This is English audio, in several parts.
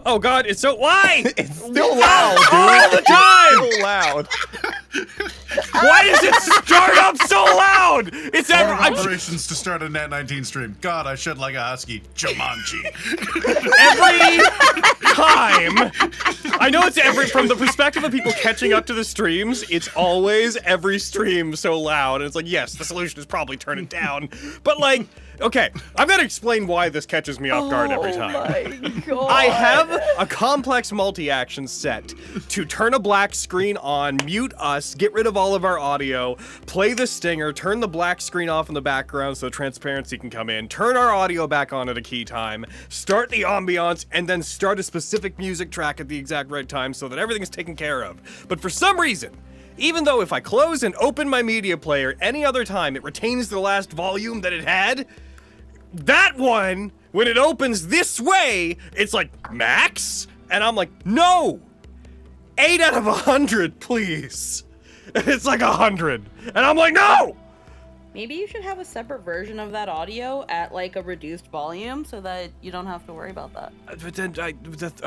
Oh God, it's so why? It's still loud, dude. All the time. It's so loud. Why does it start up so loud? It's ever. Operations to start a Nat19 stream. God, I shed like a husky. Jumanji. Every time. I know it's from the perspective of people catching up to the streams, it's always every stream so loud. And it's like, yes, the solution is probably turn it down. But like, okay, I'm gonna explain why this catches me off guard every time. Oh my God. I have a complex multi-action set to turn a black screen on, mute us, get rid of all of our audio, play the stinger, turn the black screen off in the background so transparency can come in, turn our audio back on at a key time, start the ambiance, and then start a specific music track at the exact right time so that everything is taken care of. But for some reason, even though if I close and open my media player any other time, it retains the last volume that it had, that one, when it opens this way, it's like, max? And I'm like, no! 8 out of 100, please. And it's like 100. And I'm like, no! Maybe you should have a separate version of that audio at like a reduced volume so that you don't have to worry about that. But then I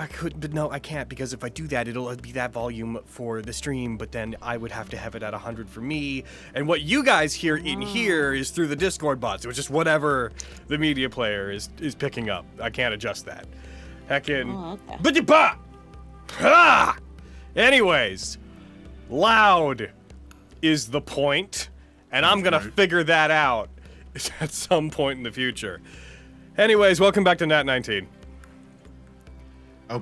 could, but no, I can't, because if I do that, it'll be that volume for the stream, but then I would have to have it at 100 for me. And what you guys hear in here is through the Discord bots, which is whatever the media player is picking up. I can't adjust that. Heckin'. Oh, okay. But ah! Anyways, loud is the point. And I'm gonna figure that out at some point in the future. Anyways, welcome back to Nat19. Oh,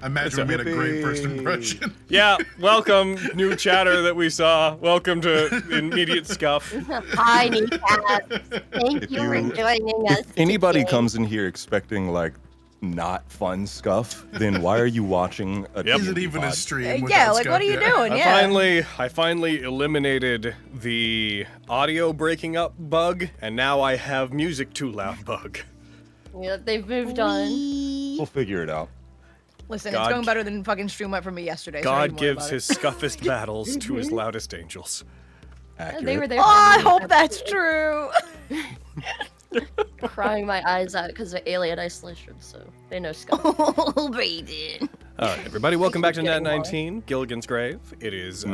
I imagine we made a great first impression. Yeah, welcome, new chatter that we saw. Welcome to Immediate Scuff. Hi, kneecaps. Thank you for joining us. If anybody today. comes in here expecting like not fun scuff, then why are you watching a Yep. Is it D&D even a pod? stream? Yeah, without like what are you Scott? doing? I finally eliminated the audio breaking up bug, and now I have music too loud bug. Yeah, they've moved on. We'll figure it out. Listen, God- it's going better than fucking stream went for me yesterday. so God don't even worry gives about his scuffest battles to his loudest angels. Accurate. They were there. it. Oh, I hope that's true. Crying my eyes out because of alien isolation, so they know Scott. Oh, Braden. All right, everybody, welcome back to Getting Nat19, Gilligan's Grave. It is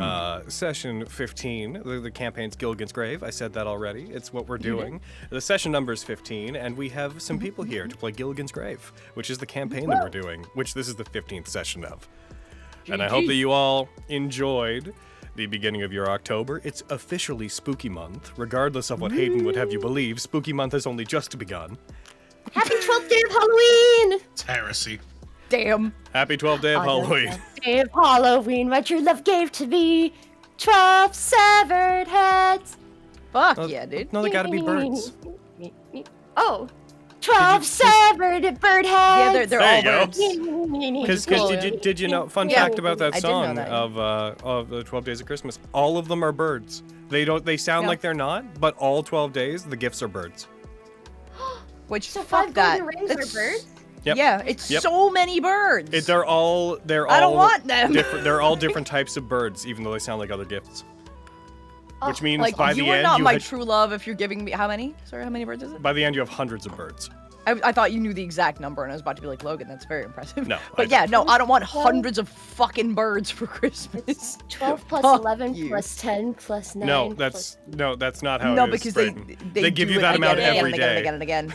session 15. The campaign's Gilligan's Grave. I said that already. It's what we're doing. The session number is 15, and we have some people here to play Gilligan's Grave, which is the campaign that we're doing, which this is the 15th session of. And I hope that you all enjoyed the beginning of your October. It's officially Spooky Month, regardless of what Hayden would have you believe. Spooky Month has only just begun. Happy 12th day of Halloween! It's heresy. Damn. Happy 12th day of Halloween. Day of Halloween, my true love gave to me 12 severed heads. Fuck No, yeah, dude. No, they gotta be birds. Oh, 12 severed bird heads. Yeah, they're There all you go. birds. Because did you know? Fun Yeah, fact about that I did know song that. of the 12 Days of Christmas. All of them are birds. They sound Yeah. like they're not, but all 12 days the gifts are birds. Which So fuck 5 that. golden rings That's- are birds? Yep. Yeah, it's Yep. so many birds. They're all I don't want them. different. They're all different types of birds, even though they sound like other gifts. Which means like by you the are end not you my had- true love if you're giving me how many? Sorry, how many birds is it? by the end you have hundreds of birds. I thought you knew the exact number, and I was about to be like Logan. That's very impressive. No, but I yeah, no, I don't want hundreds of fucking birds for Christmas. 12 plus Fuck 11 you. plus 10 plus 9. No, that's not how No, it is. because Brayden. they give do you it that amount again and every again day. and again and again.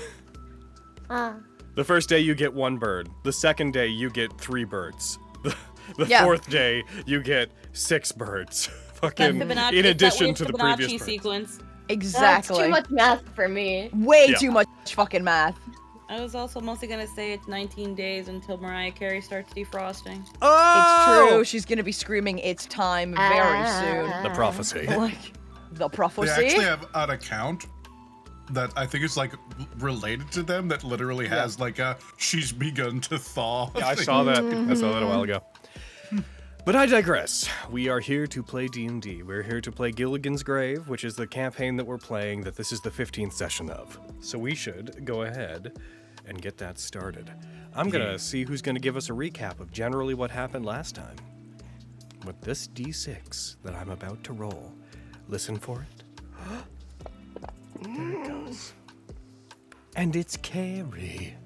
Ah. The first day you get 1 bird. The second day you get 3 birds. The Yeah. 4th day you get 6 birds. Fucking Fibonacci- in it's that addition weird to the Fibonacci previous birds. sequence. Exactly. That's too much math for me. Way Yeah. too much fucking math. I was also mostly gonna say it's 19 days until Mariah Carey starts defrosting. Oh! It's true. She's gonna be screaming, "It's time" very soon. The prophecy. Like the They prophecy. actually have an account that I think is like related to them that literally has like a "she's begun to thaw." Yeah, I thing. saw that. I saw that a while ago. But I digress. We are here to play D&D. We're here to play Gilligan's Grave, which is the campaign that we're playing that this is the 15th session of. So we should go ahead and get that started. I'm gonna see who's gonna give us a recap of generally what happened last time. With this D6 that I'm about to roll. Listen for it. There it goes. And it's Carrie.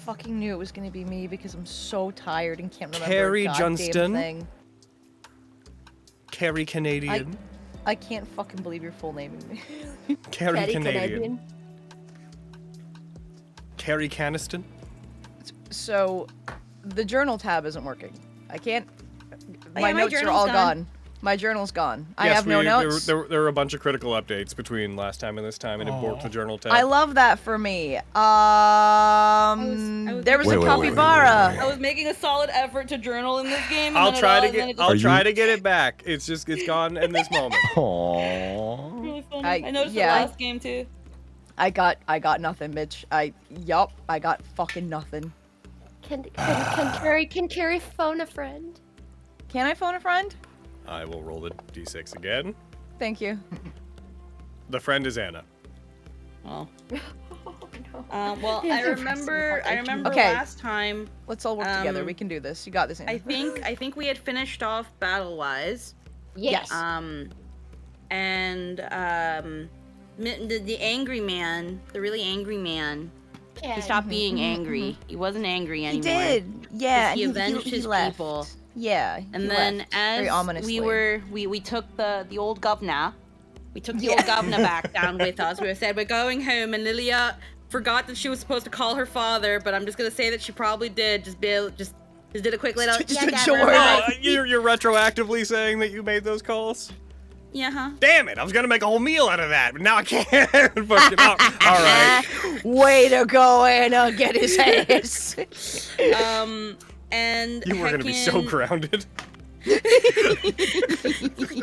fucking knew it was gonna be me because I'm so tired and can't remember Carrie a goddamn Johnston. thing. Carrie Canadian. I can't fucking believe you're full naming me. Carrie Petty Canadian. Carrie Caniston. So, the journal tab isn't working. I can't. Oh, My yeah, my notes are journal's all gone. gone. My journal's gone. I Yes, have no notes. There were a bunch of critical updates between last time and this time, and it borked the journal tab. I love that for me. I was There was a Wait, capybara. I was making a solid effort to journal in this game. I'll and then try to and then get. it just- I'll Are try you- to get it back. It's gone in this moment. Aww. Really funny. I- I noticed yeah. the last game too. I got nothing, bitch. I got fucking nothing. Can Carrie phone a friend? Can I phone a friend? I will roll the d6 again. Thank you. The friend is Anna. Oh. Oh, no. Well, I remember Okay. last time. Let's all work together. We can do this. You got this, Anna. I think we had finished off battle-wise. Yes. And the angry man, the really angry man, Yeah. he stopped being angry. He wasn't angry He anymore. did. Yeah, He and avenged he his left. people. Yeah. And he then left. Very as ominously. we took the old governor, we took the old governor back down with us. We said we're going home, and Lilia forgot that she was supposed to call her father, but I'm just gonna say that she probably did. Just did a quick little. Just yeah, a Dad, George. remember Oh, that? you're retroactively saying that you made those calls? Yeah, huh? Damn it! I was gonna make a whole meal out of that, but now I can't. Fucking all right. Way to go, Anna. Get his ass. And You were gonna be so heckin- grounded.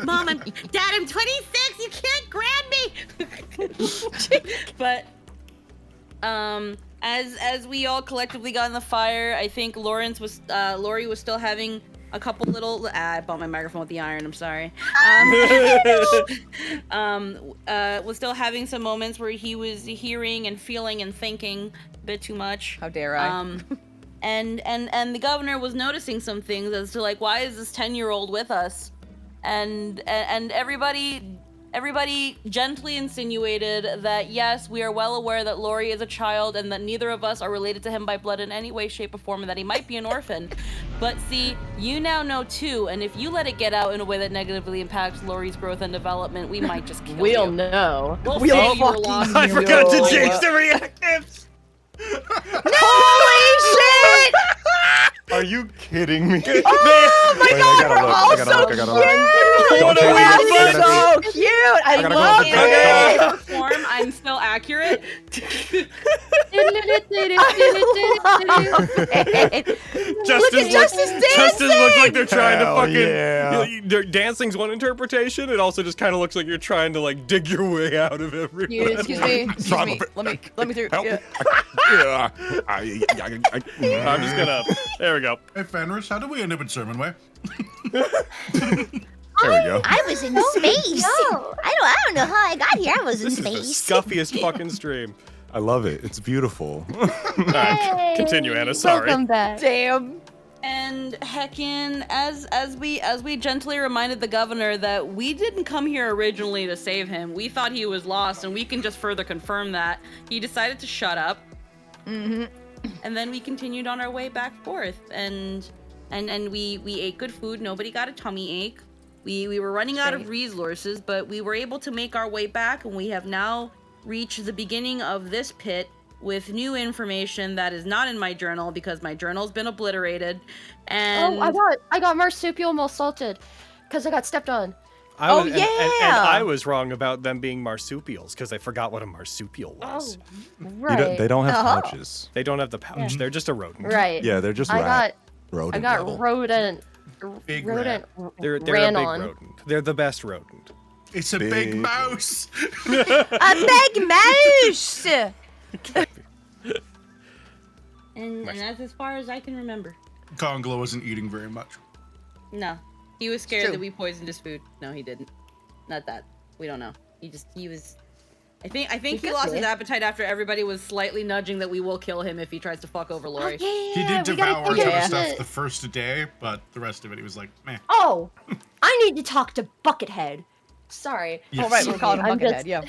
Mom, Dad, I'm 26. You can't grab me. But as we all collectively got in the fire, I think Lori was still having a couple little. I bought my microphone with the iron. I'm sorry. Was still having some moments where he was hearing and feeling and thinking a bit too much. How dare I? And the governor was noticing some things as to like, why is this 10-year-old with us? And everybody gently insinuated that yes, we are well aware that Lori is a child and that neither of us are related to him by blood in any way, shape, or form, and that he might be an orphan. But see, you now know too, and if you let it get out in a way that negatively impacts Lori's growth and development, we might just kill We'll you. know. We'll We'll say you were fucking lost. I in your forgot to role. change the reactives. Holy shit! Are you kidding me? Oh my Wait, god, I gotta we're look, all I gotta so look, I gotta look. cute! Don't change That it. I is gotta so cute! I gotta go love with the it! Form, I'm still accurate. Justice Look at Justice Justice looks like they're trying Hell to fucking. yeah. Dancing's one interpretation. It also just kind of looks like you're trying to like dig your way out of everything. Excuse me. Let me through. Help Yeah. Yeah. I'm just gonna. There we go. Hey, Fenris, how did we end up in Sermon Way? There we go. I was in space. no. I don't know how I got here. I was in This is the space. scuffiest fucking stream. I love it. It's beautiful. Alright, continue, Anna. Sorry. Welcome back. Damn. And heckin', as we gently reminded the governor that we didn't come here originally to save him. We thought he was lost, and we can just further confirm that. He decided to shut up. Mm-hmm. And then we continued on our way back forth, and we ate good food. Nobody got a tummy ache. We were running out of resources, but we were able to make our way back, and we have now reached the beginning of this pit with new information that is not in my journal because my journal's been obliterated. And I got marsupial most salted because I got stepped on. I Oh, was, yeah! and I was wrong about them being marsupials because I forgot what a marsupial was. Right. They don't have Uh-huh. pouches. They don't have the pouch. They're just a rodent. Right. Yeah, they're just I rat. got rodent I got level. rodent. Big rodent They're a ran big on. rodent. They're the best rodent. It's a big Big. mouse. A big mouse! And that's as far as I can remember. Conglo wasn't eating very much. No. He was scared True. that we poisoned his food. No, he didn't. Not that. We don't know. He was... I think he lost his appetite after everybody was slightly nudging that we will kill him if he tries to fuck over Lori. He did we gotta devour some take of the it. stuff the first day, but the rest of it, he was like, meh. Oh, I need to talk to Buckethead. Sorry. Yes. Oh, right, we're calling him I'm Buckethead, just- yeah.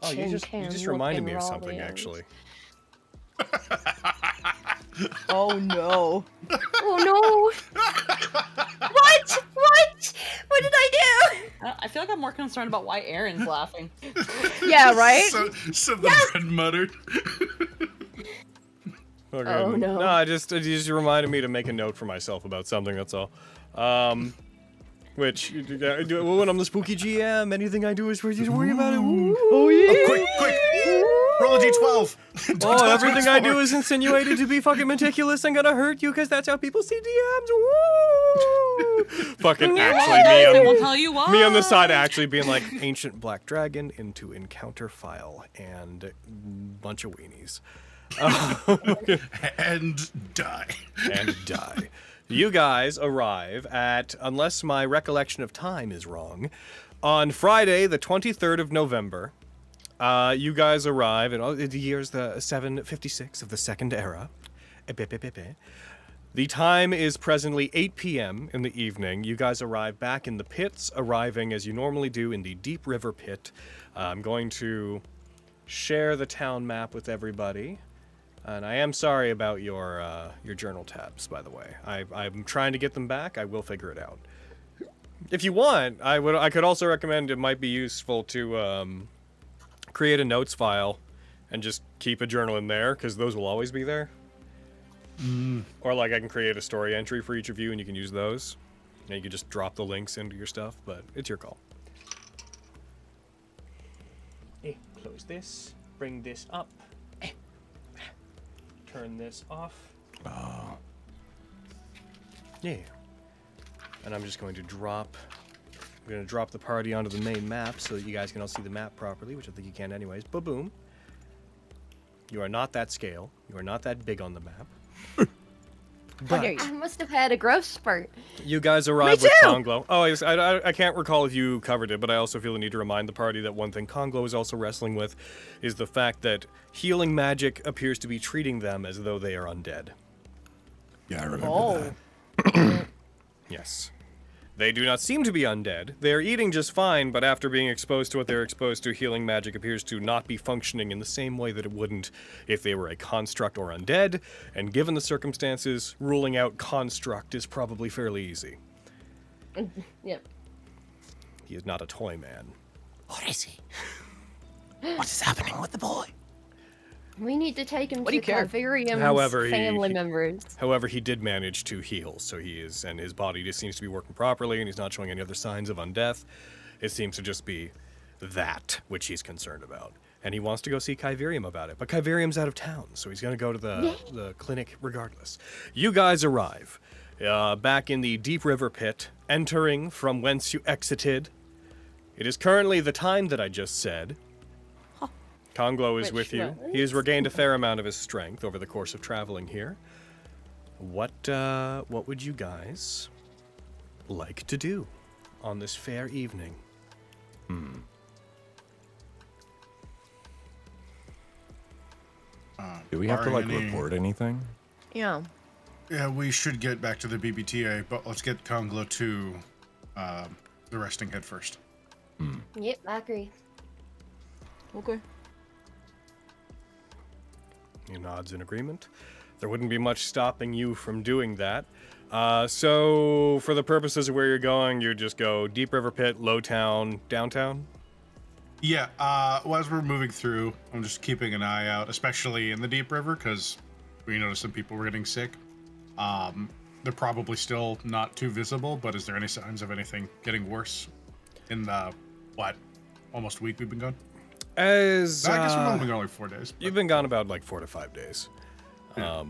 Oh, you just reminded me of something Chin-cam actually. Oh no. Oh no! What? What? What did I do? I feel like I'm more concerned about why Aaron's laughing. Yeah, right? So the bread muttered. Okay. Oh, no. No, it just reminded me to make a note for myself about something. That's all. Which when I'm the spooky GM, anything I do is for you to worry about it. Oh yeah. Quick! Roll a d12. Don't Oh, tell everything us I more. do is insinuated to be fucking meticulous and gonna hurt you because that's how people see DMs. Woo! Fucking actually I me will on, tell you why. me on the side actually being like ancient black dragon into encounter file and bunch of weenies. And die. And die. You guys arrive at, unless my recollection of time is wrong, on Friday, the 23rd of November. You guys arrive, and the year's the 756 of the Second Era. The time is presently 8 p.m. in the evening. You guys arrive back in the pits, arriving as you normally do in the Deep River Pit. I'm going to share the town map with everybody. And I am sorry about your journal tabs, by the way. I'm trying to get them back. I will figure it out. If you want, I could also recommend it might be useful to create a notes file and just keep a journal in there, because those will always be there. Or like I can create a story entry for each of you, and you can use those. And you can just drop the links into your stuff, but it's your call. Close this. Bring this up. Turn this off. Oh. Yeah. And I'm just going to drop the party onto the main map so that you guys can all see the map properly, which I think you can anyways. Ba-boom. You are not that scale. You are not that big on the map. But I must have had a growth spurt. you guys arrive with Conglo. Oh, I can't recall if you covered it, but I also feel the need to remind the party that one thing Conglo is also wrestling with is the fact that healing magic appears to be treating them as though they are undead. Yeah, I remember that. Oh. Yes. They do not seem to be undead. They are eating just fine, but after being exposed to what they're exposed to, healing magic appears to not be functioning in the same way that it wouldn't if they were a construct or undead, and given the circumstances, ruling out construct is probably fairly easy. Yep. He is not a toy man. What is he? What is happening with the boy? We need to take him What do to you care? Carverium's However, family he- members. However, he did manage to heal, so he is, and his body just seems to be working properly, and he's not showing any other signs of undeath. It seems to just be that which he's concerned about. And he wants to go see Kyverium about it, but Kyverium's out of town, so he's going to go to the clinic regardless. You guys arrive back in the Deep River Pit, entering from whence you exited. It is currently the time that I just said. Conglo is with you. He has regained a fair amount of his strength over the course of traveling here. What would you guys like to do on this fair evening? Do we have to like Bargaining. report anything? Yeah. Yeah, we should get back to the BBTA, but let's get Conglo to the resting head first. Yep, I agree. Okay. He nods in agreement. There wouldn't be much stopping you from doing that. So, for the purposes of where you're going, you just go Deep River Pit, Low Town, Downtown? Yeah, well, as we're moving through, I'm just keeping an eye out, especially in the Deep River, because we noticed some people were getting sick. They're probably still not too visible, but is there any signs of anything getting worse in the, almost week we've been gone? As No, I guess we've only been gone like 4 days. but- you've been gone about like 4 to 5 days. Yeah.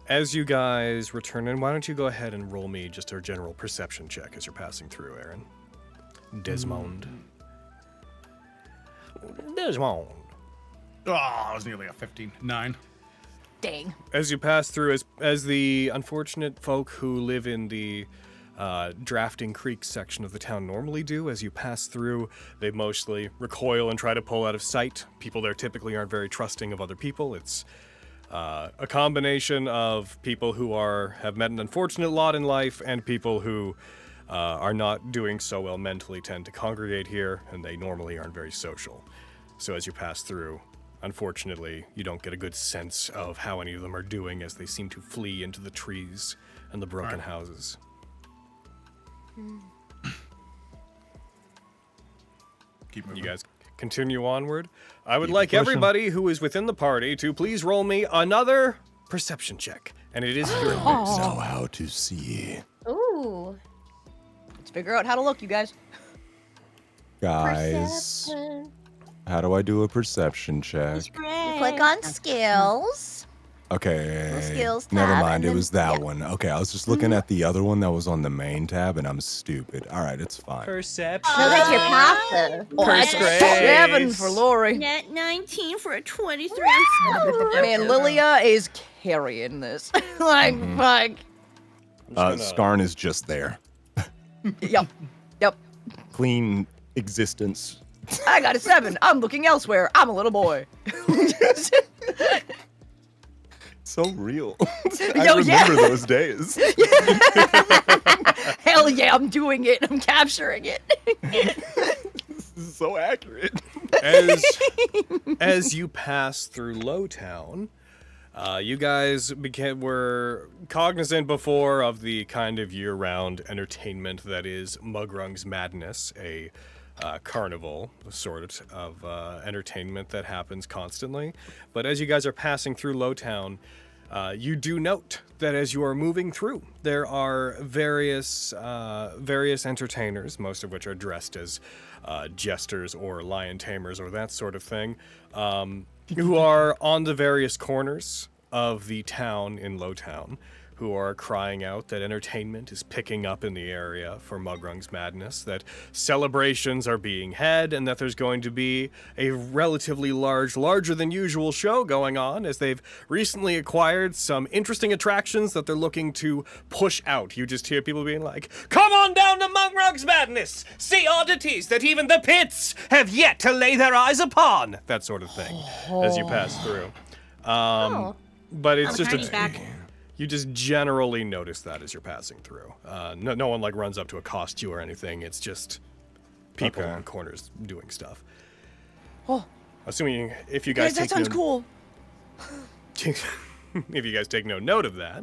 As you guys return in, why don't you go ahead and roll me just a general perception check as you're passing through, Aaron? Desmond. Desmond. Oh, it was nearly a 15. 9. Dang. As you pass through, as the unfortunate folk who live in the Drafting Creek section of the town normally do, as you pass through, they mostly recoil and try to pull out of sight. People there typically aren't very trusting of other people. It's a combination of people who have met an unfortunate lot in life and people who are not doing so well mentally tend to congregate here, and they normally aren't very social. So as you pass through, unfortunately, you don't get a good sense of how any of them are doing as they seem to flee into the trees and the broken houses. Keep moving. You guys continue onward. I would Keep like pushing. everybody who is within the party to please roll me another perception check. And it is here. Know how to see. Ooh. Let's figure out how to look, you guys. Guys, Perception. how do I do a perception check? You click on skills. Okay. skills Never tab, mind. and It then- was that yeah. one. Okay, I was just looking at the other one that was on the main tab, and I'm stupid. All right, it's fine. Perception. No, that's your passive. Oh, that's a 7 for Lori. Nat19 for a 23. Man, Lilia is carrying this. Like, Mhm. fuck. Skarn is just there. Yep. Clean existence. I got a 7. I'm looking elsewhere. I'm a little boy. So real. I Yo, yeah. remember those days. Hell yeah, I'm doing it. I'm capturing it. This is so accurate. As you pass through Lowtown, you guys were cognizant before of the kind of year-round entertainment that is Mugrung's Madness, a carnival sort of entertainment that happens constantly. But as you guys are passing through Lowtown, you do note that as you are moving through, there are various entertainers, most of which are dressed as jesters or lion tamers or that sort of thing, who are on the various corners of the town in Lowtown, who are crying out that entertainment is picking up in the area for Mugrung's Madness, that celebrations are being had, and that there's going to be a relatively larger than usual show going on, as they've recently acquired some interesting attractions that they're looking to push out. You just hear people being like, "Come on down to Mugrung's Madness! See oddities that even the pits have yet to lay their eyes upon!" That sort of thing, as you pass through. But it's just you just generally notice that as you're passing through. No one like runs up to accost you or anything. It's just people Okay. on corners doing stuff. Oh. Assuming if you guys Guys, that take sounds no, cool. if you guys take no note of that,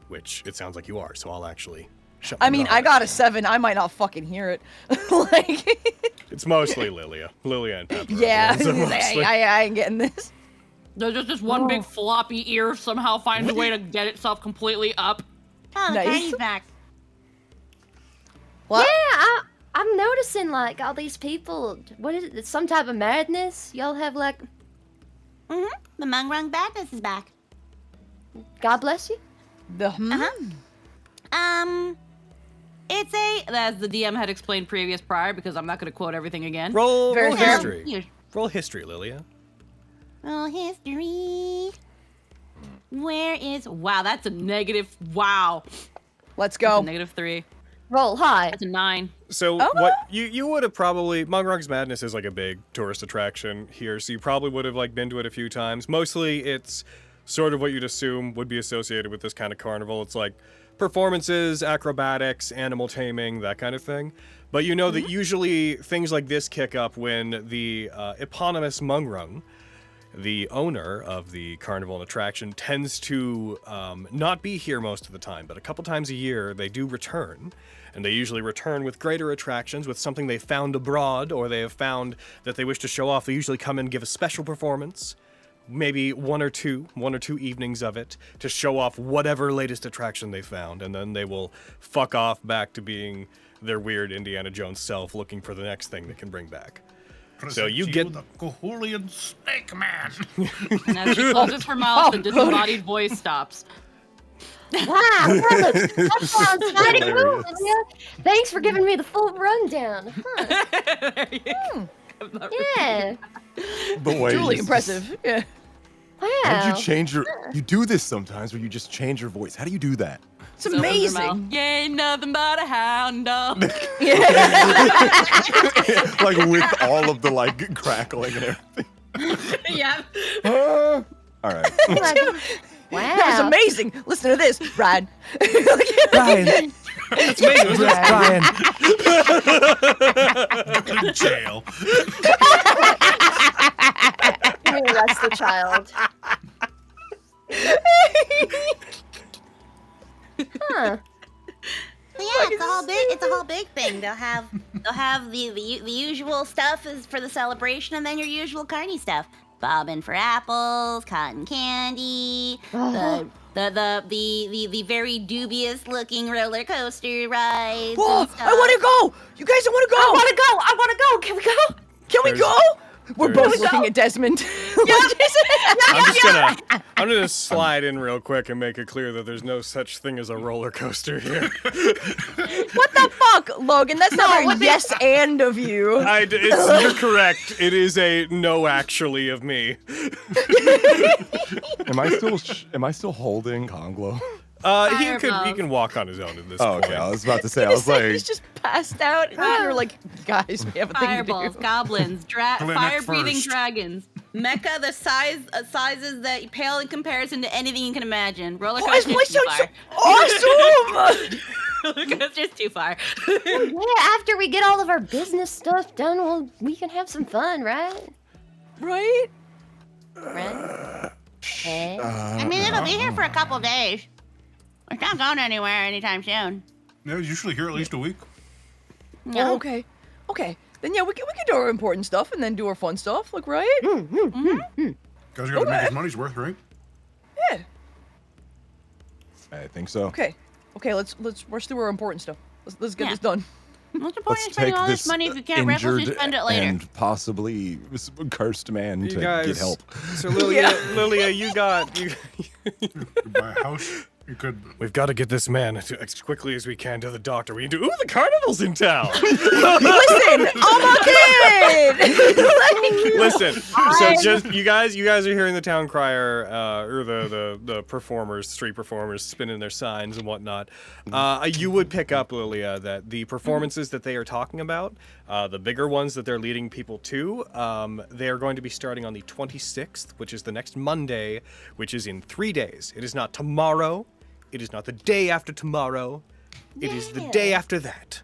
which it sounds like you are, so I'll actually shut. I my mean, mouth. I got a 7. I might not fucking hear it. Like, It's mostly Lilia and Pepper. yeah, So mostly- I ain't getting this. There's just this one big floppy ear somehow finds a way to get itself completely up. Oh, Nice. Carrie's back. What? Yeah, I'm noticing like all these people. What is it? Some type of madness? Y'all have like. The Mungrung Badness is back. God bless you. The It's a, as the DM had explained prior, because I'm not going to quote everything again. roll Very fair. history. Roll history, Lilia. Oh, history. Where is, wow, that's a negative, wow. Let's That's go. a -3. Roll high. That's a 9. So Oh. what you would have probably Mugrung's Madness is like a big tourist attraction here, so you probably would have like been to it a few times. Mostly it's sort of what you'd assume would be associated with this kind of carnival. It's like performances, acrobatics, animal taming, that kind of thing. But you know that usually things like this kick up when the eponymous Mungrung, the owner of the carnival and attraction, tends to not be here most of the time, but a couple times a year they do return. And they usually return with greater attractions, with something they found abroad, or they have found that they wish to show off. They usually come and give a special performance, maybe one or two evenings of it, to show off whatever latest attraction they found, and then they will fuck off back to being their weird Indiana Jones self, looking for the next thing they can bring back. So you get the Cahulian Snake Man. And as she closes her mouth, the disembodied voice stops. Wow, that sounds mighty cool. Hilarious. Lydia. Thanks for giving me the full rundown. Huh. There you go. Yeah. The way Truly you- impressive. Yeah. Wow. How did you change your? You do this sometimes where you just change your voice. How do you do that? It's Opens her mouth. amazing. You ain't nothing but a hound dog. Like with all of the like crackling and everything. Yeah. All right. Wow. That was amazing. Listen to this, Brad. Brian. It's amazing. It's just Brian. Jail. arrest the child. Huh. So yeah, it's a whole big thing. They'll have the usual stuff is for the celebration, and then your usual carny stuff. Bobbing for apples, cotton candy, the very dubious looking roller coaster rides. Whoa! And stuff. I want to go. You guys want to go? I want to go. Can we go? Can we go? We're there's- both looking at Desmond. I'm gonna slide in real quick and make it clear that there's no such thing as a roller coaster here. What the fuck, Logan? That's not a yes and of you. You're correct. It is a no actually of me. Am I still holding Conglo? He can walk on his own at this Oh, point. okay. I was about to say. I was like, He's just passed out, and then you're like, guys, we have a thing Fireballs, to do. goblins, Clinic fire-breathing first. dragons. Mecha, the sizes that pale in comparison to anything you can imagine. Roller Oh, this coaster's place too sounds far. awesome! Roller coaster's too far. Yeah, after we get all of our business stuff done, well, we can have some fun, right? Right? Right? Okay. I mean, it'll be here for a couple days. It's not going anywhere anytime soon. Yeah, usually here at least a week. Oh, okay. Okay. Then yeah, we can do our important stuff and then do our fun stuff, like, right? Guys gotta make his money's worth, right? Yeah. I think so. Okay. Okay, let's rush through our important stuff. Let's get Yeah. this done. What's the point Let's in spending take all this this money if you can't raffle injured to spend it later? and possibly cursed man You to guys, get help. So Lilia, you Could buy a house. You could. We've got to get this man as quickly as we can to the doctor. We need to. Ooh, the carnival's in town. Listen, I'm a kid. Listen, so just you guys are hearing the town crier or the performers, street performers spinning their signs and whatnot. You would pick up, Lilia, that the performances that they are talking about, the bigger ones that they're leading people to, they are going to be starting on the 26th, which is the next Monday, which is in 3 days. It is not tomorrow. It is not the day after tomorrow. It is the day after that.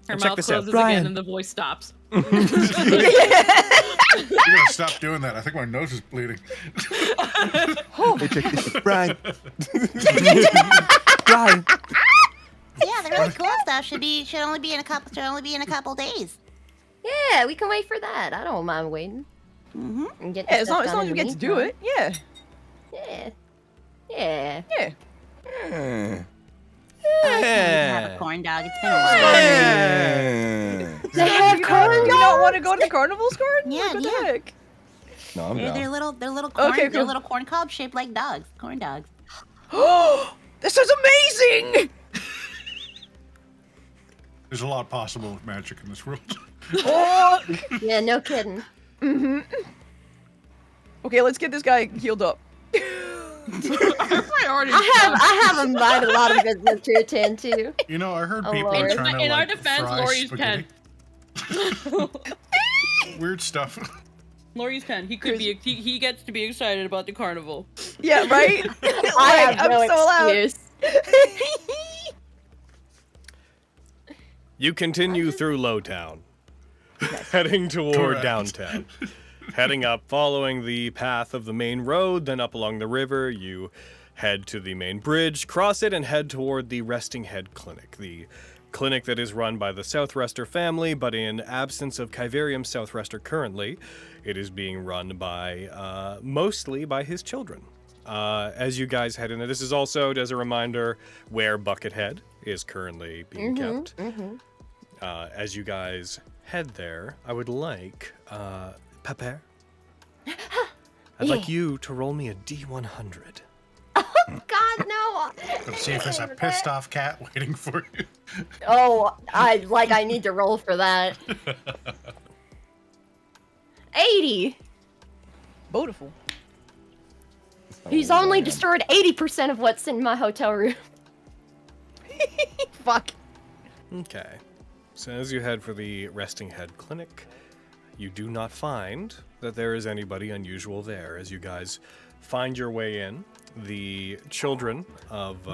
Her And check mouth this out. closes Brian. again and the voice stops. You gotta stop doing that. I think my nose is bleeding. Hey, check this out. Brian. Brian. Yeah, the really cool stuff should only be in a couple days. Yeah, we can wait for that. I don't mind waiting. Mm-hmm. And get Yeah, the as stuff long done as in we the get to do meantime. it. Yeah. Yeah. Yeah. Yeah. I have a corn dog. It's been a while. They have corn You don't want to go to the carnival's garden? Yeah, Like, what the yeah. heck? No, I'm They're down. little corn. Okay, They're cool. little corn cobs shaped like dogs. Corn dogs. This is amazing! There's a lot possible with magic in this world. Oh. Yeah, no kidding. Okay, let's get this guy healed up. Priorities. I have a lot of business to attend to. You know, I heard Oh, people Lord. are trying to In our like, defense, fry Lori's spaghetti. Weird stuff. Lori's 10. He gets to be excited about the carnival. Yeah, right? I have no I'm so loud. excuse. You continue through Lowtown, heading toward Correct. downtown. Heading up, following the path of the main road, then up along the river, you head to the main bridge, cross it, and head toward the Resting Head Clinic. The clinic that is run by the Southrester family, but in absence of Kyverium Southrester currently, it is being run by, mostly by his children. As you guys head in there, this is also, as a reminder, where Buckethead is currently being kept. As you guys head there, I would like, Pepper, I'd like you to roll me a D100. God, no. Let's see if there's a pissed off cat waiting for you. Oh, I need to roll for that. 80. Beautiful. He's only destroyed 80% of what's in my hotel room. Fuck. Okay. So as you head for the Resting Head Clinic, you do not find that there is anybody unusual there. As you guys find your way in, the children of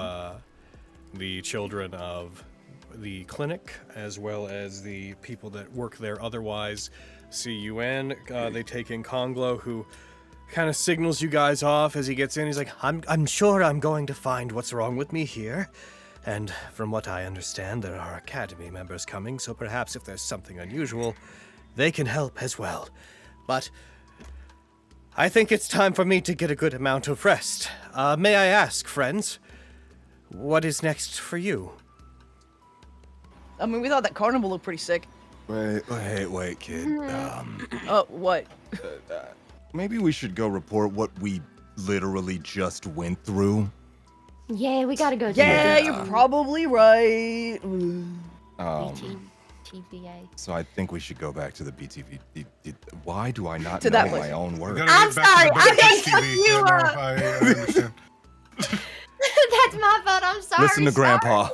the clinic, as well as the people that work there otherwise, see you in. They take in Conglo, who kind of signals you guys off as he gets in. He's like, I'm sure I'm going to find what's wrong with me here. And from what I understand, there are Academy members coming, so perhaps if there's something unusual, they can help as well. But I think it's time for me to get a good amount of rest. May I ask, friends, what is next for you? I mean, we thought that carnival looked pretty sick. Wait, kid. What? Maybe we should go report what we literally just went through. Yeah, we gotta go. Yeah, you're probably right. TVA. So I think we should go back to the BTV. Why do I not To know that my place. own words? I'm sorry, I didn't you up. I understand. That's my fault. I'm sorry. Listen to Grandpa.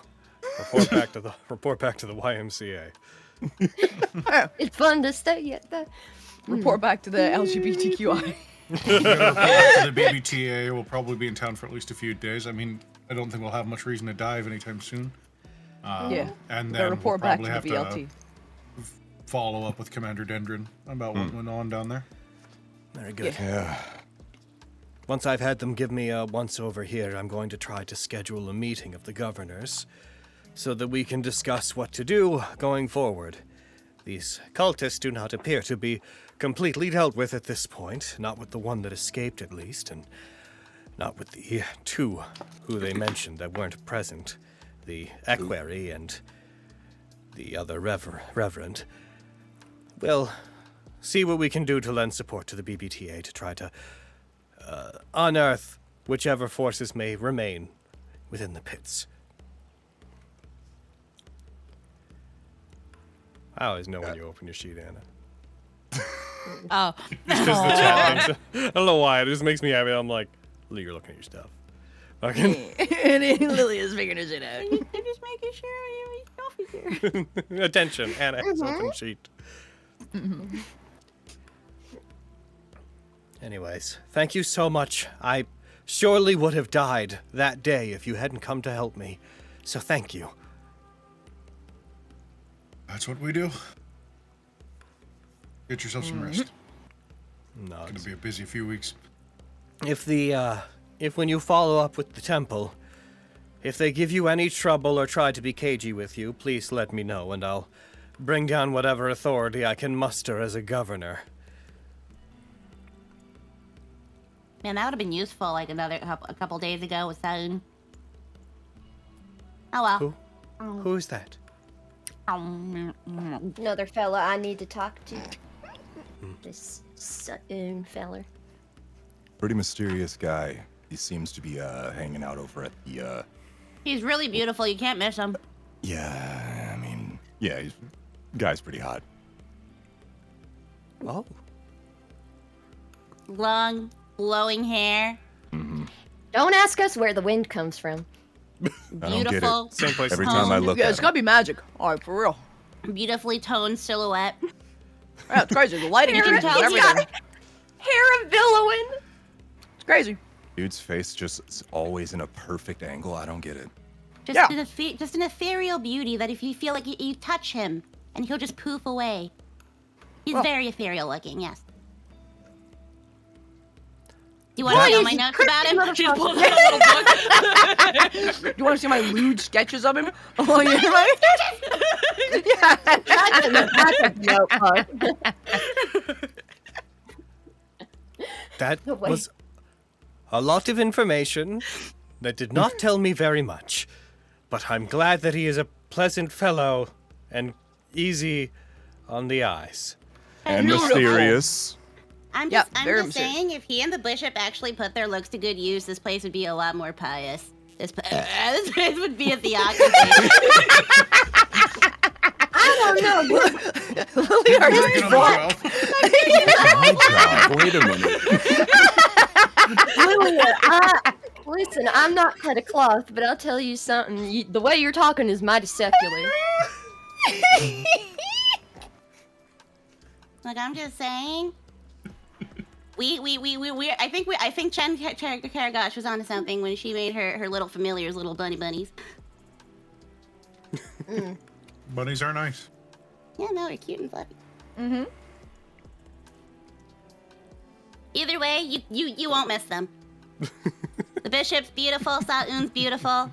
Report back to the YMCA. It's fun to stay at the. Report back to the LGBTQI. The BBTA will probably be in town for at least a few days. I mean, I don't think we'll have much reason to dive anytime soon. Yeah. And Gotta then we'll report back probably to have the BLT. to follow up with Commander Dendron about what went on down there. Very good. Yeah. Once I've had them give me a once-over here, I'm going to try to schedule a meeting of the governors so that we can discuss what to do going forward. These cultists do not appear to be completely dealt with at this point, not with the one that escaped at least, and not with the two who they mentioned that weren't present, the equerry and the other reverend. We'll see what we can do to lend support to the BBTA to try to unearth whichever forces may remain within the pits. I always know when you open your sheet, Anna. Oh. Just 'cause the chat thinks, I don't know why, it just makes me happy. I'm like, Lee, you're looking at your stuff. Fucking And Lily is figuring his shit out. I'm just making sure you here. attention, Anna has open sheet. Anyways, thank you so much. I surely would have died that day if you hadn't come to help me. So thank you. That's what we do. Get yourself some rest. No, It's gonna be a busy few weeks. if when you follow up with the temple, if they give you any trouble or try to be cagey with you, please let me know and I'll bring down whatever authority I can muster as a governor. Man, that would have been useful like a couple days ago with Zone. Oh well. Who? Who's that? Another fella I need to talk to. This fella. Pretty mysterious guy. He seems to be hanging out over at the He's really beautiful. You can't miss him. Yeah, I mean, yeah, guy's pretty hot. Oh. Long, flowing hair. Don't ask us where the wind comes from. I don't get Beautiful. it. Same place. Every time I look Yeah, at it's him. gotta be magic. All right, for real. Beautifully toned silhouette. Yeah, it's crazy. The lighting You can changes tell and he's everything. Hair of billowing. It's crazy. Dude's face just is always in a perfect angle. I don't get it. Just, Yeah. just an ethereal beauty that if you feel like you touch him, and he'll just poof away. He's Well- very ethereal looking, yes. You want to know my notes about him? She's pulling out a little book. You want to see my lewd sketches of him? Oh, yeah, right? Yeah. That's a notebook. That No way. was a lot of information that did not tell me very much. But I'm glad that he is a pleasant fellow and easy on the eyes. And Beautiful. mysterious. I'm Yep, just, very I'm just saying, if he and the bishop actually put their looks to good use, this place would be a lot more pious. This place would be a theocracy. I don't know. Lily, are you Get on the 12. My God, wait a minute. Lily, listen, I'm not cut of cloth, but I'll tell you something. The way you're talking is mighty secular. Like, I'm just saying. I think Chen Karagosh was onto something when she made her little familiars, little bunnies. Bunnies are nice. Yeah, no, they're cute and fluffy. Either way, you won't miss them. The bishop's beautiful, Sa'un's beautiful.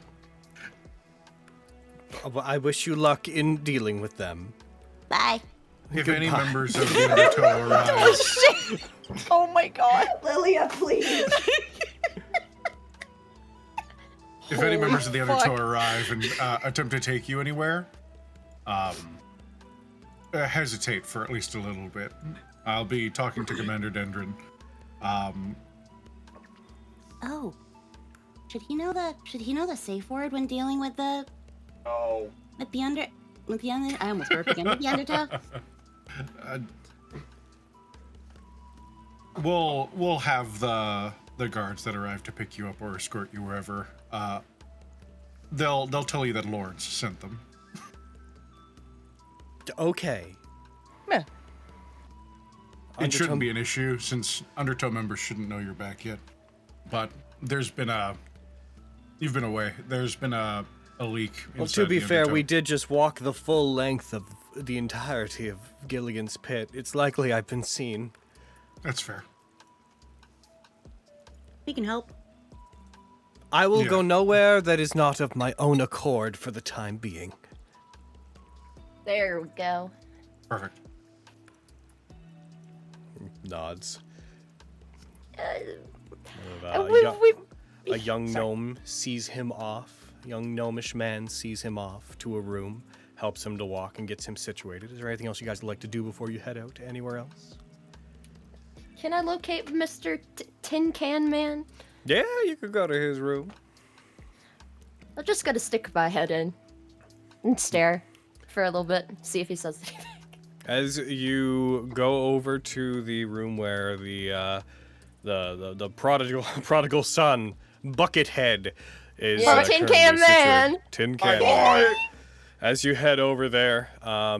I wish you luck in dealing with them. Bye. If any members of the Undertow arrive, Oh my god. Lilia, please. if any members of the Holy fuck. Undertow arrive and attempt to take you anywhere, hesitate for at least a little bit. I'll be talking to Commander Dendron. Oh. Should he know the safe word when dealing with the with the under I almost burped again. With the Undertow? We'll have the guards that arrive to pick you up or escort you wherever. They'll tell you that Lawrence sent them. Okay. Yeah. It shouldn't be an issue since Undertow members shouldn't know you're back yet. But you've been away. There's been a leak. Well, to be fair, we did just walk the full length of the entirety of Gilligan's pit. It's likely I've been seen. That's fair. We can help. I will go nowhere that is not of my own accord for the time being. There we go. Perfect. Nods. We A young gnome sees him off. A young gnomish man sees him off to a room, helps him to walk, and gets him situated. Is there anything else you guys would like to do before you head out to anywhere else? Can I locate Mr. Tin Can Man? Yeah, you could go to his room. I'm just gonna stick my head in and stare for a little bit, see if he says anything. As you go over to the room where the prodigal son, Buckethead, is Tin Can currently Man. situated. Tin Can Man. As you head over there,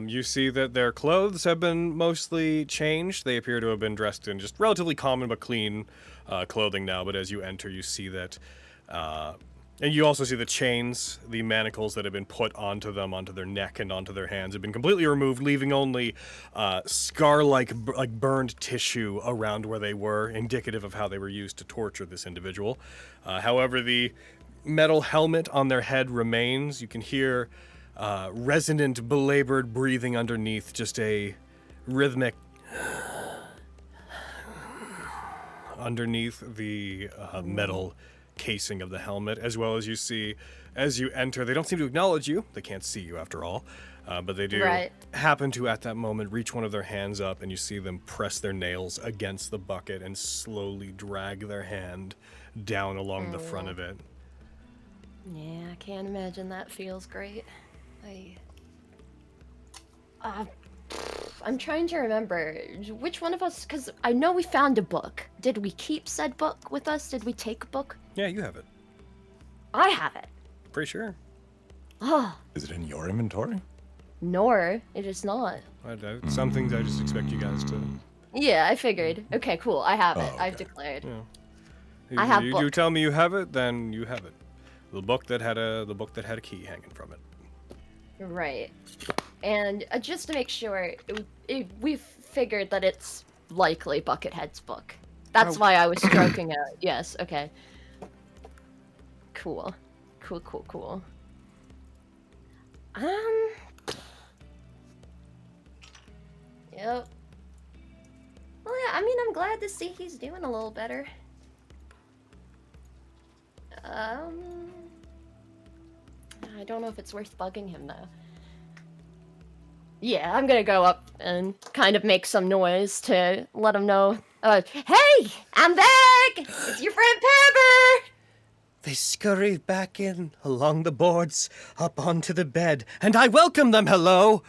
you see that their clothes have been mostly changed. They appear to have been dressed in just relatively common but clean clothing now. But as you enter, you see that, and you also see the chains, the manacles that have been put onto them, onto their neck and onto their hands, have been completely removed, leaving only scar-like, burned tissue around where they were, indicative of how they were used to torture this individual. However, the metal helmet on their head remains. You can hear resonant, belabored breathing underneath, just a rhythmic underneath the metal casing of the helmet, as well as you see, as you enter, they don't seem to acknowledge you. They can't see you after all, but they do happen to, at that moment, reach one of their hands up, and you see them press their nails against the bucket and slowly drag their hand down along the front of it. Yeah, I can't imagine that feels great. I'm trying to remember which one of us, because I know we found a book. Did we keep said book with us? Did we take a book? Yeah, you have it. I have it. Pretty sure. Oh, Is it in your inventory? nor it is not. Some things I just expect you guys to. Yeah, I figured. Okay, cool. I have it. Oh, I've okay. declared. Yeah. I have You book. tell me you have it, then you have it. The book that had a key hanging from it. Right. And just to make sure, we figured that it's likely Buckethead's book. That's why I was stroking it. Yes, okay. Cool. Cool. Yep. Well, yeah, I mean, I'm glad to see he's doing a little better. I don't know if it's worth bugging him, though. Yeah, I'm gonna go up and kind of make some noise to let him know. Hey! I'm back! It's your friend Pepper! They scurry back in, along the boards, up onto the bed, and I welcome them, hello!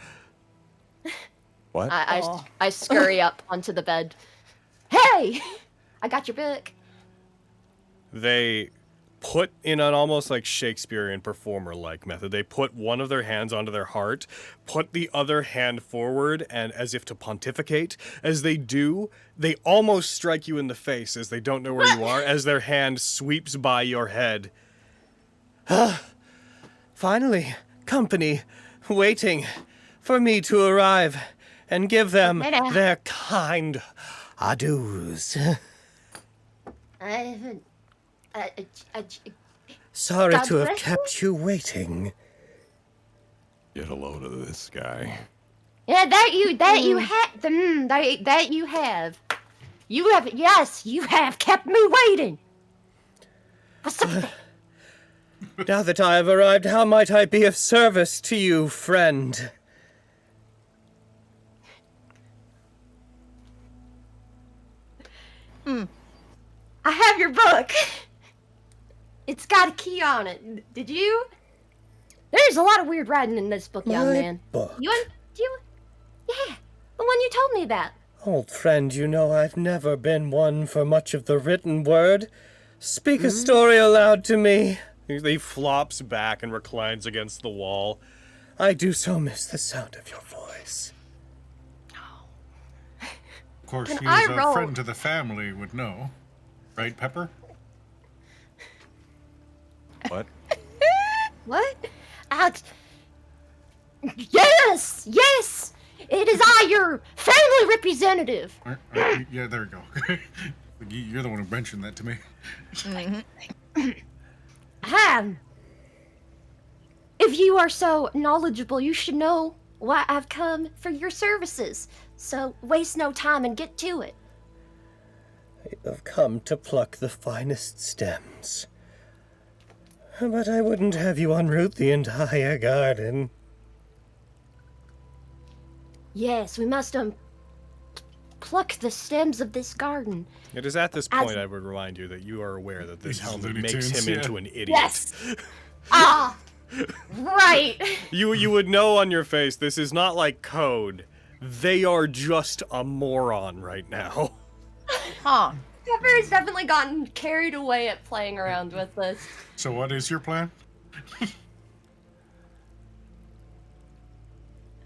What? I scurry up onto the bed. Hey! I got your book. They put in an almost like Shakespearean performer-like method. They put one of their hands onto their heart, put the other hand forward, and as if to pontificate. As they do, they almost strike you in the face as they don't know where you are, as their hand sweeps by your head. Finally, company, waiting for me to arrive and give them their kind adieus. Sorry God to have bless kept you waiting. Get a load of this guy. Yeah, that you have. Yes, you have kept me waiting. What's up there? Now that I have arrived, how might I be of service to you, friend? I have your book. It's got a key on it. Did you? There's a lot of weird writing in this book, young man. Book. Yeah, the one you told me about. Old friend, you know I've never been one for much of the written word. Speak a story aloud to me. He flops back and reclines against the wall. I do so miss the sound of your voice. Of course, Can he I is a roll? friend to the family, would know. Right, Pepper? What? What? Yes! It is I, your family representative. Yeah, there we go. You're the one who mentioned that to me. If you are so knowledgeable, you should know why I've come for your services. So waste no time and get to it. I've come to pluck the finest stems. But I wouldn't have you unroot the entire garden. Yes, we must pluck the stems of this garden. It is at this point I would remind you that you are aware that this These helmet Looney makes Tunes, him yeah. into an idiot. Yes. Right. You would know on your face this is not like code. They are just a moron right now. Huh. Pepper has definitely gotten carried away at playing around with this. So what is your plan?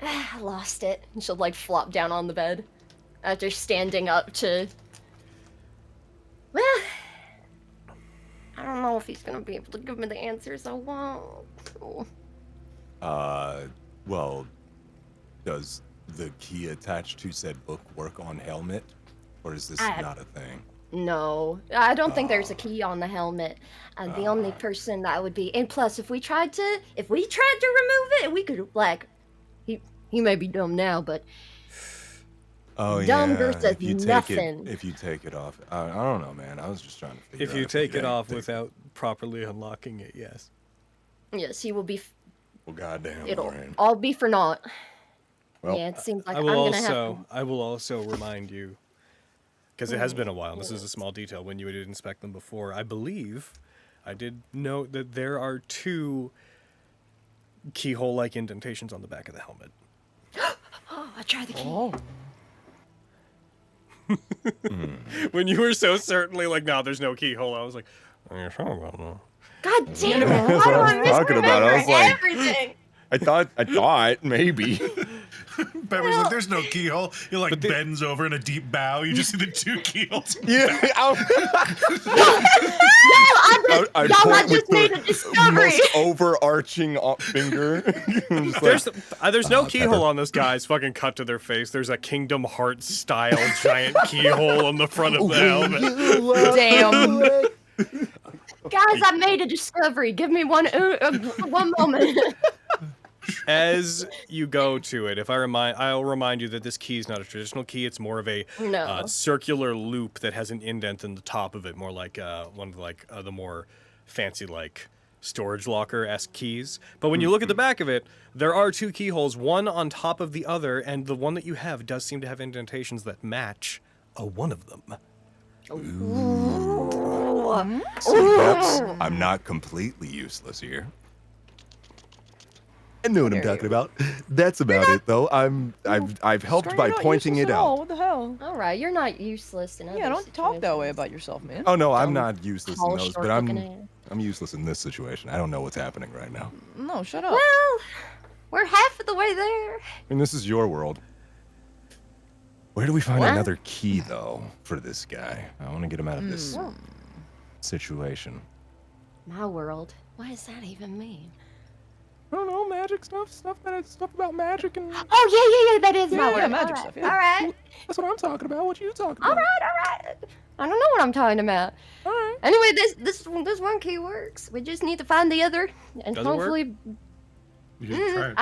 I lost it. And she'll like flop down on the bed after standing up to. Well, I don't know if he's gonna be able to give me the answers I want. Well, does the key attached to said book work on helmet? Or is this not a thing? No, I don't think there's a key on the helmet. The only person that would be, and plus, if we tried to remove it, we could like, he may be dumb now, but Oh dumb yeah. versus If you nothing. if you take it off, I don't know, man. I was just trying to figure If out you take it you off take- without properly unlocking it, yes. Yes, he will be. Well, goddamn. It'll Lauren. all be for naught. Well, Yeah, it seems like I I'm will gonna have to. I will also remind you, because it has been a while, and this is a small detail, when you did inspect them before, I believe I did note that there are 2 keyhole-like indentations on the back of the helmet. Oh, I tried the key. Oh. When you were so certainly like, no, there's no keyhole, I was like, are you sure about that? God damn it! That's Why do what I I was talking about. I was misremember like- everything? I thought maybe. Pepper's like, there's no keyhole. He like bends over in a deep bow. You just see the 2 keyholes. Yeah. I Y'all point with just made a the discovery. most overarching finger. Just like, There's no keyhole on this guy's fucking cut to their face. There's a Kingdom Hearts style giant keyhole on the front of the helmet. Damn. Guys, I made a discovery. Give me one moment. As you go to it, I'll remind you that this key is not a traditional key. It's more of a No. circular loop that has an indent in the top of it, more like one of the more fancy like storage locker-esque keys. But when you look at the back of it, there are 2 keyholes, one on top of the other, and the one that you have does seem to have indentations that match one of them. so perhaps I'm not completely useless here. I know what I'm talking about. That's about it, though. I've helped Scar, by you're not pointing useless it at all. out. What the hell? All right, you're not useless in Yeah, other don't talk that way situations. about yourself, man. Oh no, I'm Dumb, not useless in tall, those, but short-looking I'm useless in this situation. I don't know what's happening right now. No, shut up. Well, we're half of the way there. And this is your world. Where do we find What? another key, though, for this guy? I want to get him out of this situation. My world. What does that even mean? I don't know, magic stuff about magic and. Oh yeah, that is my Yeah, word. magic All right. stuff, yeah. All right. That's what I'm talking about. What you talking All about? right. I don't know what I'm talking about. All right. Anyway, this one key works. We just need to find the other, and Does it work? hopefully. You can try it.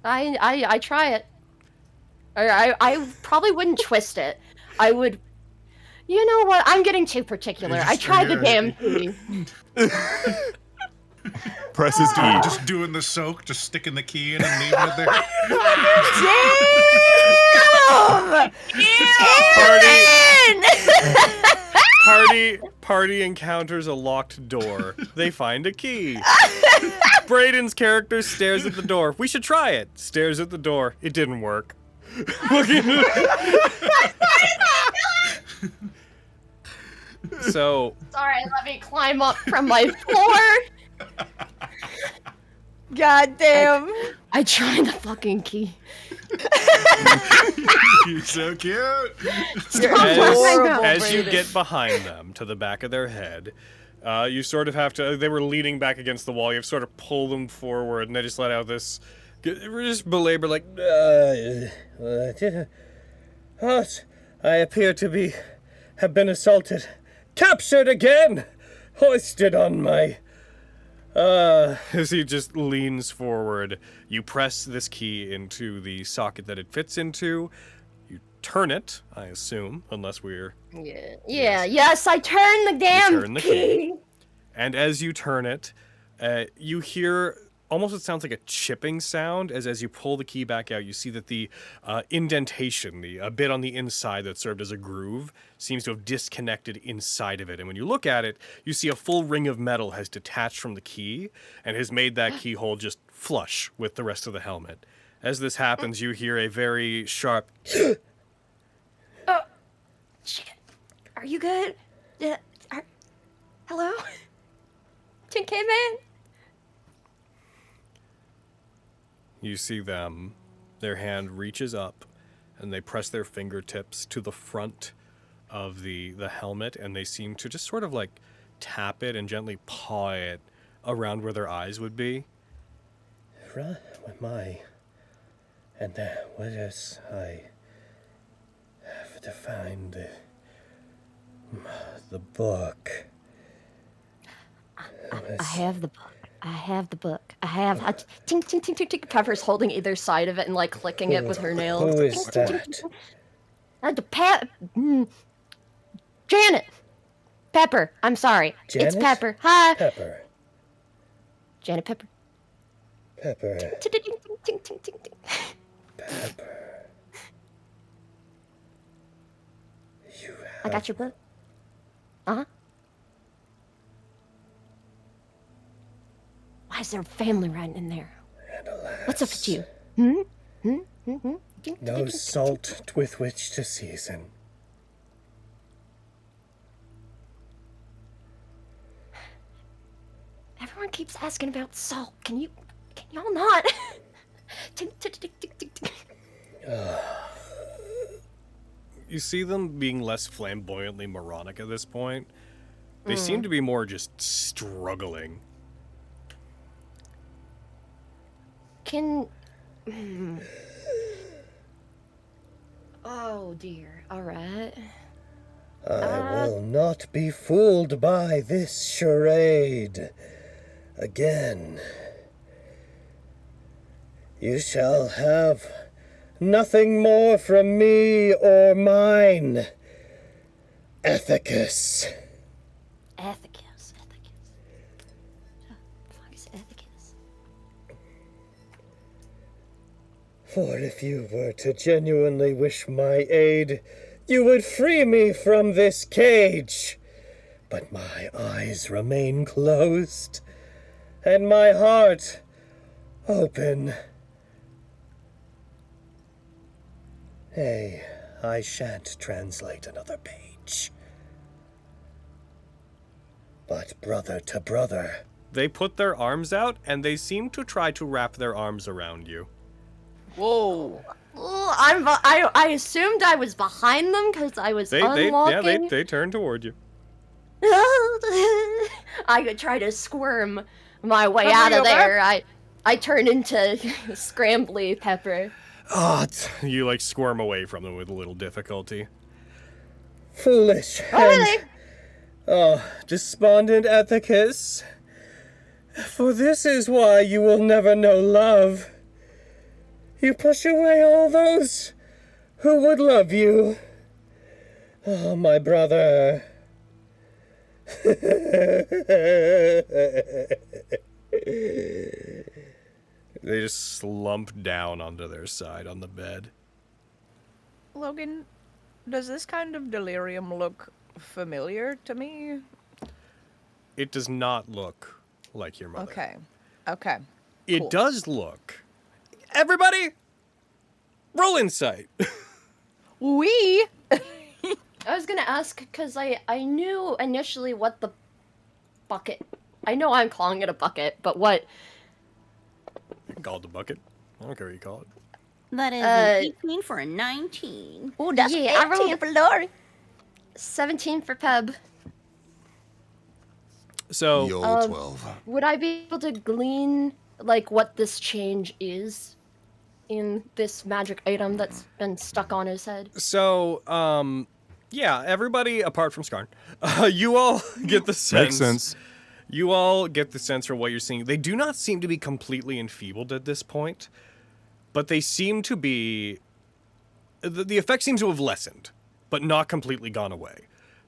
I try it. I probably wouldn't twist it. I would. You know what? I'm getting too particular. I tried the damn key. Presses E. Just doing the soak, just sticking the key in and leaving it there. Damn! Party encounters a locked door. They find a key. Braden's character stares at the door. We should try it. Stares at the door. It didn't work. So. Sorry, let me climb up from my floor. God damn. I tried the fucking key. You're so cute. As you get behind them to the back of their head, you sort of have to. They were leaning back against the wall. You have to sort of pull them forward, and they just let out this. Just belabor like. I appear to have been assaulted, captured again, hoisted on my. As he just leans forward, you press this key into the socket that it fits into. You turn it, I assume, unless we're. Yes, I turned the damn turn the key. And as you turn it, you hear almost it sounds like a chipping sound. As you pull the key back out, you see that the indentation, a bit on the inside that served as a groove, seems to have disconnected inside of it. And when you look at it, you see a full ring of metal has detached from the key and has made that keyhole just flush with the rest of the helmet. As this happens, you hear a very sharp. Shit. Are you good? Hello? 10K man? You see them, their hand reaches up, and they press their fingertips to the front of the helmet, and they seem to just sort of like tap it and gently paw it around where their eyes would be. Right, my. And what else I have to find the book. I have the book. I have the book. Tink, tink, tink, tink, tink. Pepper's holding either side of it and like clicking it with her nails. Who is that? Janet. Pepper. I'm sorry. Janet? It's Pepper. Hi. Pepper. Janet Pepper. Pepper. Tink, tink, tink, tink, tink, tink, tink. Pepper. You have... I got your book. Uh-huh. Why is there a family right in there? And alas, What's up with you? no salt with which to season. Everyone keeps asking about salt. Can y'all not? You see them being less flamboyantly moronic at this point. They seem to be more just struggling. Oh dear. All right. I will not be fooled by this charade again. You shall have nothing more from me or mine. Ethicus. Ethicus. Fuck is Ethicus? For if you were to genuinely wish my aid, you would free me from this cage. But my eyes remain closed, and my heart open. Hey, I shan't translate another page. But brother to brother. They put their arms out, and they seem to try to wrap their arms around you. Whoa. I assumed I was behind them because I was unlocking. They turn toward you. I could try to squirm my way out of there. I turn into Scrambly Pepper. Oh, you like squirm away from them with a little difficulty. Foolish despondent Ethicus. For this is why you will never know love. You push away all those who would love you. Oh, my brother. They just slump down onto their side on the bed. Logan, does this kind of delirium look familiar to me? It does not look like your mother. Okay. It Cool. does look. Everybody, roll insight. We? I was gonna ask, because I knew initially what the bucket... I know I'm calling it a bucket, but what... You can call it the bucket. I don't care what you call it. That is an 18 for a 19. Oh, that's yeah, I rolled 18 for Lori. 17 for Peb. So, The old 12. Would I be able to glean, like, what this change is in this magic item that's been stuck on his head? So, yeah, everybody apart from Skarn, you all get the sense. Makes sense. You all get the sense for what you're seeing. They do not seem to be completely enfeebled at this point, but they seem to be... The effect seems to have lessened, but not completely gone away.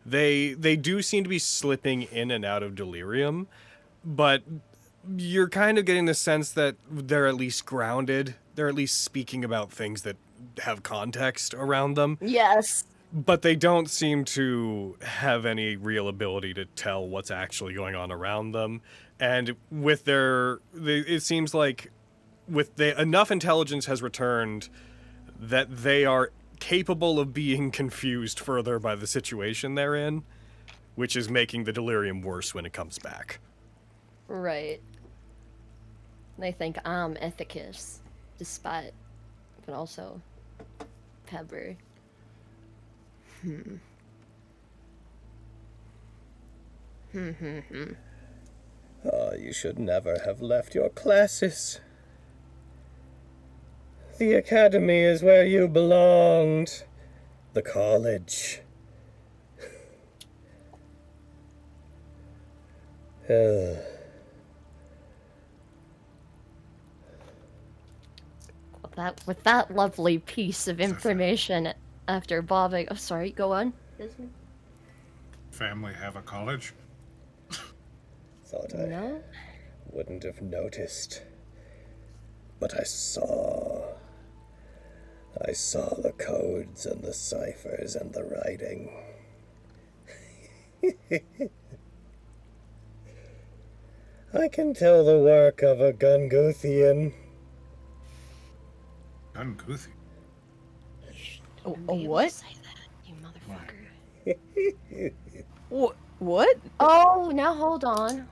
They do seem to be slipping in and out of delirium, but you're kind of getting the sense that they're at least grounded. They're at least speaking about things that have context around them. Yes. But they don't seem to have any real ability to tell what's actually going on around them. And with it seems like enough intelligence has returned that they are capable of being confused further by the situation they're in, which is making the delirium worse when it comes back. Right. They think I'm Ethicus, but also Pepper. Oh, you should never have left your classes. The academy is where you belonged. The college. With that lovely piece of information after bobbing... Oh, sorry, go on. Family have a college? Thought I No? wouldn't have noticed. But I saw the codes and the ciphers and the writing. I can tell the work of a Gunguthian. Gunguthi? A what? Say that, you motherfucker. What? Oh, now hold on.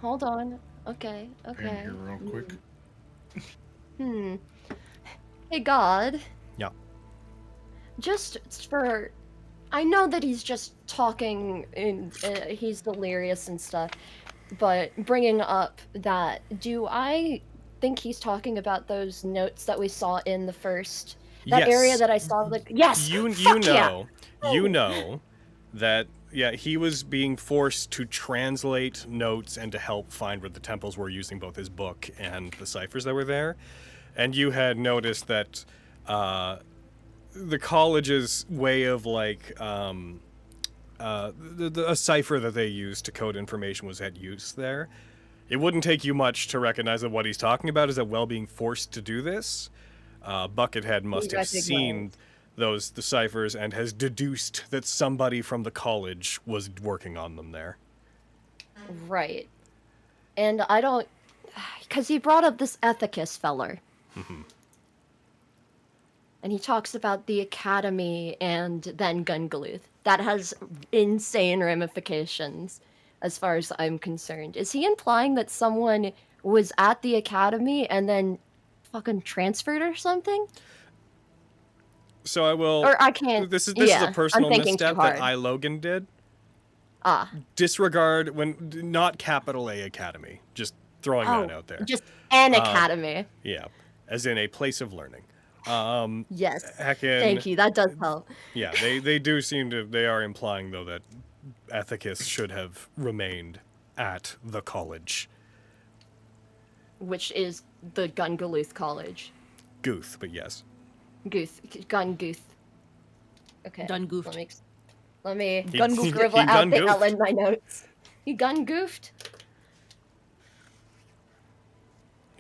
Okay. In here real quick. Hey, God. Yeah. Just for... I know that he's just talking and he's delirious and stuff, but bringing up that, do I think he's talking about those notes that we saw in the first... That Yes. area that I saw, like... Yes! You Fuck yeah! know that, yeah, he was being forced to translate notes and to help find where the temples were using both his book and the ciphers that were there. And you had noticed that the college's way of, like, a cipher that they used to code information was at use there. It wouldn't take you much to recognize that what he's talking about is that while being forced to do this, Buckethead must have seen the ciphers and has deduced that somebody from the college was working on them there. Right. And I don't... Because he brought up this Ethicus feller. And he talks about the academy and then Gungaluth. That has insane ramifications as far as I'm concerned. Is he implying that someone was at the academy and then fucking transferred or something? So I will... Or I can't... This is a personal I'm thinking misstep too hard. that Logan did. Ah. Disregard not capital A Academy. Just throwing that out there. Just an academy. Yeah, as in a place of learning. Yes. Heckin, Thank you. That does help. Yeah, they do seem to. They are implying though that Ethicus should have remained at the college, Which is the Gungaluth College. Guth, but yes. Gunguth. Okay. Gungoofed. Let me He scribble out gun-goofed. outline my notes. You gun-goofed?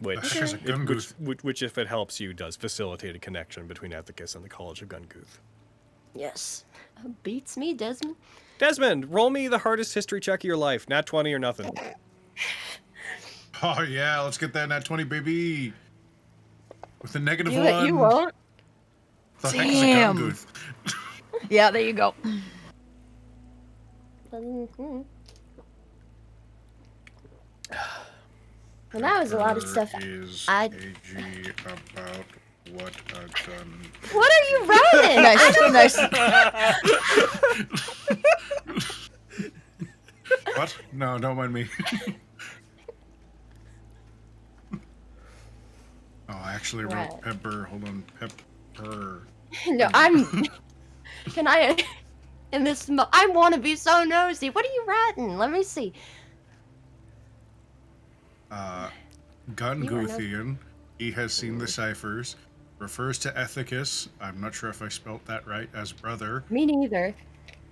Which, There's a Gunguth. which, if it helps you, does facilitate a connection between Ethicus and the College of Gunguth. Yes. Beats me, Desmond. Desmond, roll me the hardest history check of your life. Nat 20 or nothing. Oh yeah, let's get that Nat 20, baby. With a negative You, one. you won't. The heck is a Damn. Gunguth? Yeah, there you go. Well, that was a lot of stuff. Is I- AG about what a gun. What are you writing? Nice, nice. What? No, don't mind me. Oh, I actually wrote Right. pepper. Hold on, pepper. No, Can I? In this, I want to be so nosy. What are you writing? Let me see. Gunguthian. He has seen the ciphers. Refers to Ethicus. I'm not sure if I spelt that right. As brother. Me neither.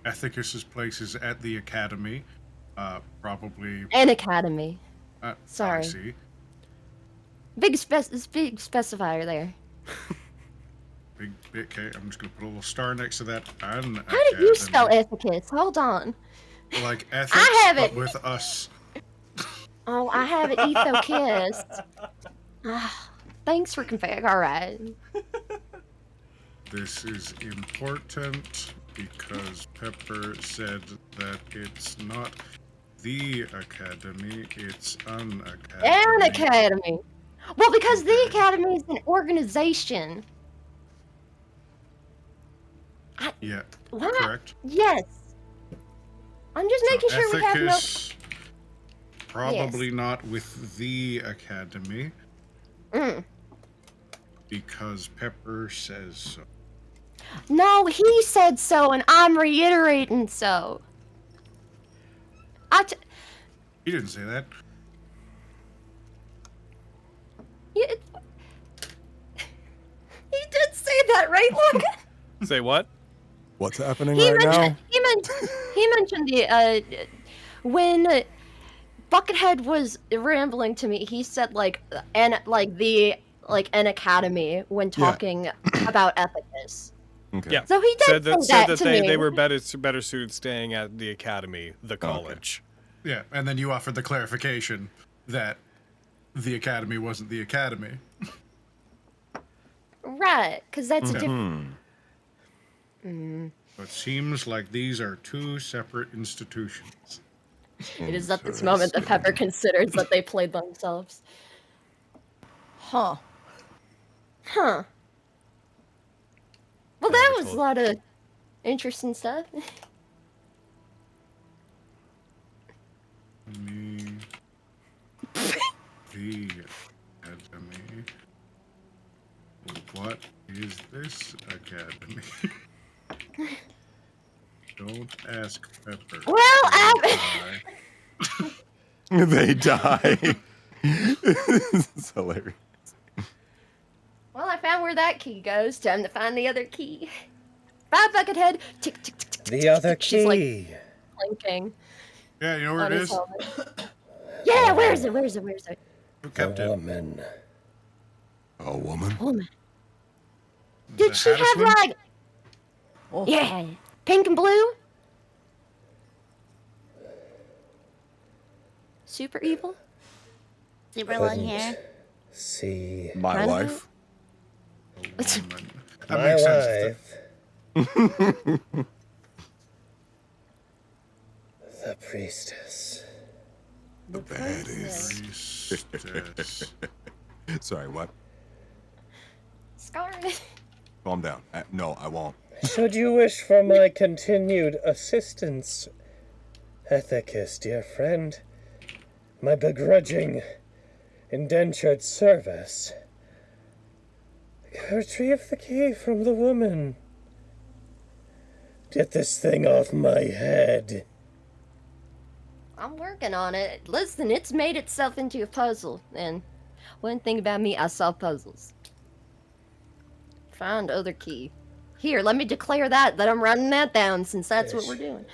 Ethicus's place is at the academy. Probably. An academy. Sorry. I see. Big specifier there. Big. Okay, I'm just gonna put a little star next to that. How did you spell ethicus? Hold on. Like ethics, I have but it. with us. Oh, I have it ethokissed. Thanks for config. All right. This is important because Pepper said that it's not the academy, it's an academy. An academy. Well, because the academy is an organization. Yeah, What? correct. Yes. I'm just making sure we have no. Ethicus, probably not with the academy. Because Pepper says so. No, he said so, and I'm reiterating so. He didn't say that. He did say that, right, Logan? Say what? What's happening right now? He mentioned the when Buckethead was rambling to me. He said an academy when talking about Ethicus. Okay. Yeah. So he did said that to they me. were better suited staying at the academy, the college. Yeah, and then you offered the clarification that the academy wasn't the academy. Right, because that's a different. It seems like these are two separate institutions. It is at this moment that Pepper considers that they played themselves. Huh. Huh. Well, that was a lot of interesting stuff. The academy. What is this academy? Don't ask Pepper. Well, They die. It's hilarious. Well, I found where that key goes. Time to find the other key. Bye, Buckethead. Tick, tick, tick, tick, The tick, other tick. She's key. blinking. Yeah, you know where on it his is? helmet. Yeah, where is it? Where is it? Where is it? Who A kept it? woman. A woman? Woman. The Did she have Hattisman? Yeah, pink and blue? Super evil? Super long hair. See My Kind of. wife? Woman. That my makes sense. wife. The priestess. The baddies. Priestess. Sorry, what? Scarred. Calm down. No, I won't. Should you wish for my continued assistance, Ethicus, dear friend, my begrudging indentured service. Retrieve the key from the woman. Get this thing off my head. I'm working on it. Listen, it's made itself into a puzzle, and one thing about me, I solve puzzles. Find other key. Here, let me declare that I'm writing that down, since that's what we're doing.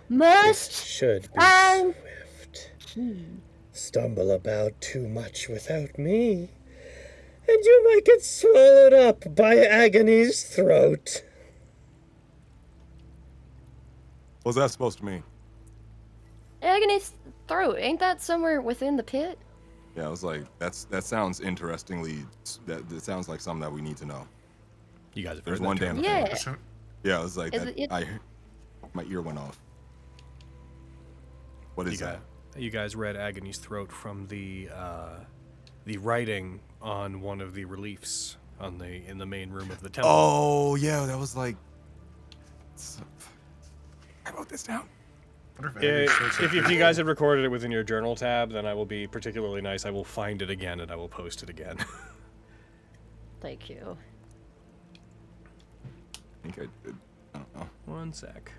Must Should be find swift. Stumble about too much without me, and you might get swallowed up by agony's throat. What's that supposed to mean? agony's throat. Ain't that somewhere within the pit? Yeah, I was like, that sounds interestingly. That sounds like something that we need to know. You guys have There's heard one that term. damn Yeah. thing. Yeah, I was like, my ear went off. What is that? You guys read Agony's Throat from the writing on one of the reliefs in the main room of the temple. Oh yeah, that was like. I wrote this down. If you guys had recorded it within your journal tab, then I will be particularly nice. I will find it again and I will post it again. Thank you. I think I did. I don't know. One sec.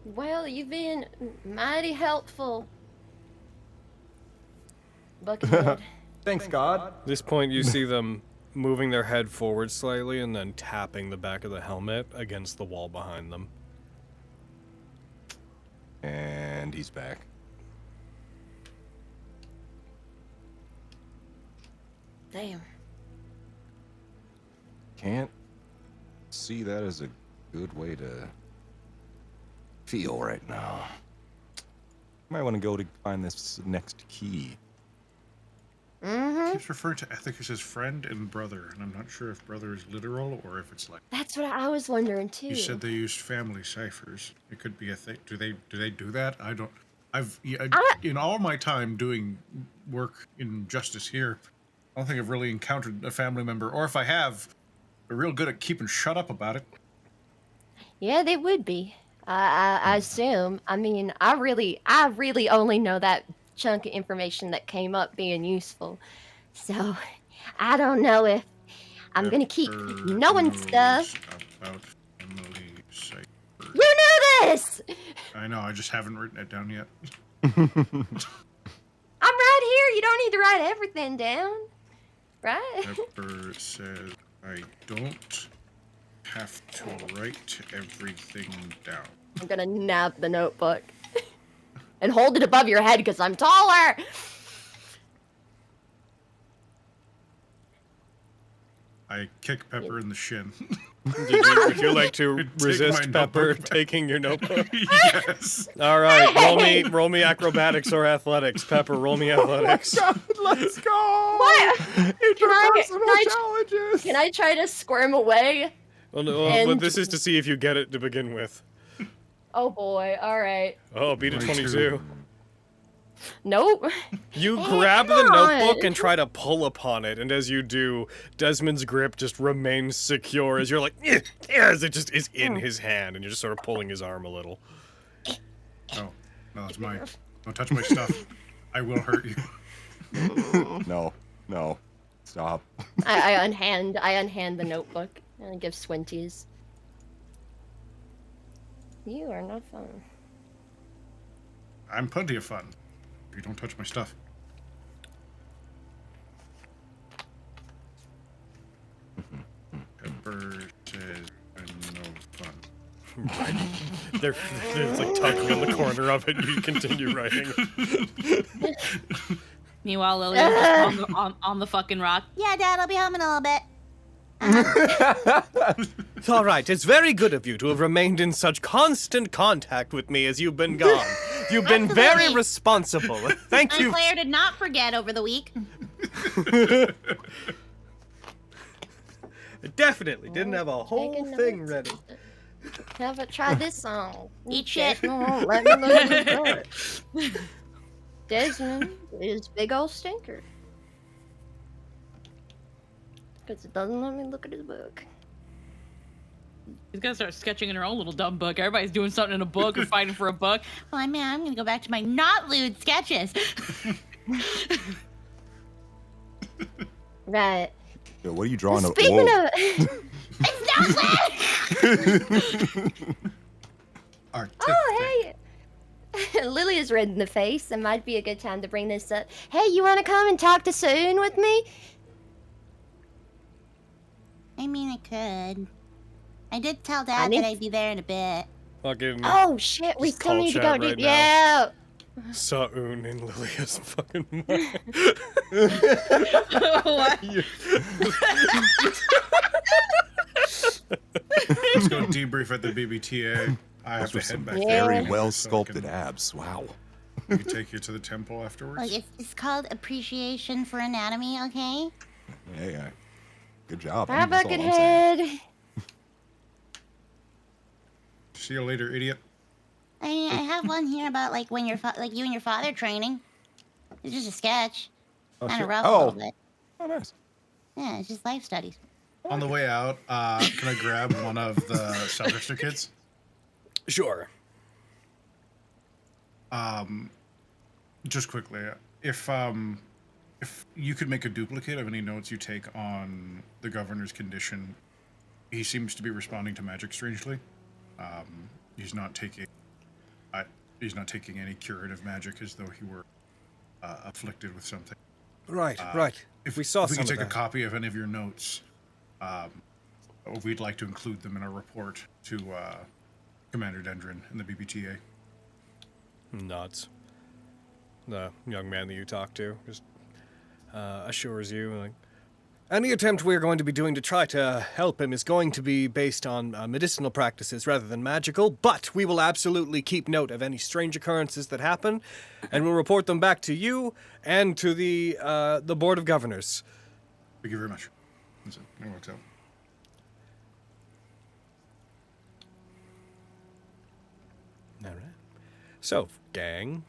Well, you've been mighty helpful. Buckethead. Thanks, God. At this point, you see them moving their head forward slightly and then tapping the back of the helmet against the wall behind them. And he's back. Damn. Can't see that as a good way to feel right now. Might want to go to find this next key. Mm-hmm. Keeps referring to Ethicus as friend and brother, and I'm not sure if brother is literal or if it's like. That's what I was wondering too. You said they used family ciphers. It could be a thing. Do they do that? I don't. In all my time doing work in justice here, I don't think I've really encountered a family member, or if I have, they're real good at keeping shut up about it. Yeah, they would be. I assume. I mean, I really only know that chunk of information that came up being useful. So, I don't know if I'm gonna keep knowing stuff. About family ciphers. You knew this! I know, I just haven't written it down yet. I'm right here. You don't need to write everything down. Right? Pepper says, I don't have to write everything down. I'm gonna nab the notebook. And hold it above your head because I'm taller! I kick Pepper in the shin. Would you like to Take resist my Pepper notebook back. taking your notebook? Yes. All right, roll me acrobatics or athletics. Pepper, roll me athletics. Let's go! What? Interpersonal challenges. Can I try to squirm away? Well, this is to see if you get it to begin with. Oh boy, alright. Oh, beat a 22. Nope. You Hey, grab the come notebook on. and try to pull upon it, and as you do, Desmond's grip just remains secure as you're like, as it just is in his hand, and you're just sort of pulling his arm a little. Oh, no, it's mine. Don't touch my stuff. I will hurt you. No. Stop. I unhand the notebook and I give squinties. You are not fun. I'm plenty of fun. You don't touch my stuff. Pepper says I'm no fun. Right. There's like tugging in the corner of it, and you continue writing. Meanwhile, Lily's just on the fucking rock. Yeah, Dad, I'll be home in a little bit. It's all right. It's very good of you to have remained in such constant contact with me as you've been gone. You've been very Absolutely. responsible. Thank And you. Claire did not forget over the week. I definitely didn't have a whole Taking thing notes. ready. Haven't tried this song. Eat shit. Desmond won't let me look at his book. Desmond is big old stinker. Because it doesn't let me look at his book. She's gonna start sketching in her own little dumb book. Everybody's doing something in a book or fighting for a book. Well, I'm gonna go back to my not lewd sketches. Right. Yo, what are you drawing? Speaking of... It's not lit! Oh, hey! Lily is red in the face. It might be a good time to bring this up. Hey, you want to come and talk to Soon with me? I mean, I could. I did tell Dad that I'd be there in a bit. Fucking. Oh shit, we Just still call need to chat go. right Yeah. Saun and Lilia's fucking mind. What? Let's go debrief at the BBTA. I have to head back there. Very now, well so I sculpted can- abs. Wow. We can take you to the temple afterwards. Look, it's called appreciation for anatomy, okay? Hey, good job. Bye, That's all I'm saying. Buckethead. See you later, idiot. I mean, I have one here about like when your you and your father training. It's just a sketch. Oh, Kind shit. of rough a Oh. little bit. Oh, nice. Yeah, it's just life studies. On the way out, can I grab one of the Sylvester kids? Sure. Just quickly, if you could make a duplicate of any notes you take on the governor's condition, he seems to be responding to magic strangely. He's not taking any curative magic as though he were afflicted with something. Right, right. If we saw if we some could of take a that. copy of any of your notes, we'd like to include them in our report to Commander Dendron and the BBTA. Nods. The young man that you talked to just assures you, like, any attempt we're going to be doing to try to help him is going to be based on medicinal practices rather than magical, but we will absolutely keep note of any strange occurrences that happen, and we'll report them back to you and to the Board of Governors. Thank you very much. That's it. It works out. All right. So, gang,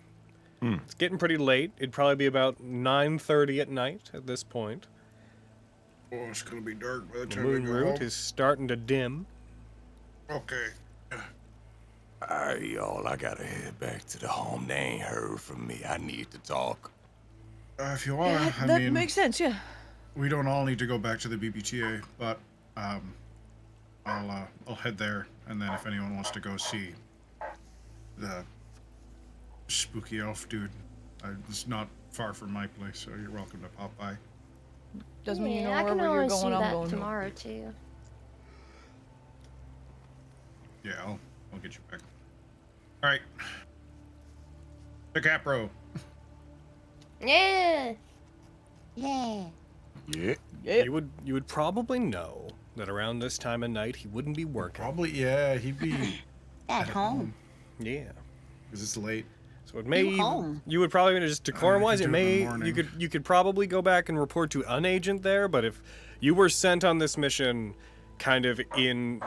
it's getting pretty late. It'd probably be about 9:30 at night at this point. Oh, it's gonna be dark by the The time moon we go root home. is starting to dim. Okay. Alright, y'all, I gotta head back to the home. They ain't heard from me. I need to talk. If you are, Yeah, I that mean, makes sense, yeah. we don't all need to go back to the BBTA, but I'll head there, and then if anyone wants to go see the spooky elf dude, it's not far from my place, so you're welcome to pop by. Doesn't mean you know I can wherever you're always going, do I'm that going. tomorrow too. Yeah, I'll get you back. All right. The Capro. Yeah. Yeah. Yeah. You would probably know that around this time of night he wouldn't be working. Probably, yeah, he'd be At home. Yeah. because it's late. So it may home. you would probably just decorum wise I it could do it in the may morning. you could probably go back and report to unagent there, but if you were sent on this mission kind of in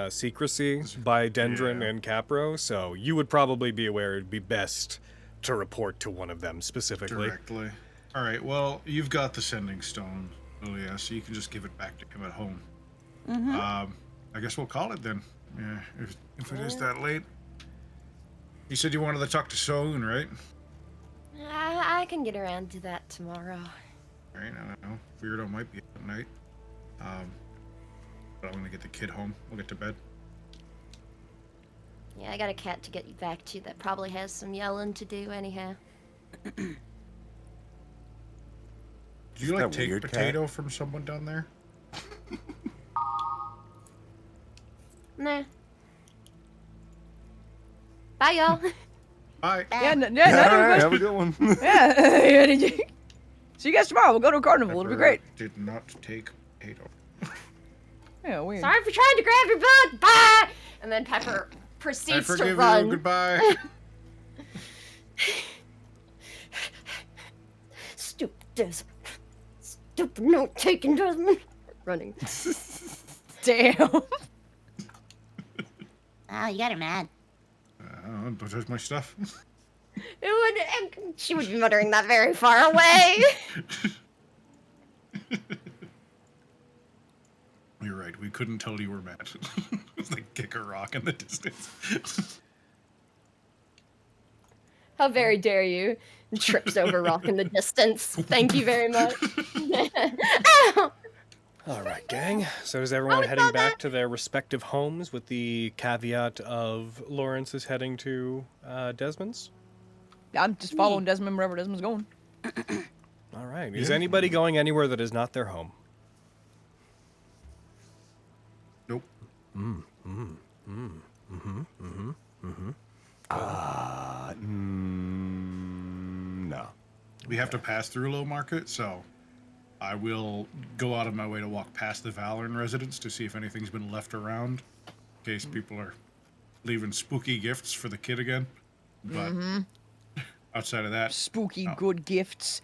secrecy by Dendron Yeah. and Capro, so you would probably be aware it'd be best to report to one of them specifically. Directly. All right, well, you've got the sending stone, Lilia, so you can just give it back to him at home. I guess we'll call it then. Yeah, if it is that late. You said you wanted to talk to Soun, right? I can get around to that tomorrow. Right, I don't know. Weirdo might be at night. But I'm gonna get the kid home. We'll get to bed. Yeah, I got a cat to get you back to that probably has some yelling to do anyhow. Did you Is like that take weird cat? potato from someone down there? Nah. Bye, y'all. Bye. Yeah, not everybody. Have a good one. Yeah. See you guys tomorrow. We'll go to a carnival. It'll be great. Did not take potato. Yeah, weird. Sorry for trying to grab your book. Bye. And then Pepper I proceeds to forgive run. you. Goodbye. Stupid Desmond. Stupid note-taking Desmond. Running. Damn. Oh, you got her mad. Don't touch my stuff. She would be muttering that very far away. You're you're right. We couldn't tell you were mad. It's like kick a rock in the distance. How very dare you? Trips over rock in the distance. Thank you very much. Ow! All right, gang. So is everyone heading back to their respective homes with the caveat of Lawrence is heading to Desmond's? I'm just following Desmond wherever Desmond's going. All right. Is anybody going anywhere that is not their home? Nope. No. We have to pass through Low Market, so I will go out of my way to walk past the Valoran residence to see if anything's been left around, in case people are leaving spooky gifts for the kid again. But outside of that, Spooky good gifts.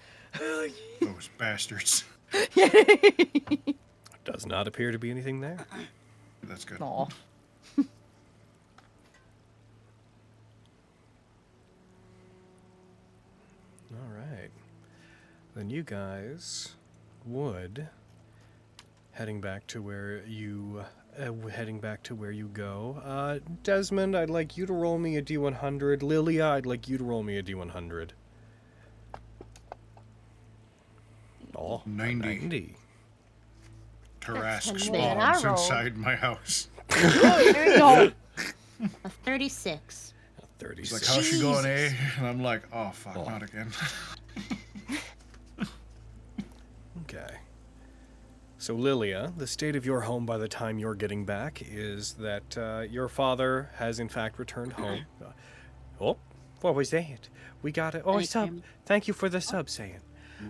those bastards. Does not appear to be anything there. That's good. Aw. All right. Then you guys would heading back to where you go. Desmond, I'd like you to roll me a D100. Lilia, I'd like you to roll me a D100. Oh, 90. Tarrasque That's 10 million I spawns rolled. inside my house. No. A 36. 30. He's like, how's she going, eh? And I'm like, oh, fuck, not again. Okay. So, Lilia, the state of your home by the time you're getting back is that your father has in fact returned home. Oh, what was that? We got it. Oh, Thanks, sub. Jim. Thank you for the sub, saying.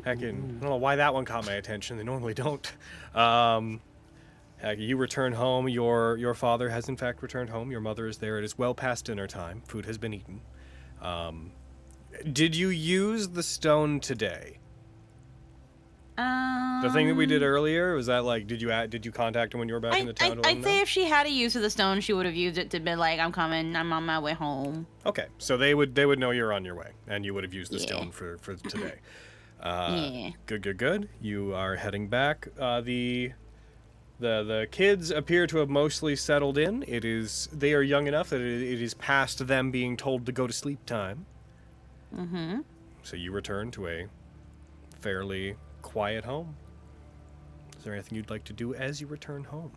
I don't know why that one caught my attention. They normally don't. You return home. Your father has in fact returned home. Your mother is there. It is well past dinner time. Food has been eaten. Did you use the stone today? The thing that we did earlier, was that like, did you contact him when you were back in the town? to let him I'd say know? if she had a use of the stone, she would have used it to be like, I'm coming, I'm on my way home. Okay, so they would know you're on your way, and you would have used the Yeah. stone for today. Yeah. Good. You are heading back. The kids appear to have mostly settled in. They are young enough that it is past them being told to go to sleep time. Mm-hmm. So you return to a fairly quiet home. Is there anything you'd like to do as you return home?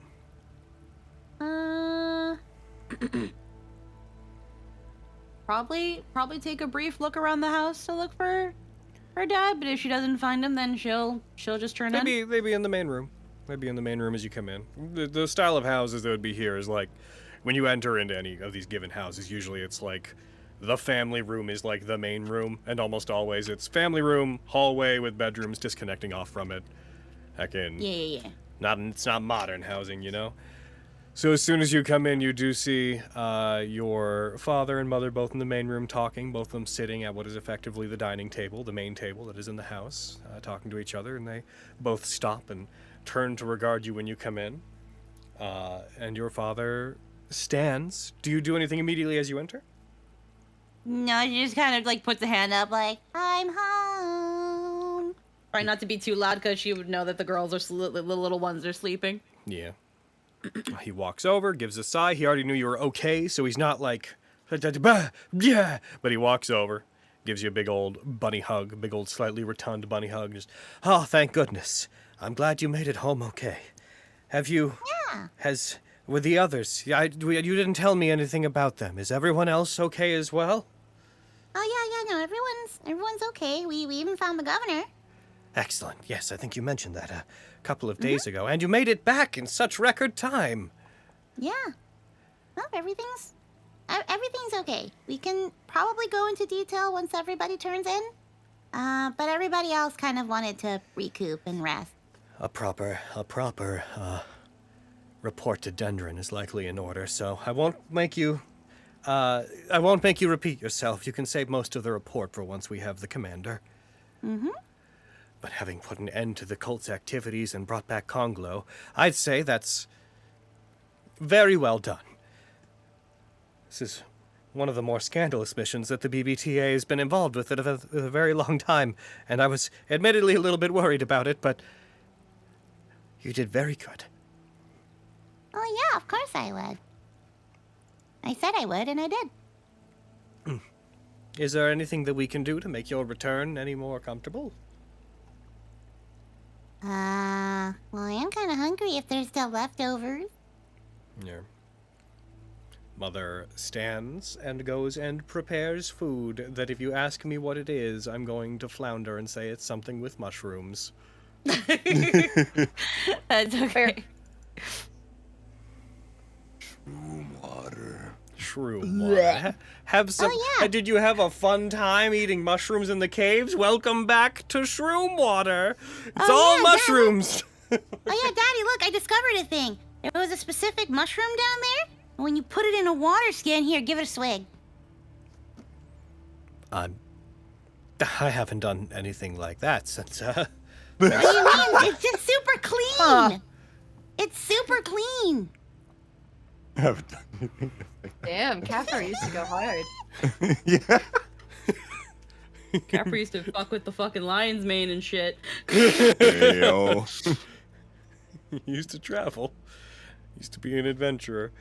Probably take a brief look around the house to look for her dad, but if she doesn't find him, then she'll just turn in. They'd be in the main room. They'd be in the main room as you come in. The style of houses that would be here is like, when you enter into any of these given houses, usually it's like, the family room is like the main room, and almost always it's family room, hallway with bedrooms disconnecting off from it. Yeah. It's not modern housing, you know? So as soon as you come in, you do see your father and mother both in the main room talking, both of them sitting at what is effectively the dining table, the main table that is in the house, talking to each other, and they both stop and turn to regard you when you come in. And your father stands. Do you do anything immediately as you enter? No, she just kind of like puts a hand up, like, I'm home. Try not to be too loud because she would know that the girls are the little ones are sleeping. Yeah. He walks over, gives a sigh. He already knew you were okay, so he's not like, yeah. But he walks over, gives you a big old bunny hug, a big old slightly rotund bunny hug. Just, oh, thank goodness. I'm glad you made it home okay. Have you? Yeah. With the others? You didn't tell me anything about them. Is everyone else okay as well? Oh yeah, no, everyone's okay. We even found the governor. Excellent. Yes, I think you mentioned that a couple of days ago. And you made it back in such record time. Yeah. Well, everything's okay. We can probably go into detail once everybody turns in. But everybody else kind of wanted to recoup and rest. A proper report to Dendron is likely in order, so I won't make you repeat yourself. You can save most of the report for once we have the commander. Mm-hmm. But having put an end to the cult's activities and brought back Conglo, I'd say that's very well done. This is one of the more scandalous missions that the BBTA has been involved with in a very long time, and I was admittedly a little bit worried about it, but you did very good. Oh, yeah, of course I would. I said I would, and I did. Is there anything that we can do to make your return any more comfortable? Well, I am kind of hungry if there's still leftovers. Your mother stands and goes and prepares food that if you ask me what it is, I'm going to flounder and say it's something with mushrooms. That's okay. Shroom water. Shroom water. Have some. Oh, yeah. Did you have a fun time eating mushrooms in the caves? Welcome back to Shroom water. It's all yeah, mushrooms. Oh, yeah, Daddy, look, I discovered a thing. There was a specific mushroom down there, and when you put it in a water skin, here, give it a swig. I haven't done anything like that since. What do you mean? It's just super clean. Huh. It's super clean. I haven't done anything. Damn, Kaffer used to go hard. Yeah. Capri used to fuck with the fucking lion's mane and shit. Hey, yo. He used to travel. Used to be an adventurer.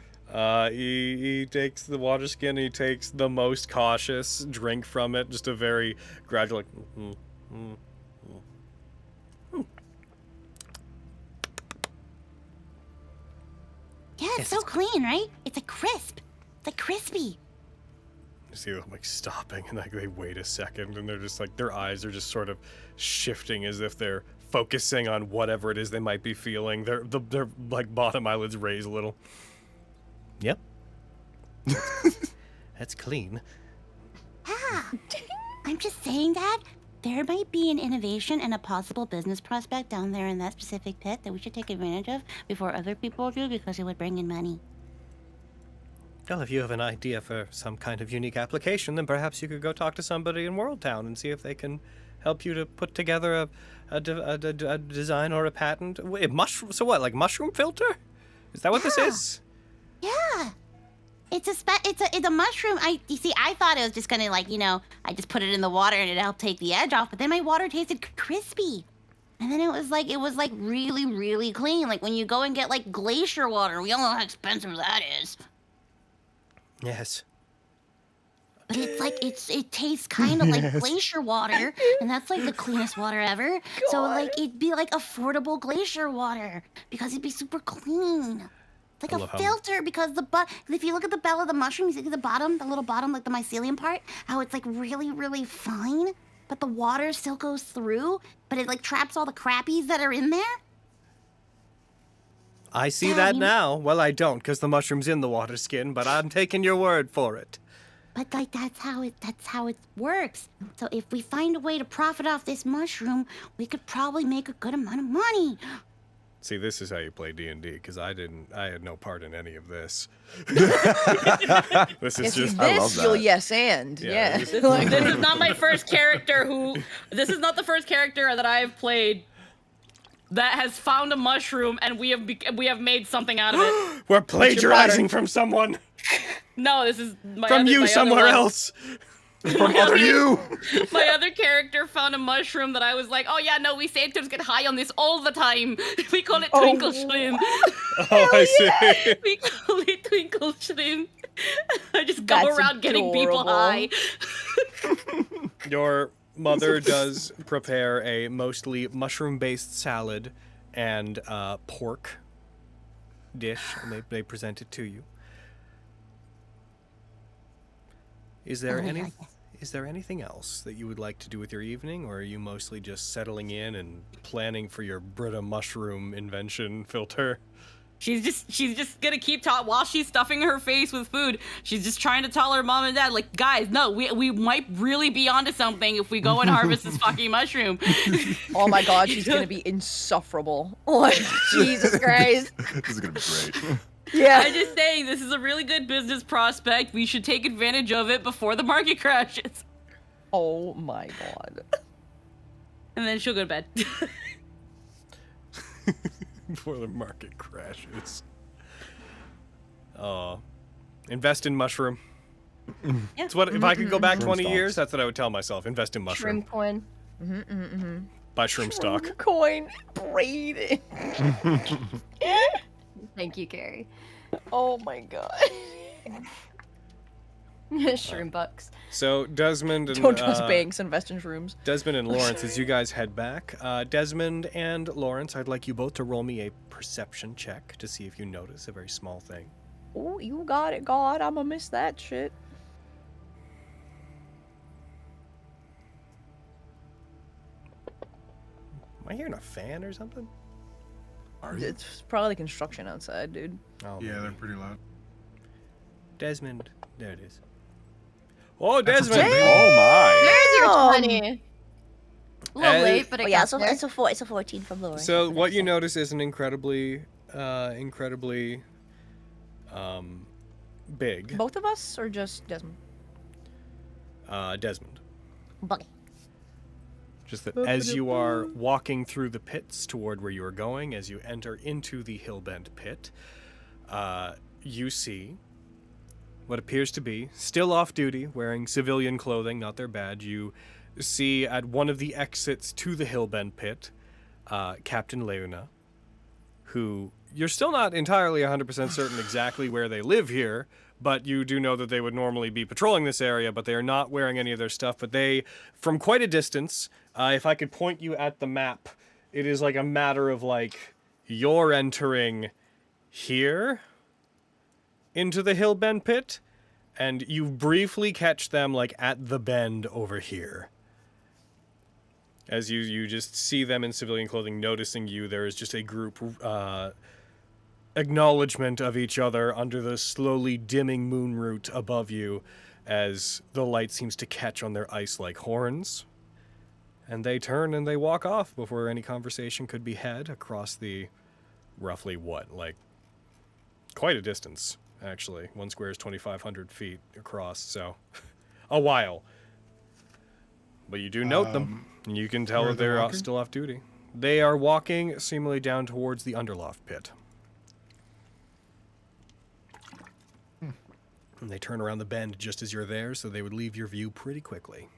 He takes the water skin. He takes the most cautious drink from it. Just a very gradual. Yeah, it's so clean, right? It's a crisp. It's like crispy. You see them like stopping and like they wait a second and they're just like their eyes are just sort of shifting as if they're focusing on whatever it is they might be feeling. Their like bottom eyelids raise a little. Yep. That's clean. Yeah. I'm just saying that there might be an innovation and a possible business prospect down there in that specific pit that we should take advantage of before other people do because it would bring in money. Well, if you have an idea for some kind of unique application, then perhaps you could go talk to somebody in World Town and see if they can help you to put together a design or a patent. Wait, mushroom? So what? Like mushroom filter? Is that what this is? Yeah. It's a mushroom. You see, I thought it was just gonna I just put it in the water and it helped take the edge off, but then my water tasted crispy. And then it was like really, really clean. Like when you go and get like glacier water, we all know how expensive that is. Yes. But it's like it tastes kind of like glacier water, and that's like the cleanest water ever. So like it'd be like affordable glacier water because it'd be super clean. Like a filter because if you look at the bell of the mushroom, you see the bottom, the little bottom, like the mycelium part, how it's like really, really fine, but the water still goes through, but it like traps all the crappies that are in there. I see that now. Well, I don't, because the mushroom's in the water skin, but I'm taking your word for it. But like that's how it works. So if we find a way to profit off this mushroom, we could probably make a good amount of money. See, this is how you play D&D, because I had no part in any of this. This is just... I love that. You'll yes and, yeah. This is not my first character this is not the first character that I've played that has found a mushroom and we have made something out of it. We're plagiarizing from someone. No, this is from you somewhere else. From other you. My other character found a mushroom that I was like, oh yeah, no, we Satyrs get high on this all the time. We call it twinkle shroom. Oh, I see. We call it twinkle shroom. I just go around getting people high. Your mother does prepare a mostly mushroom-based salad and pork dish, and they present it to you. Is there anything else that you would like to do with your evening, or are you mostly just settling in and planning for your Brita mushroom invention filter? She's just gonna keep while she's stuffing her face with food. She's just trying to tell her mom and dad, like, guys, no, we might really be onto something if we go and harvest this fucking mushroom. Oh my god, she's gonna be insufferable. Like, Jesus Christ. This is gonna be great. Yeah. I'm just saying, this is a really good business prospect. We should take advantage of it before the market crashes. Oh my god. And then she'll go to bed. Before the market crashes. Invest in mushroom. Yeah. It's what if I could go back 20 years, that's what I would tell myself. Invest in mushroom. Shrimp coin. Buy shroom stock. Coin. Braden. Thank you, Carrie. Oh my god. Shroom bucks. So Desmond and Don't trust banks, invest in shrooms. Desmond and Lawrence, as you guys head back, Desmond and Lawrence, I'd like you both to roll me a perception check to see if you notice a very small thing. Oh, you got it, God. I'ma miss that shit. Am I hearing a fan or something? It's probably construction outside, dude. Oh, Yeah, maybe. they're pretty loud. Desmond, there it is. Oh, Desmond! Oh my! There's your 20. A little late, but it got there. It's a 14 from Laura. So what you notice is an incredibly big Both of us, or just Desmond? Desmond. Buggy. Just that as you are walking through the pits toward where you are going, as you enter into the Hillbend pit, you see what appears to be, still off duty, wearing civilian clothing, not their badge. You see at one of the exits to the Hillbend pit, Captain Leuna, who you're still not entirely 100% certain exactly where they live here, but you do know that they would normally be patrolling this area, but they are not wearing any of their stuff. But they, from quite a distance, if I could point you at the map, it is like a matter of like, you're entering here into the Hillbend pit, and you briefly catch them like at the bend over here. As you just see them in civilian clothing noticing you, there is just a group acknowledgement of each other under the slowly dimming moon route above you as the light seems to catch on their ice-like horns. And they turn and they walk off before any conversation could be had across the roughly what, like quite a distance, actually. One square is 2,500 feet across, so a while. But you do note them, and you can tell that they're still off duty. They are walking seemingly down towards the Underloft pit. And they turn around the bend just as you're there, so they would leave your view pretty quickly.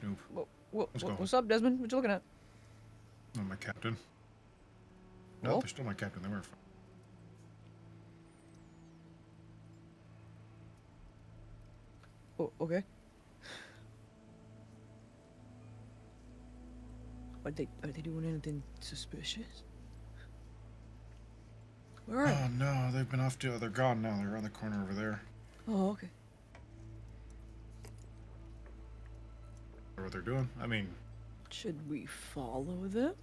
Snoop. What's up, Desmond? What you looking at? Oh, my captain. No, Oh? they're still my captain. They were fine. Oh, okay. Are they doing anything suspicious? Where are they? Oh no, they've been off to. They're gone now. They're around the corner over there. Oh, okay. What they're doing? I mean, Should we follow them?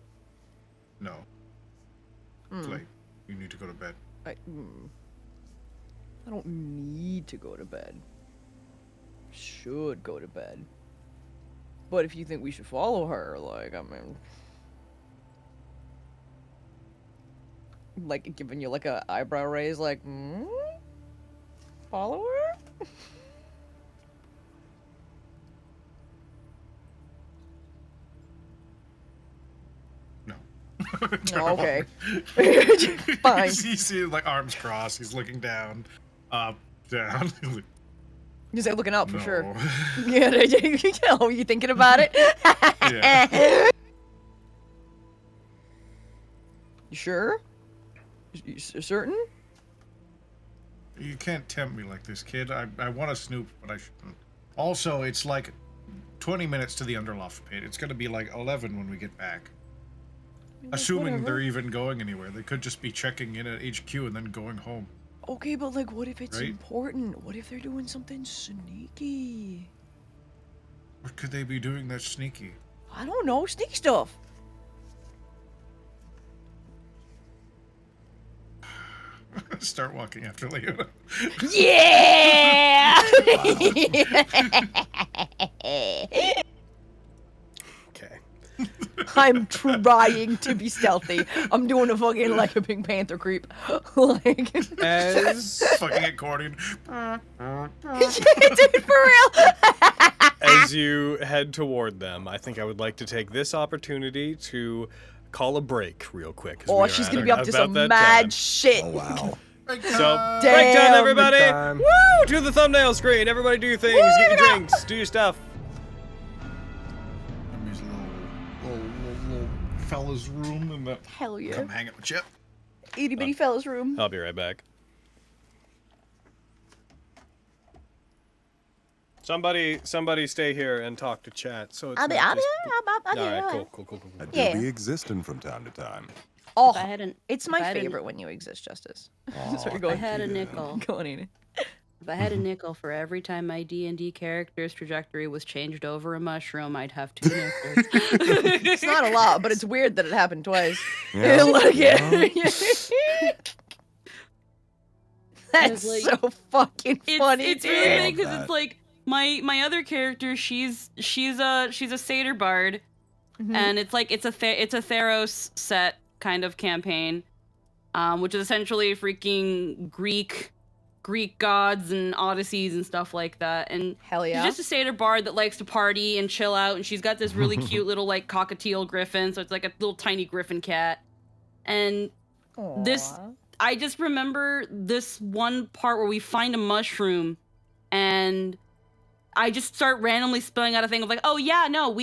no. It's late. You need to go to bed. I don't need to go to bed. Should go to bed. But if you think we should follow her, like, I mean... Like, giving you, like, a eyebrow raise, like, follow her? No. No, okay. Fine. You see, like, arms crossed. He's looking down, up, down. He's like looking out for sure. No. Yeah, oh, you thinking about it? Yeah. You sure? You certain? You can't tempt me like this, kid. I want to snoop, but I shouldn't. Also, it's like 20 minutes to the Underloft pit. It's going to be like 11 when we get back. Assuming whatever. they're even going anywhere. They could just be checking in at HQ and then going home. Okay, but like, what if it's Right? important? What if they're doing something sneaky? What could they be doing that's sneaky? I don't know, sneak stuff. Start walking after Leona. Yeah! Okay. I'm trying to be stealthy. I'm doing a fucking like a Pink Panther creep. Like As Fucking accordion. dude, for real. as you head toward them, I think I would like to take this opportunity to call a break real quick. 'cause we Oh, are she's at gonna be up to about some that mad time. shit. Oh wow. So, Damn. break time, everybody! Break time. Woo! Do the thumbnail screen. Everybody do your things. Get your drinks. Do your stuff. He's a little fella's room and Hell yeah. come hang out with Chip. Itty bitty fella's room. I'll be right back. Somebody stay here and talk to chat. So it's I'll be not just... I'll All right, do cool. I do Yeah. be existing from time to time. Oh, If I had an- it's if my I had an- favorite when you exist, Justice. Sorry, Aw, go I ahead. had a nickel. Go on, Edie. If I had a nickel for every time my D&D character's trajectory was changed over a mushroom, I'd have 2 nickels. It's not a lot, but it's weird that it happened twice. Yeah, Like, yeah. That's like- so fucking funny, It's dude. really funny Love because that. it's like my other character. She's a satyr bard, and it's like it's a Theros set kind of campaign, which is essentially freaking Greek gods and odysseys and stuff like that. And Hell yeah. she's just a satyr bard that likes to party and chill out, and she's got this really cute little like cockatiel griffin, so it's like a little tiny griffin cat. And this, Aw. I just remember this one part where we find a mushroom, and I just start randomly spilling out a thing of like, oh yeah, no, all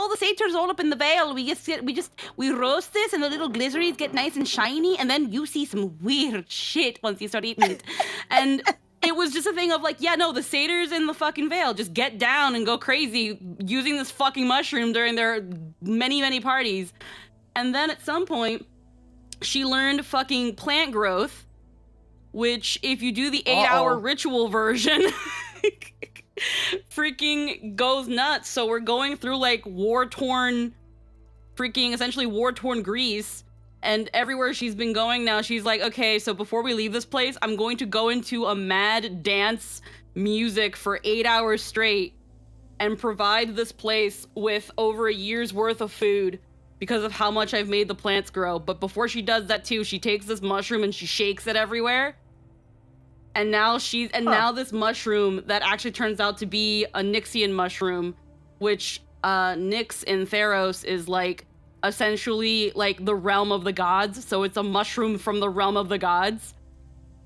the satyrs all up in the Vale. We roast this, and the little glyceries get nice and shiny, and then you see some weird shit once you start eating it. And it was just a thing of like, yeah, no, the satyrs in the fucking Vale just get down and go crazy using this fucking mushroom during their many, many parties. And then at some point, she learned fucking plant growth, which if you do the 8-hour ritual version, freaking goes nuts. So we're going through like essentially war-torn Greece, and everywhere she's been going now, she's like, okay, so before we leave this place, I'm going to go into a mad dance music for 8 hours straight and provide this place with over a year's worth of food because of how much I've made the plants grow. But before she does that too, she takes this mushroom and she shakes it everywhere. And now now this mushroom that actually turns out to be a Nixian mushroom, which Nyx in Theros is like essentially like the realm of the gods. So it's a mushroom from the realm of the gods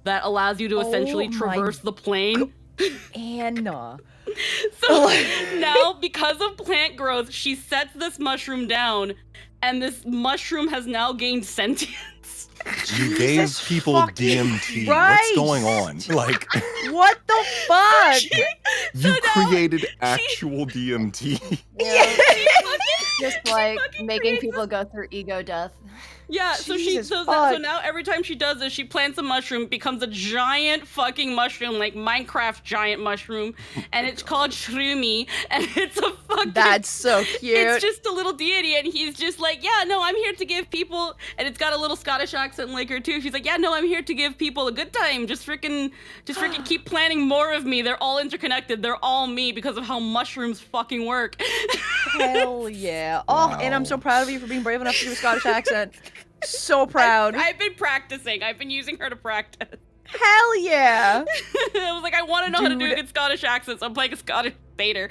that allows you to essentially traverse the plane. Anna. So now, because of plant growth, she sets this mushroom down, and this mushroom has now gained sentience. You gave people DMT. Christ. What's going on? Like, What the fuck? you created actual DMT. Yeah. Just like making people go through ego death. Yeah, so Jesus so fuck. now every time she does this, she plants a mushroom, becomes a giant fucking mushroom, like Minecraft giant mushroom, and it's called Shroomy, and it's a fucking... That's so cute. It's just a little deity, and he's just like, yeah, no, I'm here to give people... And it's got a little Scottish accent like her, too. She's like, yeah, no, I'm here to give people a good time. Just freaking keep planting more of me. They're all interconnected. They're all me because of how mushrooms fucking work. Hell yeah. Oh, and I'm so proud of you for being brave enough to do a Scottish accent. So proud. I've been practicing. I've been using her to practice. Hell yeah. I was like, I want to know how to do a Dude. good Scottish accent, so I'm playing a Scottish satyr.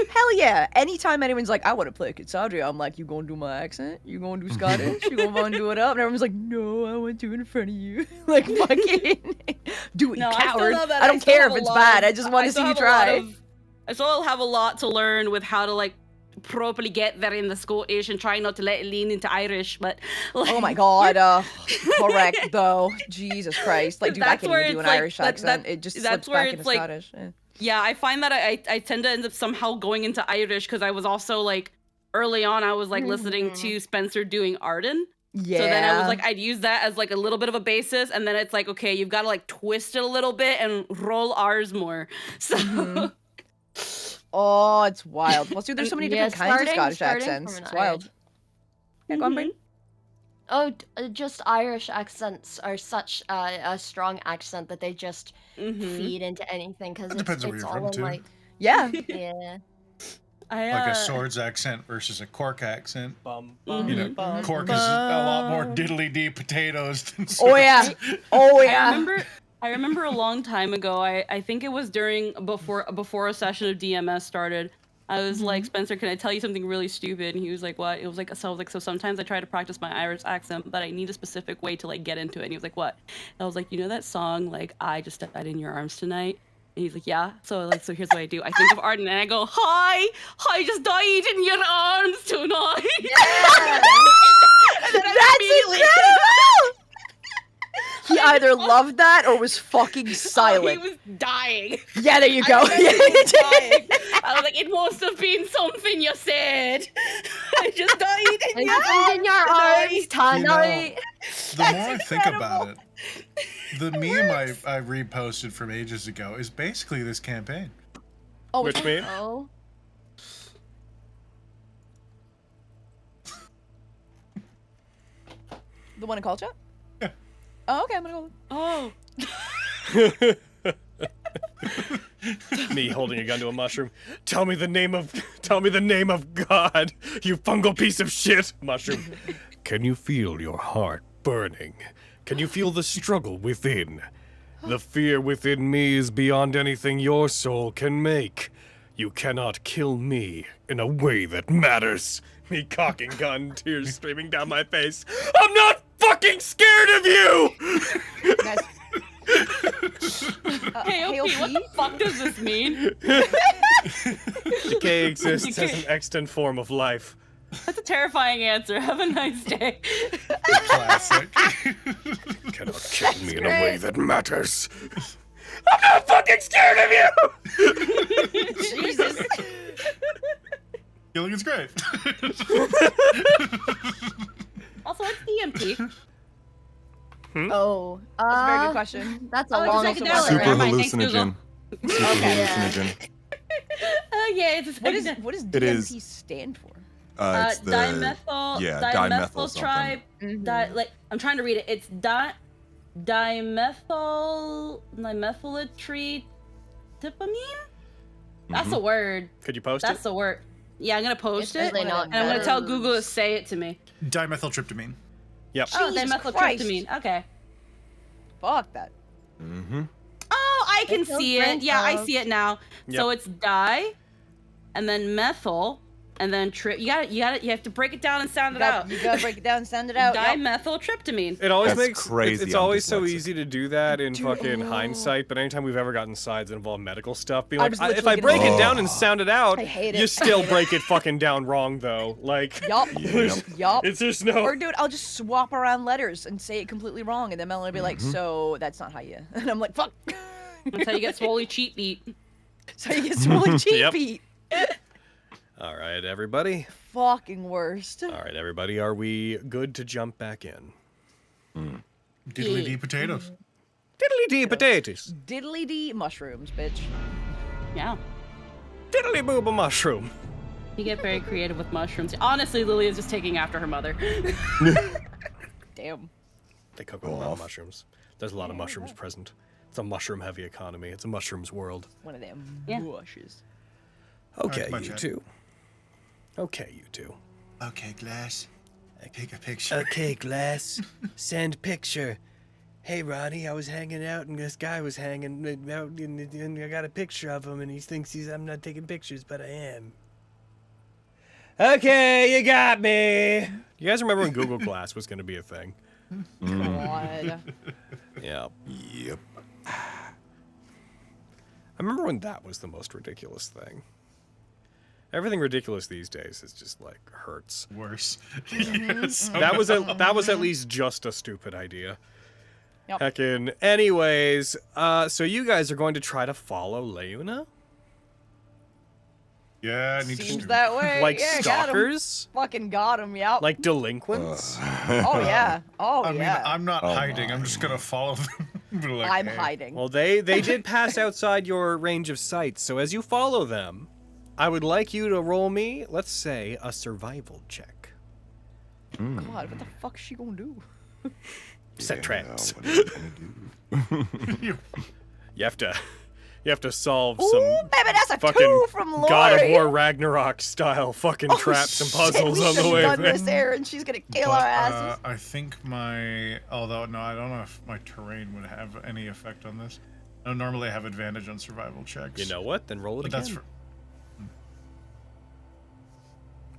Hell yeah. Anytime anyone's like, I want to play a Kitsadria, I'm like, you gonna do my accent? You gonna do Scottish? You gonna do it up? And everyone's like, no, I want to do it in front of you. Like, fucking do it, you No, I still coward. know that I don't still care have if a it's lot bad. of- I just want to still see you have a lot try. I still have a lot to learn with how to like properly get there in the Scottish and try not to let it lean into Irish, but like, Oh my god, correct though. Jesus Christ. Like, dude, I That's can't where even do it's an like- Irish that- accent. that- It just that's slips where back it's into like- Scottish. Yeah, I find that I tend to end up somehow going into Irish because I was also like early on I was like listening to Spencer doing Arden. Yeah. So then I was like, I'd use that as like a little bit of a basis, and then it's like, okay, you've got to like twist it a little bit and roll R's more. So Oh, it's wild. Plus, dude, there's so many Yeah, different kinds of Scottish starting accents. from It's an wild. Yeah, go on, Mhm. Braden. Oh, just Irish accents are such a strong accent that they just feed into anything because That depends on where it's you're all from, in too. like Yeah. yeah. Like a Swords accent versus a Cork accent. Bum, You know, bum, Cork is a lot more diddly-dee potatoes than Oh Swords. yeah. Oh yeah. I remember a long time ago. I think it was before a session of DMS started. I was like, Spencer, can I tell you something really stupid? And he was like, what? It was like, so I was like, so sometimes I try to practice my Irish accent, but I need a specific way to like get into it. And he was like, what? And I was like, you know that song, like, I Just Died in Your Arms Tonight? And he's like, yeah. So here's what I do. I think of Arden and I go, hi, I just died in your arms tonight. Yeah. And then That's immediately- incredible! He either loved that or was fucking silent. He was dying. Yeah, there you go. I was dying. I was like, it must have been something you said. I just died in your In your arms tonight. The more I think about it, the meme I reposted from ages ago is basically this campaign. Oh, Which meme? Oh. the one in culture? Yeah. Oh, okay, I'm gonna go. Oh. Me holding a gun to a mushroom. Tell me the name of God, you fungal piece of shit. Mushroom. Can you feel your heart burning? Can you feel the struggle within? The fear within me is beyond anything your soul can make. You cannot kill me in a way that matters. Me cocking gun, tears streaming down my face. I'm not fucking scared of you! Guys. KOP, what the fuck does this mean? Decay exists as an extant form of life. That's a terrifying answer. Have a nice day. Classic. You cannot kill me in a way that matters. I'm not fucking scared of you! Jesus. Gilligan's great. Also, what's DMT? Oh. That's a very good question. That's a Oh, long it's one. psychedelic. Super Never mind, thanks, hallucinogen. Super Okay. hallucinogen. Yeah, it's a What does It is- DMT stand for? It's the dimethyl. yeah, dimethyl dimethyl tribe. Mhm. Like I'm trying to read it. It's dimethyltryptamine. That's a word. Could you post That's it? the word. Yeah, I'm gonna post It's it, really not and I'm gonna tell those. Google to say it to me. Dimethyltryptamine. Yep. Oh, Jesus dimethyltryptamine. Okay. Fuck that. Mm-hmm. Oh, I can It feels see it. great, Yeah, I though. see it now. So it's di, and then methyl, and then you have to break it down and sound it out. You gotta break it down and sound it out. Yep. Dimethyltryptamine. It always That's makes crazy. It's I'm always so dyslexic. easy to do that in Dude, fucking oh. hindsight, but anytime we've ever gotten sides that involve medical stuff, be I like, was if literally I gonna break say it that. down and sound it out, I hate you it. still break it fucking down wrong though. Like, Yup. Yep. Yup. it's just no. Or dude, I'll just swap around letters and say it completely wrong, and then Melanie will be like, "So that's not how you." And I'm like, "Fuck." That's how you get swolly cheat beat. So you get really cheap Yep. beat. All right, everybody. Fucking worst. All right, everybody. Are we good to jump back in? Diddly dee potatoes. Diddly dee potatoes. Diddly dee mushrooms, bitch. Yeah. Diddly booba mushroom. You get very creative with mushrooms. Honestly, Lily is just taking after her mother. Damn. They cook with a lot of mushrooms. There's a lot of mushrooms present. It's a mushroom-heavy economy. It's a mushrooms world. One of them Yeah. bushes. Okay, my you chat. two. Okay, you two. Okay, Glass. Take a picture. Okay, Glass. Send picture. Hey, Ronnie, I was hanging out and this guy was hanging out and I got a picture of him and he thinks I'm not taking pictures, but I am. Okay, you got me. You guys remember when Google Glass was going to be a thing? God. Yeah. Yep. I remember when that was the most ridiculous thing. Everything ridiculous these days is just like hurts. Worse. Mm-hmm, Yes. That was at least just a stupid idea. Yep. Heckin'. Anyways, so you guys are going to try to follow Leuna? Yeah, I need Seems to. that way. Like yeah, stalkers? Fucking got him, yep. Like delinquents? Oh, yeah. Oh, I mean, yeah. I'm not Oh hiding. my. I'm just gonna follow them. Be like, I'm hey. hiding. Well, they did pass outside your range of sight, so as you follow them, I would like you to roll me, let's say, a survival check. God, what the fuck's she gonna do? Set traps. What are you gonna do? You have to solve Ooh, some baby, that's a fucking 2 from Lori. God of War Ragnarok style fucking Oh, traps and shit, puzzles we on the should've way. done this, Aaron. She's gonna kill But, our asses. I think my. Although, no, I don't know if my terrain would have any effect on this. No, normally I have advantage on survival checks. You know what? Then roll it But again. that's for.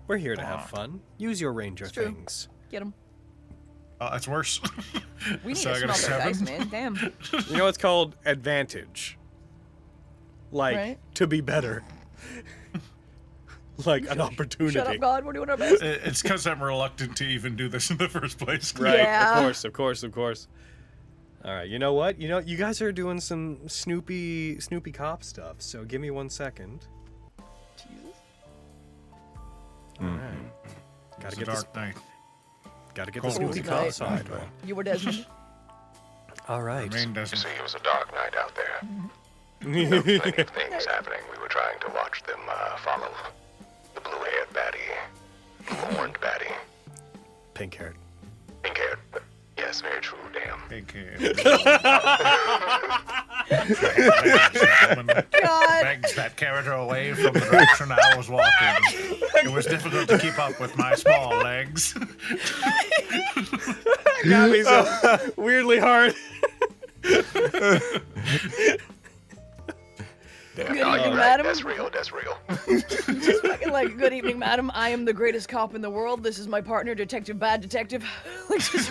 We're here to have fun. Use your ranger It's true. things. Get him. That's worse. We need So to I got smell a those 7. dice, man. Damn. You know it's called advantage. like Right. to be better. Like an opportunity. Shut up, God. We're doing our best. It's because I'm reluctant to even do this in the first place. Right. Yeah. Of course. All right. You know what? You guys are doing some Snoopy cop stuff. So give me 1 second. Jesus. All right. Gotta It's a get this. dark night. Gotta get Cold the Snoopy night. cop side. You were Desmond. All right. Remain doesn't. See, it was a dark night out there. Plenty of things happening. We were trying to watch them follow the blue-haired baddie, horned baddie, Pink-haired. pink-haired. Yes, very true. Damn. Pink hair. God. Begs that character away from the direction I was walking. It was difficult to keep up with my small legs. Got me so weirdly hard. Damn. Good No, evening, you're right. madam. That's real. That's real. Just fucking like, good evening, madam. I am the greatest cop in the world. This is my partner, Detective Bad Detective. Like, just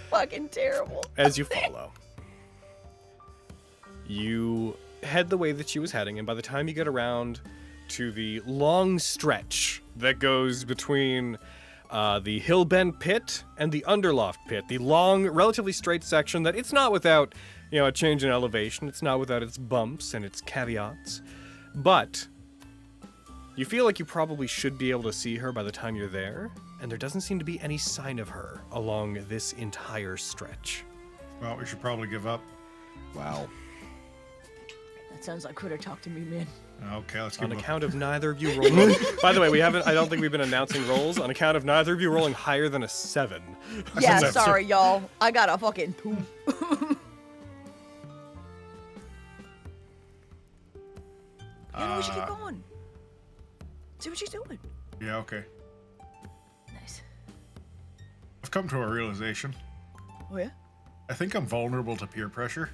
fucking terrible. As you follow, you head the way that she was heading, and by the time you get around to the long stretch that goes between the Hillbend Pit and the Underloft Pit, the long, relatively straight section that it's not without, a change in elevation, it's not without its bumps and its caveats, but you feel like you probably should be able to see her by the time you're there, and there doesn't seem to be any sign of her along this entire stretch. Well, we should probably give up. Wow. That sounds like critter talk to me, man. Okay, let's On give up. account of neither of you rolling... By the way, I don't think we've been announcing rolls. On account of neither of you rolling higher than a 7. Yeah, sorry, y'all. I got a fucking poop. Yeah, we should keep going. See what she's doing. Yeah, okay. Nice. I've come to a realization. Oh yeah. I think I'm vulnerable to peer pressure.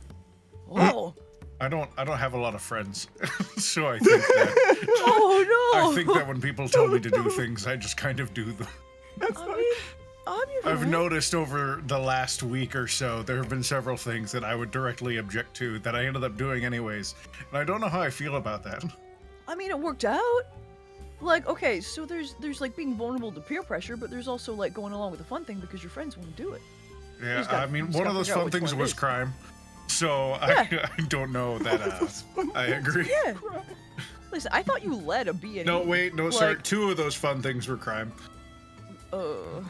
Oh. I don't have a lot of friends, so I think that Oh no. I think that when people tell me to do things, I just kind of do them. I mean, I'm your I've friend. noticed over the last week or so, there have been several things that I would directly object to that I ended up doing anyways, and I don't know how I feel about that. I mean, it worked out. Like, okay, so there's like being vulnerable to peer pressure, but there's also like going along with the fun thing because your friends want to do it. Yeah, just gotta- I mean, just one gotta of those figure out fun which things one it was is. crime, so Yeah. I don't know that I agree. Yeah. Listen, I thought you led a B&E. No, wait, no, sorry. Like, 2 of those fun things were crime. I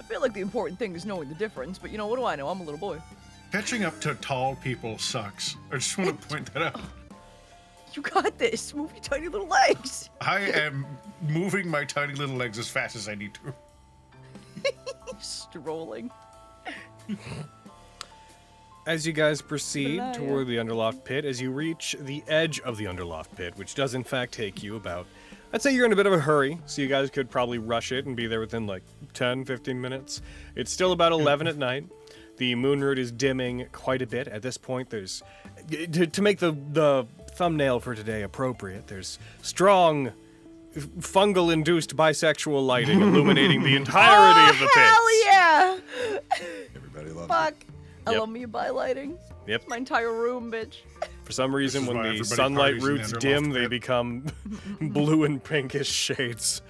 feel like the important thing is knowing the difference, but what do I know? I'm a little boy. Catching up to tall people sucks. I just want to point that out. You got this. Move your tiny little legs. I am moving my tiny little legs as fast as I need to. Strolling. As you guys proceed Malaya. toward the Underloft Pit, as you reach the edge of the Underloft Pit, which does in fact take you about, I'd say you're in a bit of a hurry, so you guys could probably rush it and be there within like 10, 15 minutes. It's still about 11 at night. The moon root is dimming quite a bit. At this point, there's, to make the thumbnail for today appropriate, there's strong fungal-induced bisexual lighting illuminating the entirety of the pit. Hell yeah! Everybody loves Fuck. I Yep. love me a lighting. Yep. My entire room, bitch. For some reason, This is when why the everybody sunlight parties in the roots Underloft dim, they pit. become blue and pinkish shades.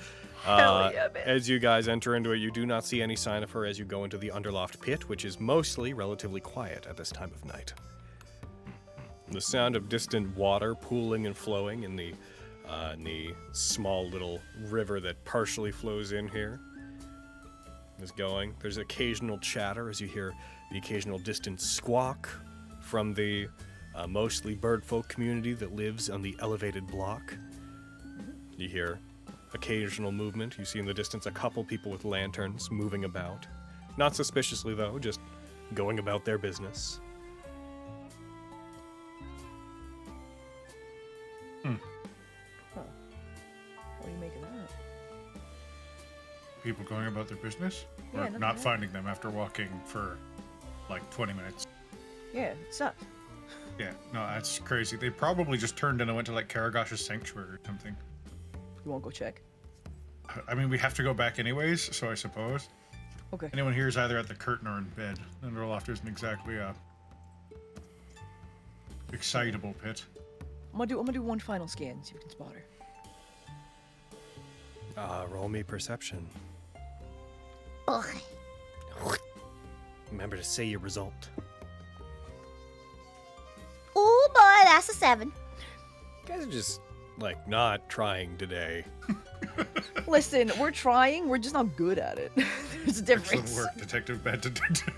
Hell yeah, man. As you guys enter into it, you do not see any sign of her as you go into the Underloft Pit, which is mostly relatively quiet at this time of night. The sound of distant water pooling and flowing in the small little river that partially flows in here is going. There's occasional chatter as you hear the occasional distant squawk from the mostly birdfolk community that lives on the elevated block. You hear occasional movement. You see in the distance a couple people with lanterns moving about. Not suspiciously, though, just going about their business. What are you making that? People going about their business? Yeah, Or nothing not wrong. finding them after walking for like 20 minutes. Yeah, it sucks. Yeah, no, that's crazy. They probably just turned in and went to like Karagash's sanctuary or something. You won't go check? I mean, we have to go back anyways, so I suppose. Okay. Anyone here is either at the curtain or in bed. And Roloff isn't exactly a excitable pit. I'm gonna do one final scan, see if we can spot her. Roll me perception. Okay. Remember to say your result. Oh boy, that's a 7. You guys are just, like, not trying today. Listen, we're trying, we're just not good at it. There's a difference. Excellent work, detective, bad detective.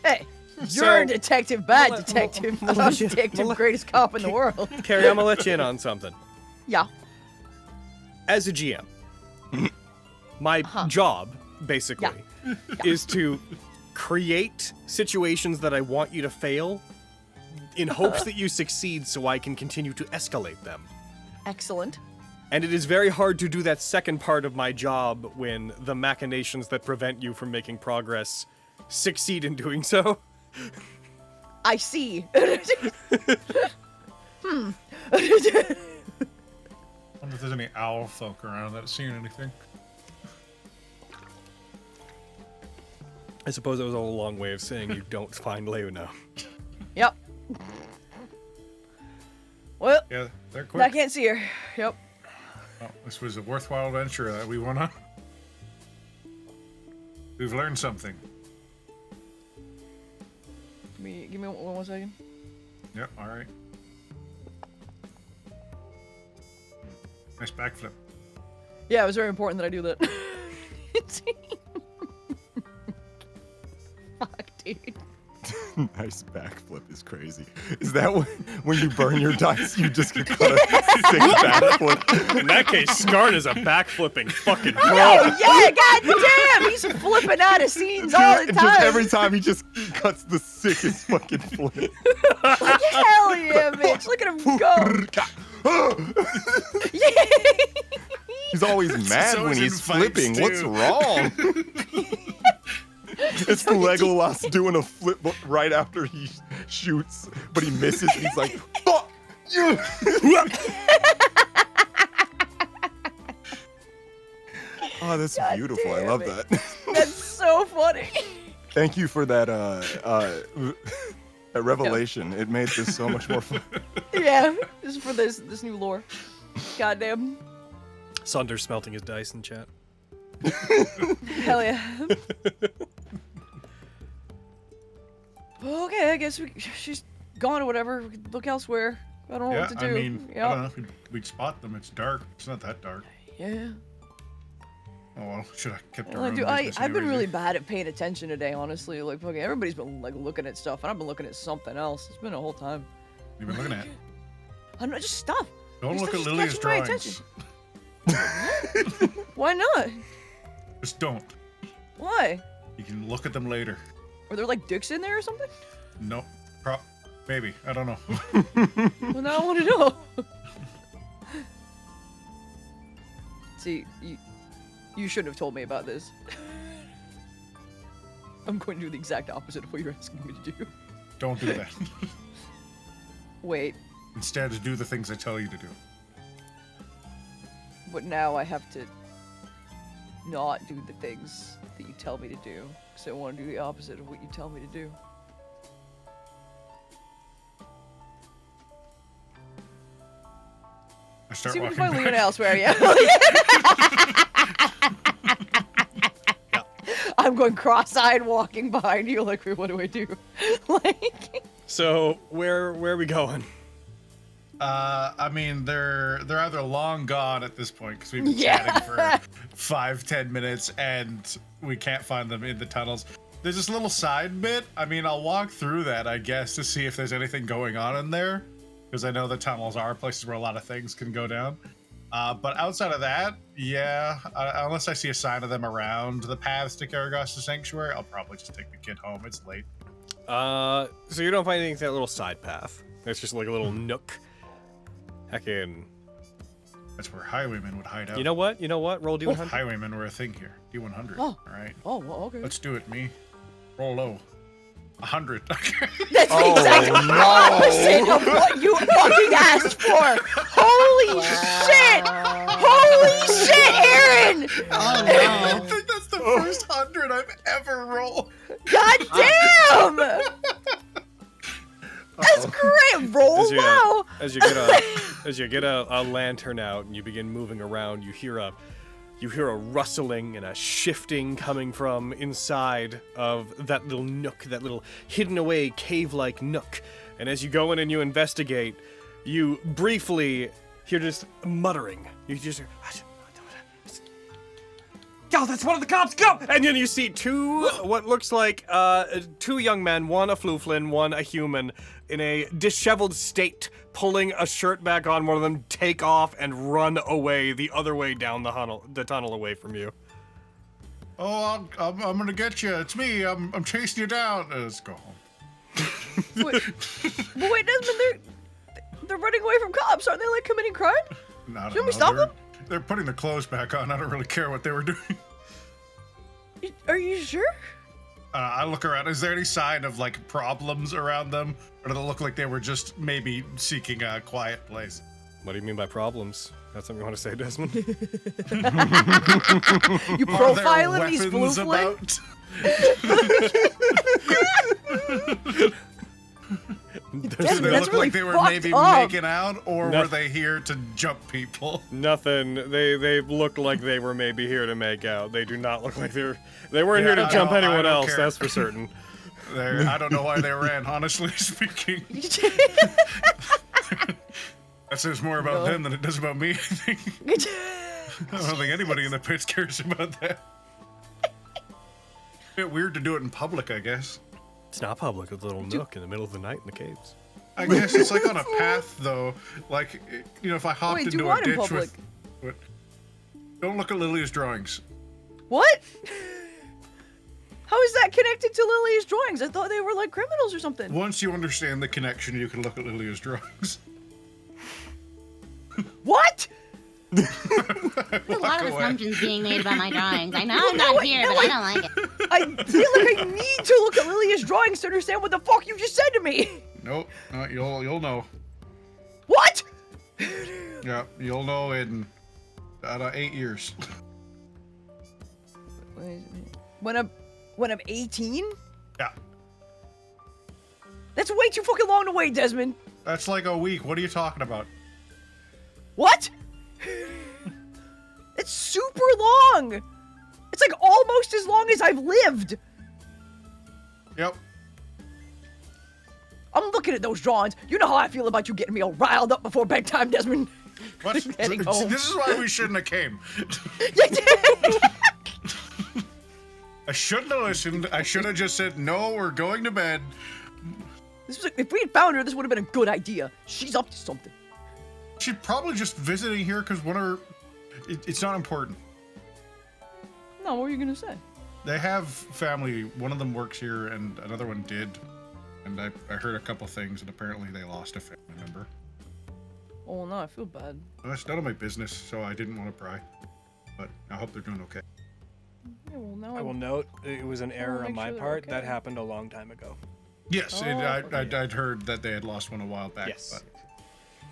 Hey, you're So- a detective, bad detective. I'm detective, greatest cop in the world. Carrie, I'm gonna let you in on something. Yeah. As a GM, my job, basically, is to create situations that I want you to fail in hopes that you succeed so I can continue to escalate them. Excellent. And it is very hard to do that second part of my job when the machinations that prevent you from making progress succeed in doing so. I see. I wonder if there's any owl folk around that have seen anything. I suppose that was a long way of saying you don't find Leona. Yep. Well, Yeah, they're quick. I can't see her. Yep. Oh, this was a worthwhile venture that we went on. We've learned something. Give me one second. Yep, alright. Nice backflip. Yeah, it was very important that I do that. Fuck, dude. Nice backflip is crazy. Is that when you burn your dice, you just cut a sick backflip? In that case, Scarn is a backflipping fucking pro. Oh, yeah, goddamn! He's flipping out of scenes all the Just time. every time he just cuts the sickest fucking flip. Hell yeah, bitch! Look at him go. He's always mad when always he's in fights, flipping. What's too. wrong? It's Legolas doing a flip right after he shoots, but he misses. He's like, fuck you! Oh, that's God beautiful. I damn love it. that. That's so funny. Thank you for that that revelation. It made this so much more fun. Yeah, this is for this new lore. Goddamn. Saunders smelting his dice in chat. Hell yeah. Okay, I guess she's gone or whatever. We could look elsewhere. I don't know Yeah, what to do. I mean, yeah. I don't know if we'd spot them. It's dark. It's not that dark. Yeah. Oh well, should have kept our Well, own dude, business I've been anyways, really eh? bad at paying attention today, honestly. Like, fucking everybody's been like looking at stuff, and I've been looking at something else. It's been a whole time. You've been looking at. I don't know, just stuff. Don't Just look at stuff Lilia's catching my drawings. attention. Why not? Just don't. Why? You can look at them later. Were there like dicks in there or something? Nope. Maybe. I don't know. Well, now I want to know. See, you shouldn't have told me about this. I'm going to do the exact opposite of what you're asking me to do. Don't do that. Wait, Instead, do the things I tell you to do. but now I have to not do the things that you tell me to do, because I want to do the opposite of what you tell me to do. I start See if we walking can find Leona back. elsewhere, yeah. I'm going cross-eyed walking behind you, like, what do I do? Like, So where are we going? I mean, they're either long gone at this point because we've been Yeah. chatting for 5-10 minutes and we can't find them in the tunnels. There's this little side bit. I mean, I'll walk through that, I guess, to see if there's anything going on in there, because I know the tunnels are places where a lot of things can go down. But outside of that, yeah, unless I see a sign of them around the paths to Karagos' sanctuary, I'll probably just take the kid home. It's late. So you don't find anything to that little side path. It's just like a little nook. Heckin'. That's where highwaymen would hide out. You know what? Roll D100. Highwaymen were a thing here. D100. Oh. All right. oh, well, okay. Let's do it, me. Roll low. 100. That's the Oh, exact no. opposite of what you fucking asked for. Holy shit! Holy shit, Aaron! I think that's the first 100 I've ever rolled. God damn! That's great. Roll low. As you get a lantern out and you begin moving around, you hear a rustling and a shifting coming from inside of that little nook, that little hidden away cave-like nook. And as you go in and you investigate, you briefly hear just muttering. You just hear, "Yo, that's one of the cops, go!" And then you see what looks like two young men, one a flooflin, one a human, in a disheveled state, pulling a shirt back on one of them, take off and run away the other way down the tunnel away from you. Oh, I'm gonna get you. It's me. I'm chasing you down. Let's go home. Wait, Desmond, they're running away from cops. Aren't they like committing crime? Shouldn't we stop them? They're putting the clothes back on. I don't really care what they were doing. Are you sure? I look around. Is there any sign of like problems around them, or do they look like they were just maybe seeking a quiet place? What do you mean by problems? That's something you want to say, Desmond? You profiling these flooflings? Did they look really like they were maybe making out, or were they here to jump people? Nothing. They look like they were maybe here to make out. They do not look like they weren't here to jump anyone else. Care. That's for certain. I don't know why they ran. Honestly speaking, that says more about them than it does about me. I think. I don't think anybody in the pits cares about that. A bit weird to do it in public, I guess. It's not public. It's a little nook in the middle of the night in the caves. I guess it's like on a path, though. Like, you know, if I hopped into a ditch with... Don't look at Lily's drawings. What? How is that connected to Lily's drawings? I thought they were like criminals or something. Once you understand the connection, you can look at Lily's drawings. What? There's a lot of assumptions being made about my drawings. I know I'm not here, but I don't like it. I feel like I need to look at Lilia's drawings to understand what the fuck you just said to me. Nope, you'll know. What? Yeah, you'll know in 8 years. When I'm 18? Yeah. That's way too fucking long to wait, Desmond. That's like a week. What are you talking about? What? It's super long. It's like almost as long as I've lived. Yep. I'm looking at those drawings. You know how I feel about you getting me all riled up before bedtime, Desmond. What? This is why we shouldn't have came. I shouldn't have listened. I should have just said, no, we're going to bed. This was if we had found her, this would have been a good idea. She's up to something. She's probably just visiting here because it's not important. No, what were you going to say? They have family. One of them works here and another one did. And I heard a couple things, and apparently they lost a family member. Oh, no, I feel bad. Well, that's none of my business, so I didn't want to pry. But I hope they're doing okay. Yeah, well, now I will note it was an error on my part. Okay. That happened a long time ago. Yes, I'd heard that they had lost one a while back. Yes. But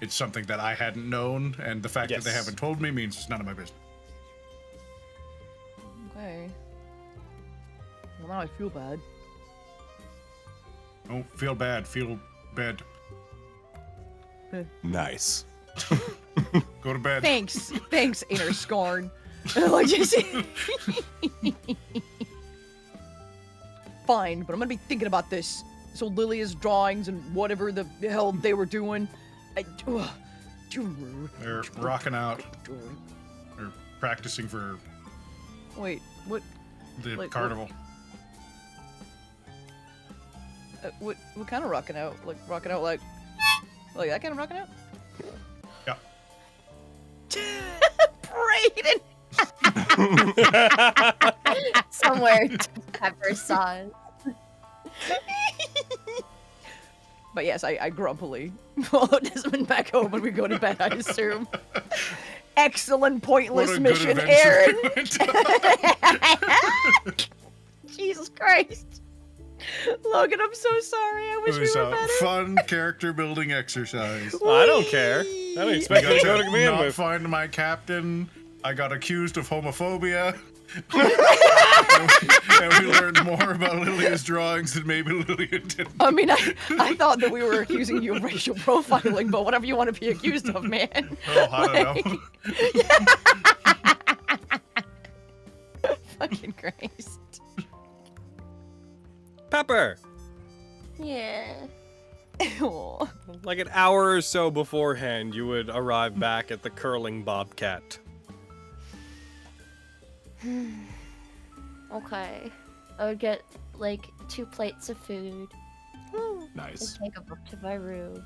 it's something that I hadn't known, and the fact that they haven't told me means it's none of my business. Okay. Well, now I feel bad. Don't feel bad. Feel bed. Nice. Go to bed. Thanks, Inner Scorn. Like just fine, but I'm gonna be thinking about this. So Lilia's drawings and whatever the hell they were doing. They're rocking out. They're practicing for. Wait, what? The carnival. What kind of rocking out? Like rocking out like that kind of rocking out? Yeah. Braden. Somewhere pepper sauce. But yes, I grumpily follow Desmond back home when we go to bed, I assume. Excellent pointless mission, Aaron. Jesus Christ. Logan, I'm so sorry. I wish we were better. Fun character building exercise. I don't care. I don't expect you to go to command not with. Find my captain. I got accused of homophobia. And we learned more about Lilia's drawings than maybe Lilia did. I mean, I thought that we were accusing you of racial profiling, but whatever you want to be accused of, man. Oh, I don't know. Fucking Christ. Pepper! Yeah. Aw. Like an hour or so beforehand, you would arrive back at the curling bobcat. Okay. I would get, like, 2 plates of food. Nice. And take a book to my room.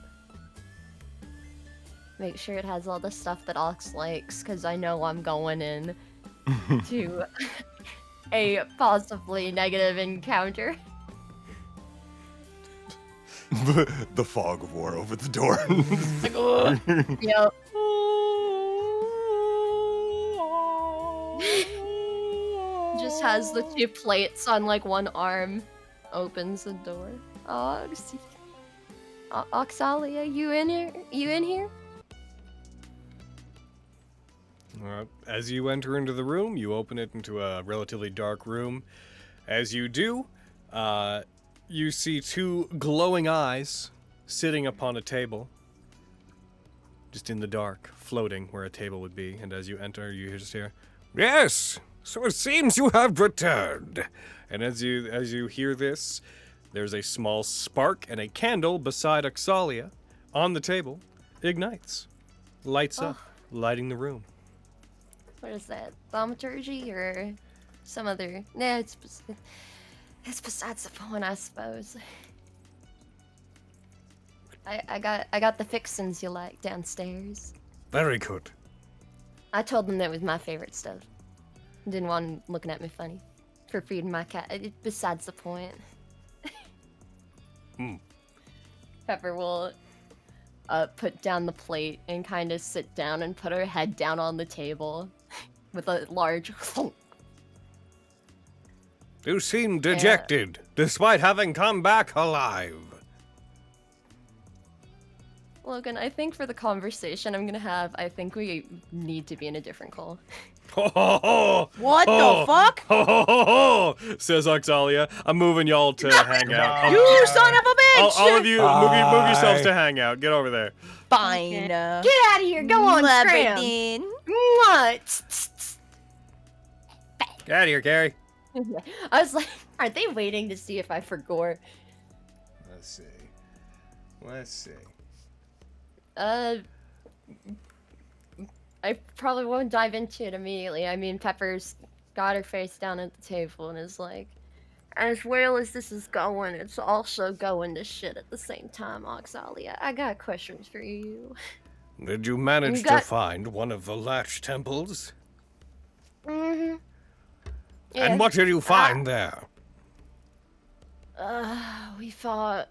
Make sure it has all the stuff that Ox likes, because I know I'm going in to a possibly negative encounter. The fog of war over the door. Like, ugh. Yep. Just has the 2 plates on like one arm. Opens the door. Oxalia, you in here? You in here? As you enter into the room, you open it into a relatively dark room. As you do, you see 2 glowing eyes sitting upon a table. Just in the dark, floating where a table would be. And as you enter, you just hear, "Yes! So it seems you have returned." And as you hear this, there's a small spark and a candle beside Oxalia on the table. Ignites. Lights up, lighting the room. What is that? Thaumaturgy or some other? Nah, it's besides the point, I suppose. I got the fixins you like downstairs. Very good. I told them that was my favorite stuff. Didn't want them looking at me funny for feeding my cat. Besides the point. Pepper will put down the plate and kind of sit down and put her head down on the table with a large thunk. You seem dejected, despite having come back alive. Logan, I think for the conversation I'm gonna have, I think we need to be in a different call. What the fuck? Says Oxalia. I'm moving y'all to hang out. You son of a bitch! All of you, move yourselves to hang out. Get over there. Fine. Get out of here! Go on, scram! What? Get out of here, Carrie. I was like, are they waiting to see if I forgot? Let's see. I probably won't dive into it immediately. I mean, Pepper's got her face down at the table and is like, as well as this is going, it's also going to shit at the same time, Oxalia. I got questions for you. Did you manage to find one of the latch temples? Mm-hmm. Yeah. And what did you find there? We fought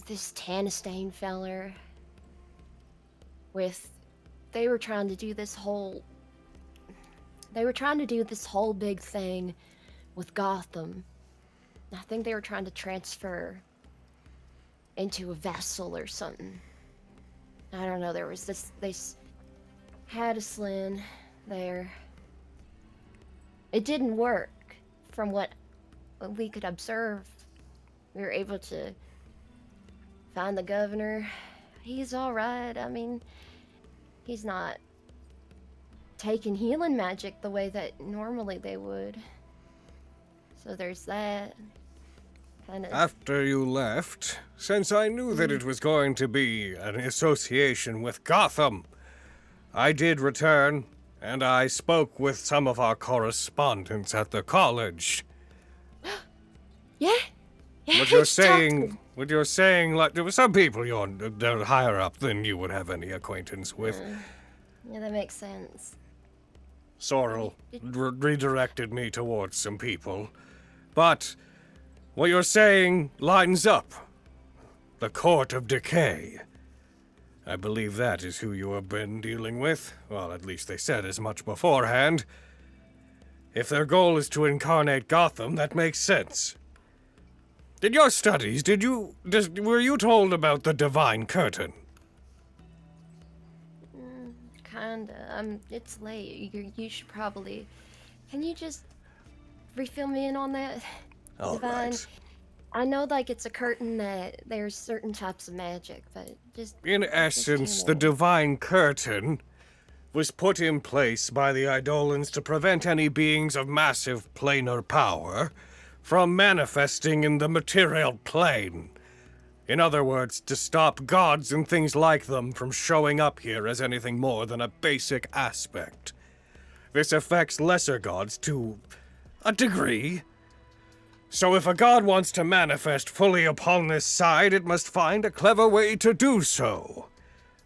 this Tanistane feller they were trying to do this whole big thing with Gotham. I think they were trying to transfer into a vessel or something. I don't know, there was this, they had a sling there. It didn't work from what we could observe. We were able to find the governor. He's alright. I mean, he's not taking healing magic the way that normally they would. So there's that. Kind of. After you left, since I knew that it was going to be an association with Gotham, I did return, and I spoke with some of our correspondents at the college. Yeah? Yeah, What you're saying, like, there were some people they're higher up than you would have any acquaintance with. Yeah, that makes sense. Sorrel redirected me towards some people. But what you're saying lines up. The Court of Decay. I believe that is who you have been dealing with. Well, at least they said as much beforehand. If their goal is to incarnate Gotham, that makes sense. In your studies, were you told about the Divine Curtain? kinda. It's late. You should probably... Can you just refill me in on that? All Divine? right. I know, like, it's a curtain that there's certain types of magic, but just... In essence, the divine curtain was put in place by the Eidolons to prevent any beings of massive planar power from manifesting in the material plane. In other words, to stop gods and things like them from showing up here as anything more than a basic aspect. This affects lesser gods to a degree. So if a god wants to manifest fully upon this side, it must find a clever way to do so.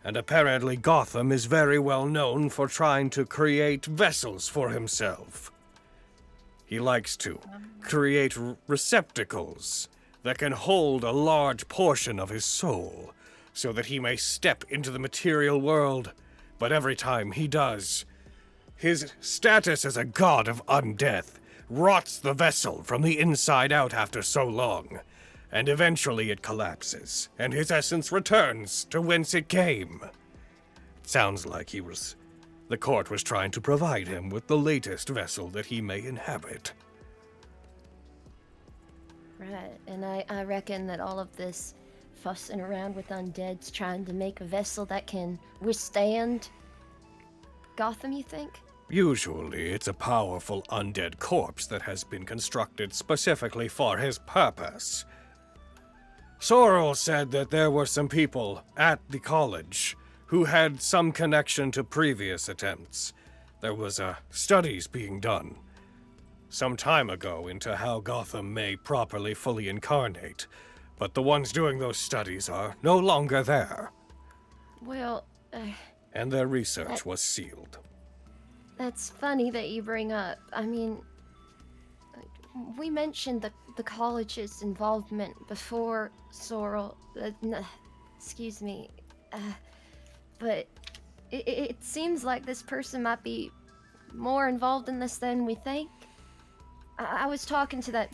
And apparently Gotham is very well known for trying to create vessels for himself. He likes to create receptacles that can hold a large portion of his soul, so that he may step into the material world. But every time he does, his status as a god of undeath rots the vessel from the inside out after so long, and eventually it collapses, and his essence returns to whence it came. Sounds like the court was trying to provide him with the latest vessel that he may inhabit. Right, and I reckon that all of this fussing around with undead's trying to make a vessel that can withstand Gotham, you think? Usually, it's a powerful undead corpse that has been constructed specifically for his purpose. Sorrel said that there were some people at the college who had some connection to previous attempts. There was studies being done some time ago into how Gotham may properly fully incarnate, but the ones doing those studies are no longer there. Well, and their research was sealed. That's funny that you bring up. I mean, we mentioned the college's involvement before, Sorrel. Excuse me. But it seems like this person might be more involved in this than we think. I was talking to that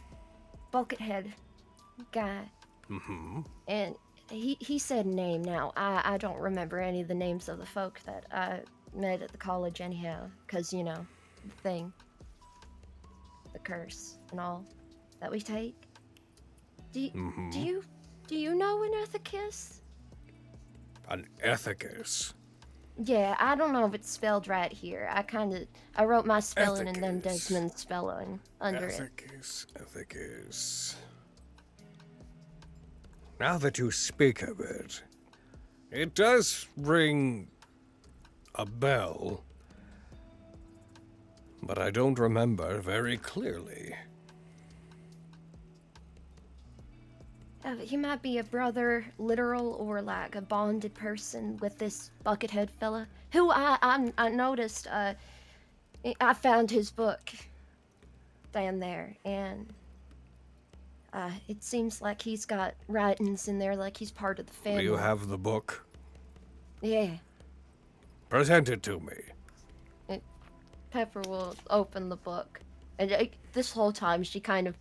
Buckethead guy. Mm-hmm. And he said a name now. I don't remember any of the names of the folk that I met at the college anyhow. Because, you know, the thing. The curse and all that we take. Do you know an ethicus? An ethicus? Yeah, I don't know if it's spelled right here. I wrote my spelling and then Desmond's spelling under it. Ethicus. Now that you speak of it, it does ring a bell, but I don't remember very clearly. He might be a brother, literal, or like a bonded person with this Buckethead fella, who I noticed. I found his book down there, and it seems like he's got writings in there, like he's part of the family. Do you have the book? Yeah. Present it to me. Pepper will open the book, and this whole time she kind of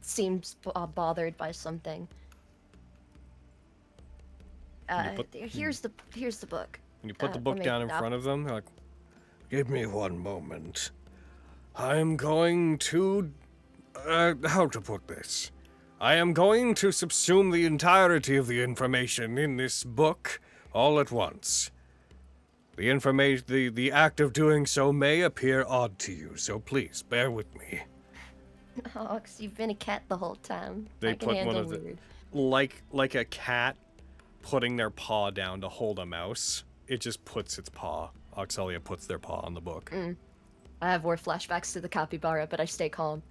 seems bothered by something. Here's the book. When you put the book down in front of them, they're like, give me one moment. I'm going to... how to put this? I am going to subsume the entirety of the information in this book all at once. The act of doing so may appear odd to you, so please, bear with me. Oh, 'cause you've been a cat the whole time. They put one of the... Like a cat putting their paw down to hold a mouse. It just puts its paw. Oxalia puts their paw on the book. I have more flashbacks to the capybara, but I stay calm.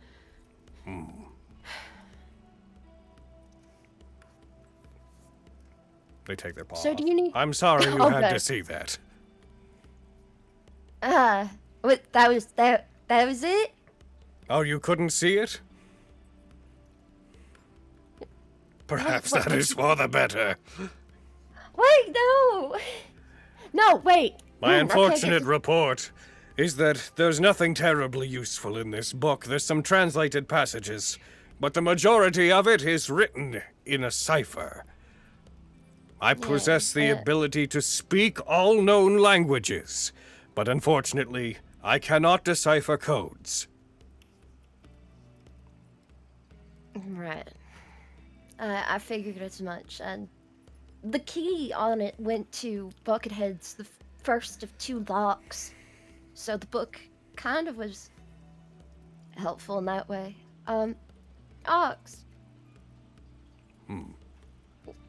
They take their paw So off. do you need... I'm sorry you had Okay. to see that. What, that was it? Oh, you couldn't see it? Perhaps What- that is for the better. Wait, no! No, wait! My I can't get unfortunate this- report is that there's nothing terribly useful in this book. There's some translated passages, but the majority of it is written in a cipher. I possess the ability to speak all known languages, But unfortunately, I cannot decipher codes. Right. I figured as much. And the key on it went to Buckethead's, the first of 2 locks. So the book kind of was helpful in that way. Ox.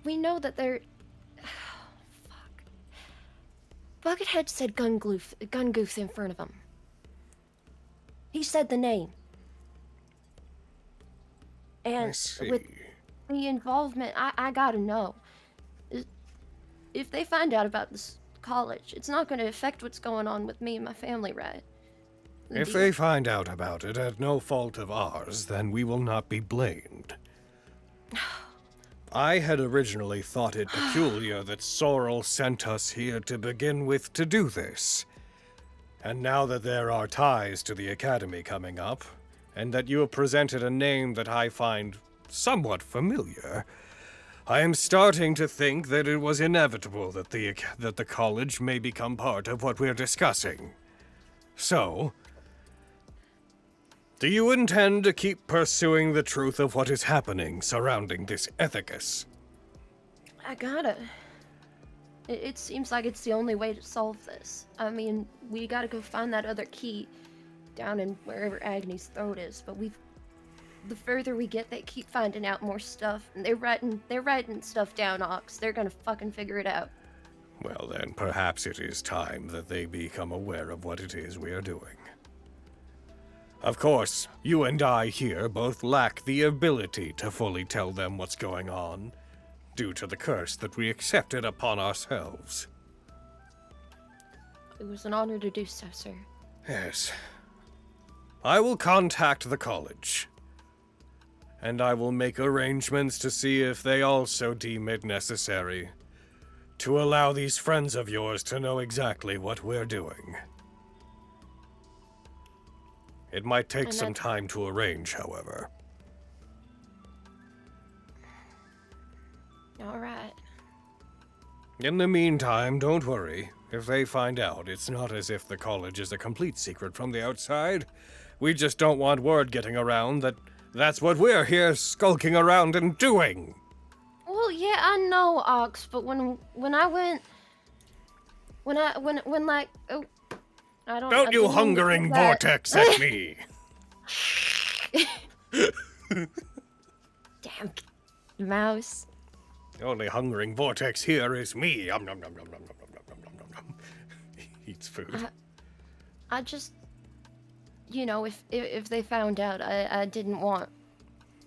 We know that they're... fuck. Buckethead said Gungoof in front of him. He said the name. And with the involvement, I gotta know. If they find out about this college, it's not gonna affect what's going on with me and my family, right? If they find out about it at no fault of ours, then we will not be blamed. I had originally thought it peculiar that Sorrel sent us here to begin with to do this. And now that there are ties to the Academy coming up, and that you have presented a name that I find somewhat familiar, I am starting to think that it was inevitable that the college may become part of what we're discussing. So, do you intend to keep pursuing the truth of what is happening surrounding this ethicus? I gotta. It seems like it's the only way to solve this. I mean, we gotta go find that other key down in wherever Agni's throat is, but the further we get, they keep finding out more stuff, and they're writing stuff down, Ox. They're gonna fucking figure it out. Well then, perhaps it is time that they become aware of what it is we are doing. Of course, you and I here both lack the ability to fully tell them what's going on, due to the curse that we accepted upon ourselves. It was an honor to do so, sir. Yes. I will contact the college. And I will make arrangements to see if they also deem it necessary to allow these friends of yours to know exactly what we're doing. It might take some time to arrange, however. All right. In the meantime, don't worry. If they find out, it's not as if the college is a complete secret from the outside. We just don't want word getting around that that's what we're here skulking around and doing. Well, yeah, I know, Ox, but when I went, like, oh, I don't. Don't you hungering vortex at me! Damn, mouse. The only hungering vortex here is me. Nom nom nom nom nom nom nom nom nom nom. Eats food. I just, you know, if they found out, I didn't want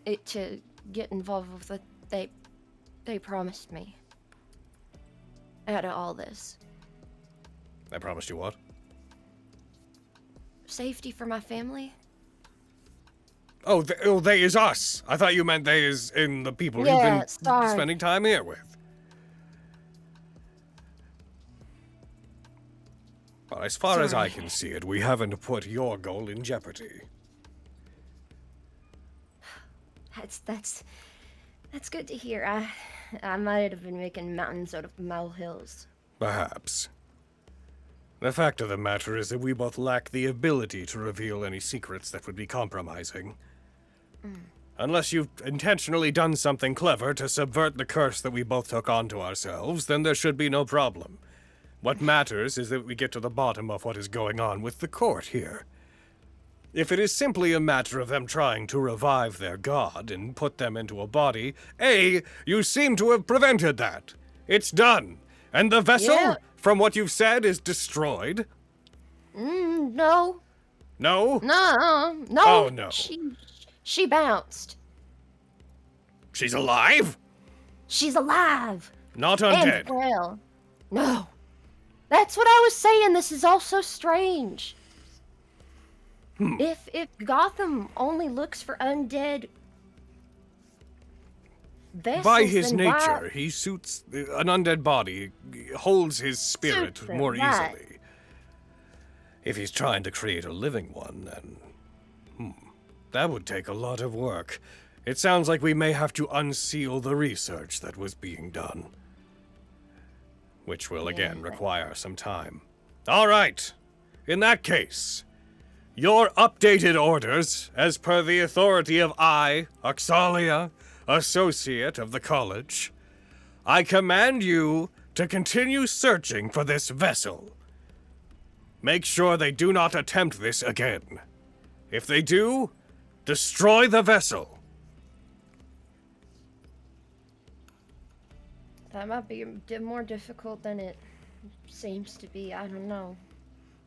it to get involved with what they promised me. Out of all this. I promised you what? Safety for my family. Oh, they is us. I thought you meant they is in the people you've been spending time here with. Well, as far as I can see it, we haven't put your goal in jeopardy. That's good to hear. I might have been making mountains out of molehills. Perhaps. The fact of the matter is that we both lack the ability to reveal any secrets that would be compromising. Unless you've intentionally done something clever to subvert the curse that we both took onto ourselves, then there should be no problem. What matters is that we get to the bottom of what is going on with the court here. If it is simply a matter of them trying to revive their god and put them into a body, you seem to have prevented that. It's done. And the vessel, from what you've said, is destroyed? No. No? No. Oh, no. She bounced. She's alive? She's alive. Not undead. And frail. No. That's what I was saying. This is all so strange. If Gotham only looks for undead vessels, by his nature, he suits an undead body, holds his spirit more easily. If he's trying to create a living one, then that would take a lot of work. It sounds like we may have to unseal the research that was being done, which will again require some time. All right, in that case, your updated orders, as per the authority of I, Oxalia, Associate of the College, I command you to continue searching for this vessel. Make sure they do not attempt this again. If they do, destroy the vessel. That might be a bit more difficult than it seems to be. I don't know.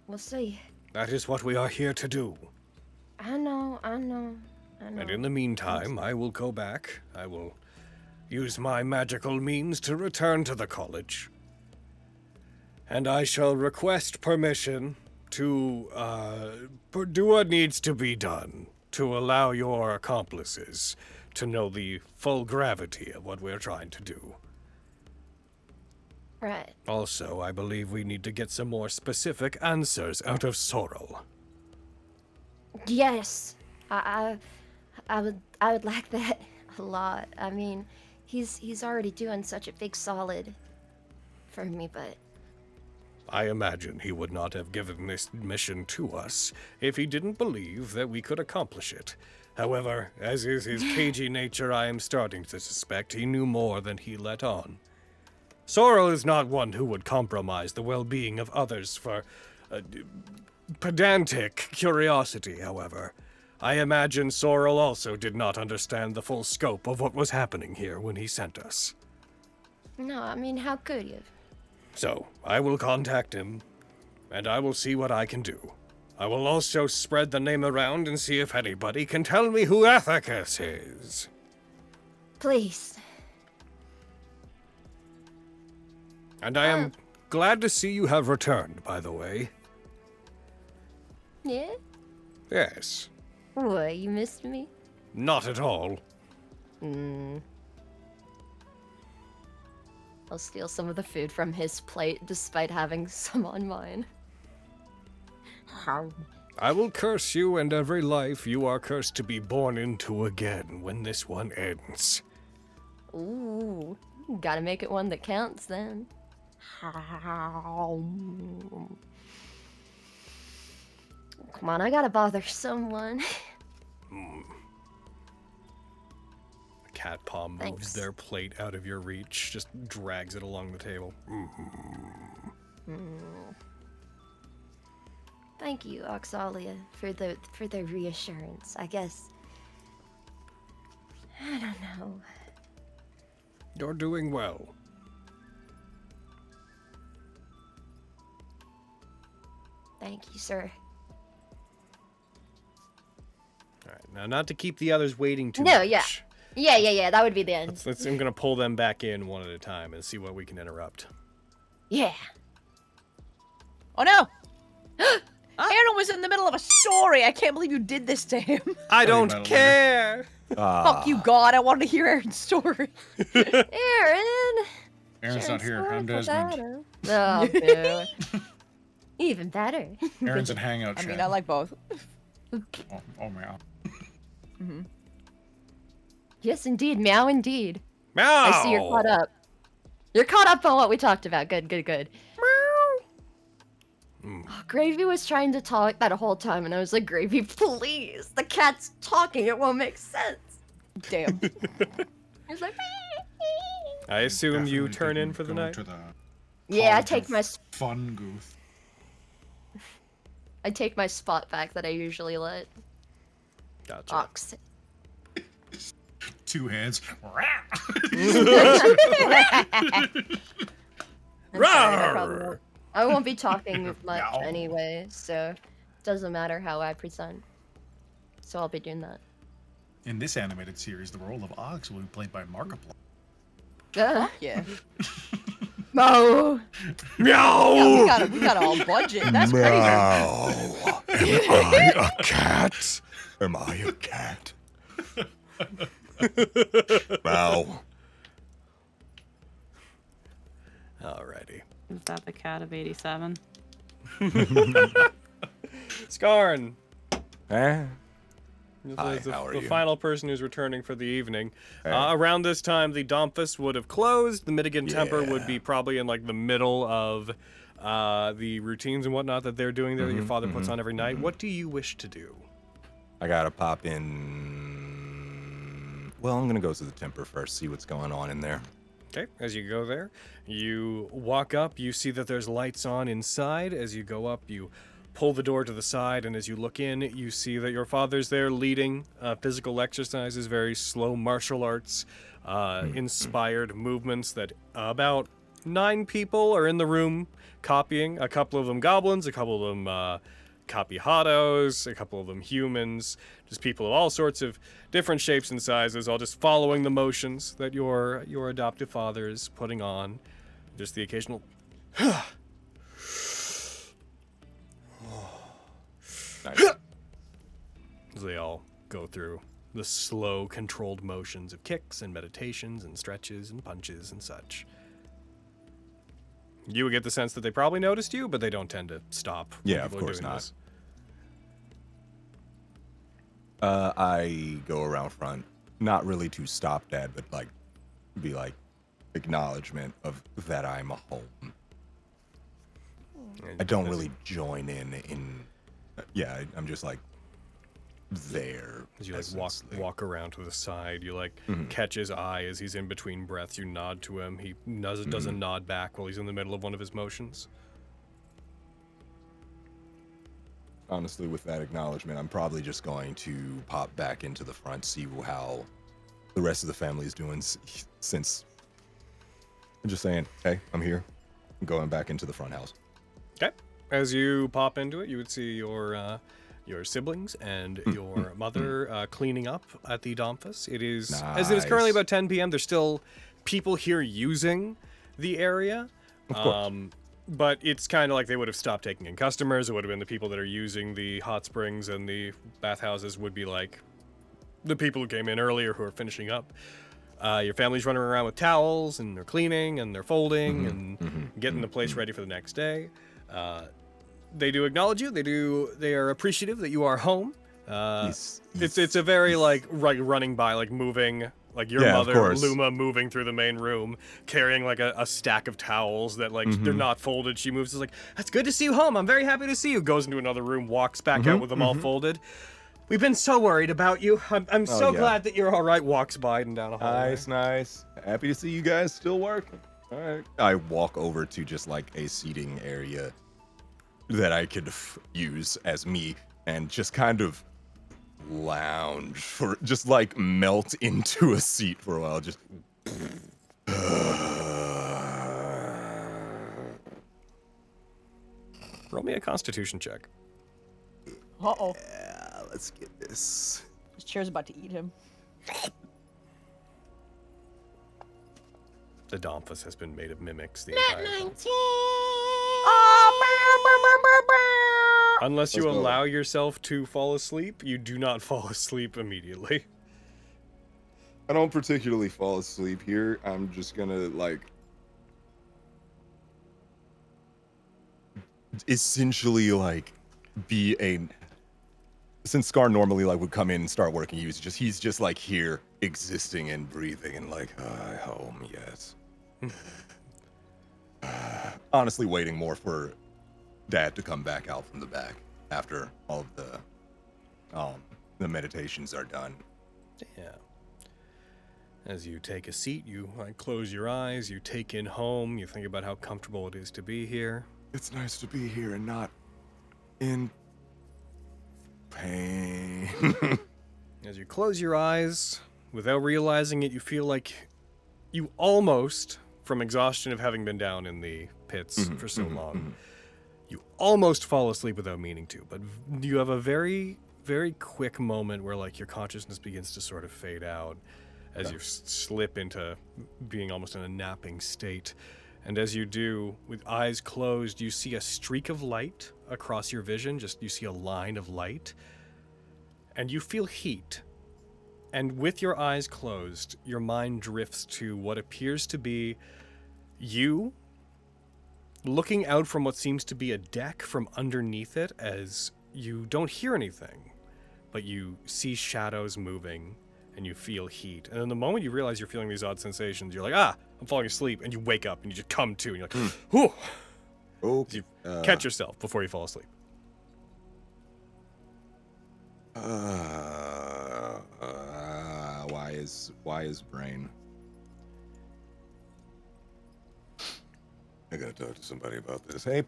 We'll see. That is what we are here to do. I know. And in the meantime, I will go back. I will use my magical means to return to the college. And I shall request permission to do what needs to be done to allow your accomplices to know the full gravity of what we're trying to do. Right. Also, I believe we need to get some more specific answers out of Sorrel. Yes. I would like that a lot. I mean, he's already doing such a big solid for me, but I imagine he would not have given this mission to us if he didn't believe that we could accomplish it. However, as is his cagey nature, I am starting to suspect he knew more than he let on. Sorrel is not one who would compromise the well-being of others for pedantic curiosity, however. I imagine Sorrel also did not understand the full scope of what was happening here when he sent us. no, I mean, how could you? So, I will contact him, and I will see what I can do. I will also spread the name around and see if anybody can tell me who Ethicus is. Please. And I am glad to see you have returned, by the way. Yeah? Yes. What, you missed me? Not at all. I'll steal some of the food from his plate despite having some on mine. I will curse you and every life you are cursed to be born into again when this one ends. Ooh, gotta make it one that counts then. Come on, I gotta bother someone. The cat paw moves Thanks. their plate out of your reach, just drags it along the table. Thank you, Oxalia, for the reassurance. I guess. I don't know. You're doing well. Thank you, sir. All right, now not to keep the others waiting too No, much. yeah. That would be the end. I'm gonna pull them back in one at a time and see what we can interrupt. Yeah. Oh no! Arnold was in the middle of a story. I can't believe you did this to him. I don't care. Fuck you, God. I wanted to hear Aaron's story. Aaron. Aaron's not here. I'm Desmond. Oh, boo. Even better. Aaron's in Hangout I chat. mean, I like both. Oh meow. Yes, indeed. Meow, indeed. Meow. I see you're caught up. You're caught up on what we talked about. Good. Oh, Gravy was trying to talk that whole time, and I was like, Gravy, please. The cat's talking. It won't make sense. Damn. He was like, I assume you Definitely turn in didn't for the go night. to the yeah, I college take of my fun goof. spot back that I usually let. Gotcha. Ox. 2 hands. I won't be talking much Meow. anyway, so it doesn't matter how I present. So I'll be doing that. In this animated series, the role of Ox will be played by Markiplier. Yeah. No. Meow. Yeah, we got a whole budget. That's crazy. Meow. Am I a cat? Am I a cat? Meow. Alrighty. Is that the cat of 87? Skarn. Eh? Hi, Hi, how are the you? final person who's returning for the evening. Around this time, the Domphus would have closed. The Mitigan Temper would be probably in like the middle of the routines and whatnot that they're doing there that your father puts on every night. What do you wish to do? I gotta pop in. Well, I'm gonna go to the Temper first, see what's going on in there. Okay, as you go there, you walk up, you see that there's lights on inside. As you go up, you pull the door to the side, and as you look in, you see that your father's there leading physical exercises, very slow martial arts, inspired movements that about 9 people are in the room copying. A couple of them goblins, a couple of them copyhados, a couple of them humans, just people of all sorts of different shapes and sizes, all just following the motions that your adoptive father is putting on. Just the occasional Nice. as they all go through the slow, controlled motions of kicks and meditations and stretches and punches and such. You would get the sense that they probably noticed you, but they don't tend to stop. when Yeah, of people are course doing not. this. I go around front, not really to stop Dad, but like, be like, acknowledgement of that I'm home. And I don't as really join in. Yeah, I'm just like there. As you like essentially. walk around to the side, you like catch his eye as he's in between breaths. You nod to him. He doesn't nod back while he's in the middle of one of his motions. Honestly, with that acknowledgement, I'm probably just going to pop back into the front, see how the rest of the family is doing. Since I'm just saying, hey, I'm here. I'm going back into the front house. Okay. As you pop into it, you would see your siblings and your mother cleaning up at the Domphus. It is, as it is currently Nice. about 10 p.m., there's still people here using the area. Of course. But it's kind of like they would have stopped taking in customers. It would have been the people that are using the hot springs and the bathhouses would be like the people who came in earlier who are finishing up. Your family's running around with towels and they're cleaning and they're folding and getting the place ready for the next day. They do acknowledge you. They are appreciative that you are home. It's a very like running by, like moving, like your Yeah, of mother course. Luma moving through the main room, carrying like a stack of towels that like they're not folded. She moves. It's like, that's good to see you home. I'm very happy to see you. Goes into another room, walks back out with them all folded. We've been so worried about you. I'm so yeah. glad that you're all right. Walks by and down a hallway. Nice. Happy to see you guys still working. All right. I walk over to just like a seating area that I could use as me and just kind of lounge for just like melt into a seat for a while. Just Roll me a Constitution check. Uh-oh. yeah, let's get this. His chair's about to eat him. The Domphus has been made of mimics the entire time. Unless you Let's go. allow yourself to fall asleep, you do not fall asleep immediately. I don't particularly fall asleep here. I'm just gonna like essentially like be a, since Scar normally like would come in and start working, he's just like here existing and breathing and like home, yes. Honestly waiting more for Dad to come back out from the back after all of the meditations are done. Yeah. As you take a seat, you like, close your eyes, you take in home, you think about how comfortable it is to be here. It's nice to be here and not in pain. As you close your eyes, without realizing it, you feel like you almost, from exhaustion of having been down in the pits for so long, you almost fall asleep without meaning to, but you have a very, very quick moment where like your consciousness begins to sort of fade out as you slip into being almost in a napping state. And as you do, with eyes closed, you see a streak of light across your vision. Just you see a line of light, and you feel heat. And with your eyes closed, your mind drifts to what appears to be you looking out from what seems to be a deck from underneath it, as you don't hear anything, but you see shadows moving and you feel heat. And then the moment you realize you're feeling these odd sensations, you're like, I'm falling asleep, and you wake up and you just come to and you're like, whew. Okay. You catch yourself before you fall asleep. Why is brain? I gotta talk to somebody about this. Hey,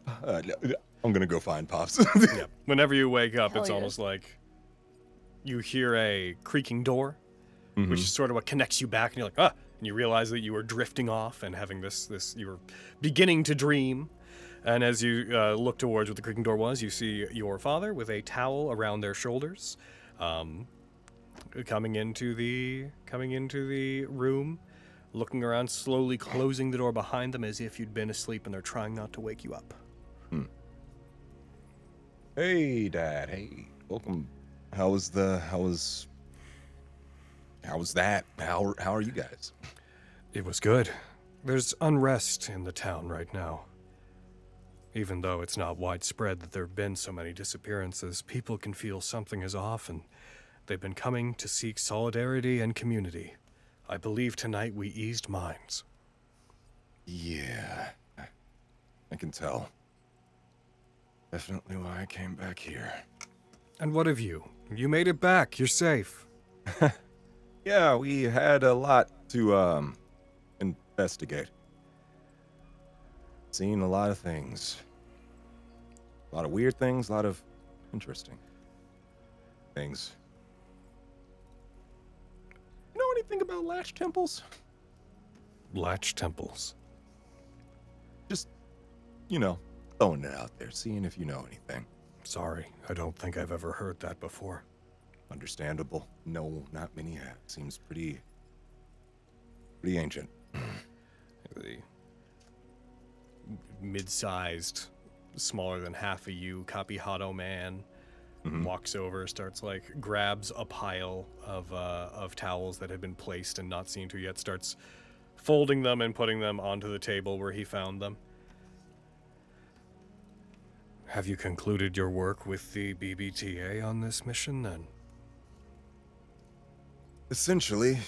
I'm gonna go find Pops. Yeah. Whenever you wake up, Hell it's yeah. almost like you hear a creaking door, which is sort of what connects you back, and you're like, ah, and you realize that you were drifting off and having this you were beginning to dream. And as you look towards what the creaking door was, you see your father with a towel around their shoulders, coming into the room, looking around, slowly closing the door behind them as if you'd been asleep and they're trying not to wake you up. Hey, Dad. Hey, welcome. How was that? How are you guys? It was good. There's unrest in the town right now. Even though it's not widespread that there have been so many disappearances, people can feel something is off, and they've been coming to seek solidarity and community. I believe tonight we eased minds. Yeah, I can tell. Definitely why I came back here. And what of you? You made it back. You're safe. Yeah, we had a lot to investigate. Seen a lot of things. A lot of weird things, a lot of interesting things. You know anything about latch temples? Latch temples. Just, throwing it out there, seeing if you know anything. Sorry, I don't think I've ever heard that before. Understandable. No, not many have. Seems pretty ancient. The mid-sized, smaller than half of you, Capijado man walks over, starts grabs a pile of towels that had been placed and not seen to yet, starts folding them and putting them onto the table where he found them. Have you concluded your work with the BBTA on this mission, then? Essentially,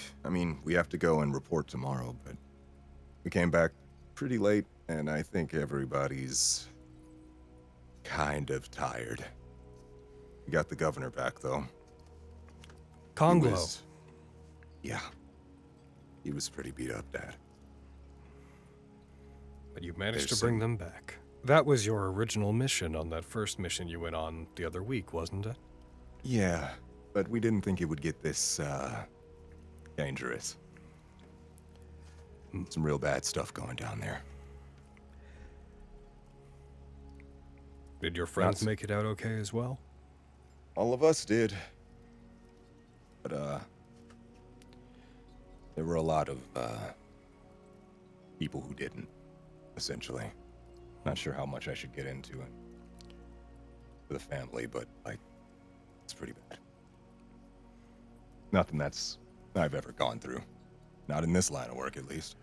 we have to go and report tomorrow, but we came back pretty late, and I think everybody's kind of tired. We got the governor back, though. Conglo. Yeah. He was pretty beat up, Dad. But you managed There's to bring them back. That was your original mission on that first mission you went on the other week, wasn't it? Yeah, but we didn't think it would get this, dangerous. Some real bad stuff going down there. Did your friends make it out okay as well? All of us did. But, there were a lot of, people who didn't, essentially. Not sure how much I should get into it for the family, but, it's pretty bad. Nothing I've ever gone through. Not in this line of work, at least.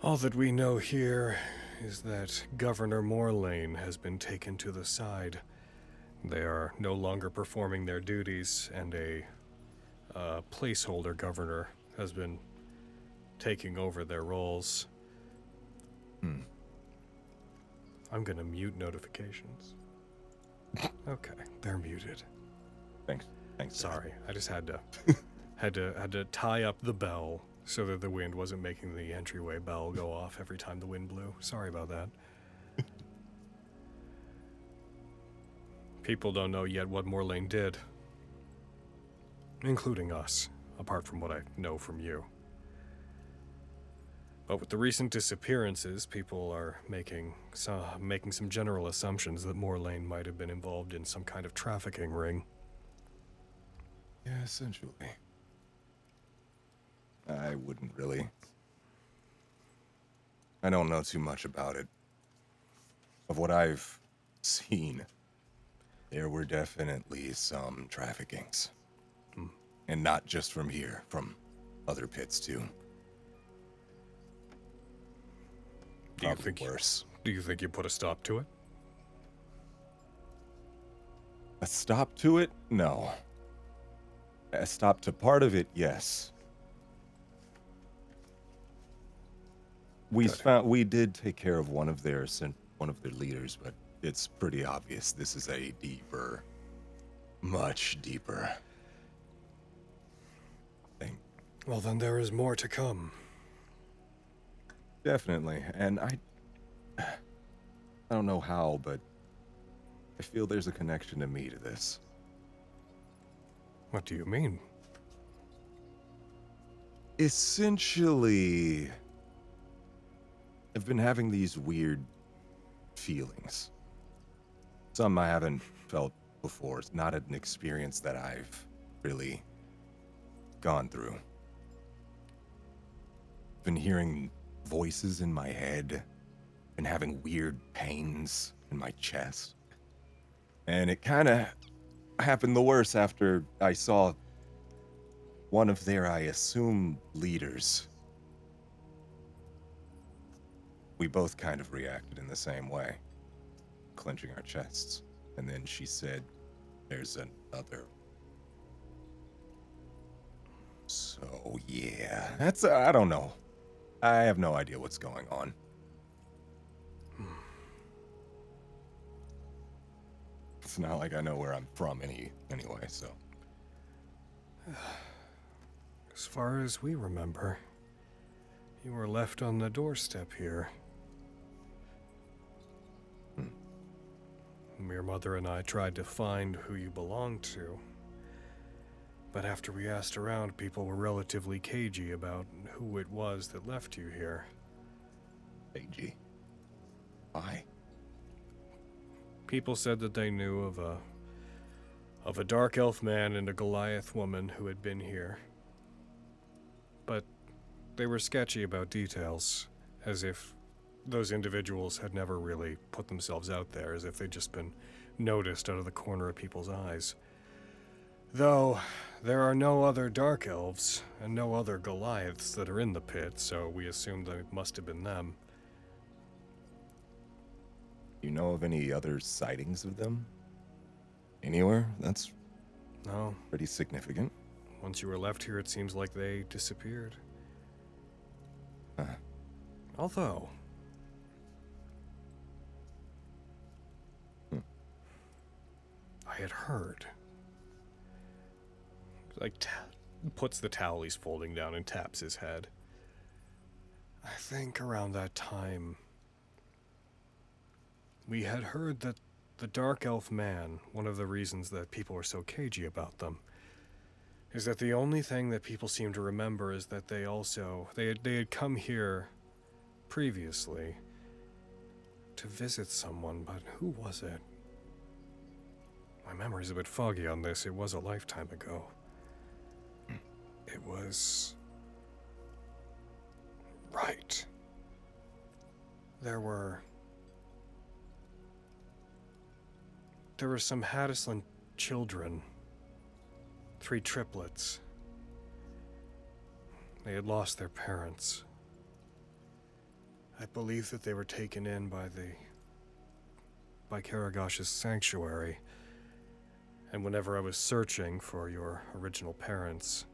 All that we know here is that Governor Morlane has been taken to the side. They are no longer performing their duties, and a placeholder governor has been taking over their roles. I'm gonna mute notifications. Okay, they're muted. Thanks. Sorry, I just had to tie up the bell so that the wind wasn't making the entryway bell go off every time the wind blew. Sorry about that. People don't know yet what Morlane did, including us, apart from what I know from you. But with the recent disappearances, people are making some general assumptions that Morlane might have been involved in some kind of trafficking ring. Yeah, essentially. I wouldn't really. I don't know too much about it. Of what I've seen, there were definitely some traffickings. And not just from here, from other pits too. Do you think worse? Do you think you put a stop to it? A stop to it? No. A stop to part of it? Yes. We did take care of one of their one of their leaders, but it's pretty obvious this is a deeper, much deeper thing. Well, then there is more to come. Definitely, and I don't know how, but I feel there's a connection to me to this. What do you mean? Essentially, I've been having these weird feelings. Some I haven't felt before. It's not an experience that I've really gone through. Been hearing voices in my head, been having weird pains in my chest. And it kind of happened the worst after I saw one of their, I assume, leaders. We both kind of reacted in the same way, clenching our chests. And then she said, there's another. So, yeah, that's, I don't know. I have no idea what's going on. It's not like I know where I'm from anyway, so. As far as we remember, you were left on the doorstep here. Your mother and I tried to find who you belonged to. But after we asked around, people were relatively cagey about who it was that left you here. Cagey? Why? People said that they knew of a dark elf man and a Goliath woman who had been here. But they were sketchy about details, as if those individuals had never really put themselves out there, as if they'd just been noticed out of the corner of people's eyes. Though, there are no other dark elves and no other Goliaths that are in the pit, so we assumed they must have been them. You know of any other sightings of them? Anywhere? That's No. pretty significant. Once you were left here, it seems like they disappeared. Although... I had heard... puts the towel he's folding down and taps his head. I think around that time... we had heard that the Dark Elf Man, one of the reasons that people were so cagey about them, is that the only thing that people seem to remember is that they had come here previously to visit someone, but who was it? My memory's a bit foggy on this. It was a lifetime ago. It was... right. There were some Haddisland children. 3 triplets. They had lost their parents. I believe that they were taken in by Karagash's sanctuary. And whenever I was searching for your original parents,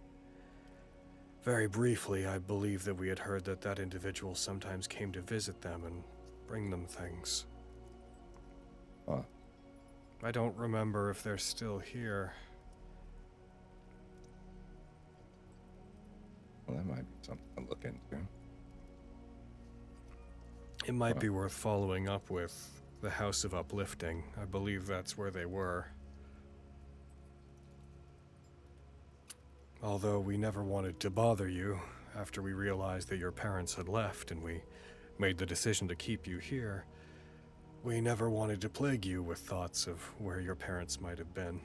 very briefly, I believe that we had heard that that individual sometimes came to visit them and bring them things. Huh. I don't remember if they're still here. Well, that might be something to look into. It might be worth following up with the House of Uplifting. I believe that's where they were. Although we never wanted to bother you after we realized that your parents had left and we made the decision to keep you here, we never wanted to plague you with thoughts of where your parents might have been.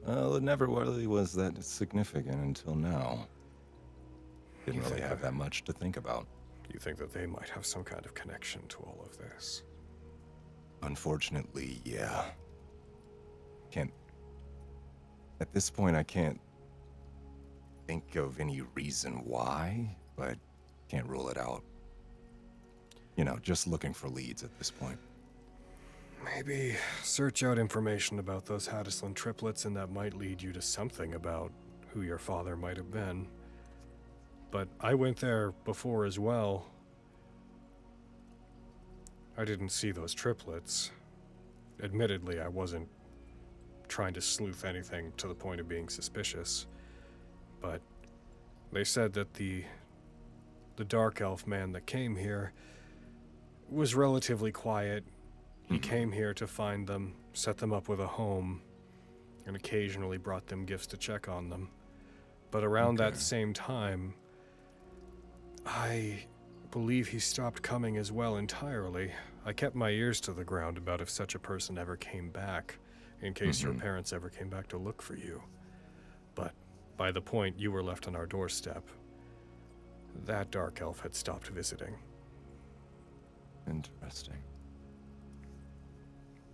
Well, it never really was that significant until now. Didn't really have that much to think about. You think that they might have some kind of connection to all of this? Unfortunately, yeah. At this point, I can't think of any reason why, but can't rule it out. You know, just looking for leads at this point. Maybe search out information about those Haddisland triplets, and that might lead you to something about who your father might have been. But I went there before as well. I didn't see those triplets. Admittedly, I wasn't trying to sleuth anything to the point of being suspicious. But they said that the dark elf man that came here was relatively quiet. He came here to find them, set them up with a home, and occasionally brought them gifts to check on them. But around that same time, I believe he stopped coming as well entirely. I kept my ears to the ground about if such a person ever came back, in case your parents ever came back to look for you. But by the point you were left on our doorstep, that dark elf had stopped visiting. Interesting.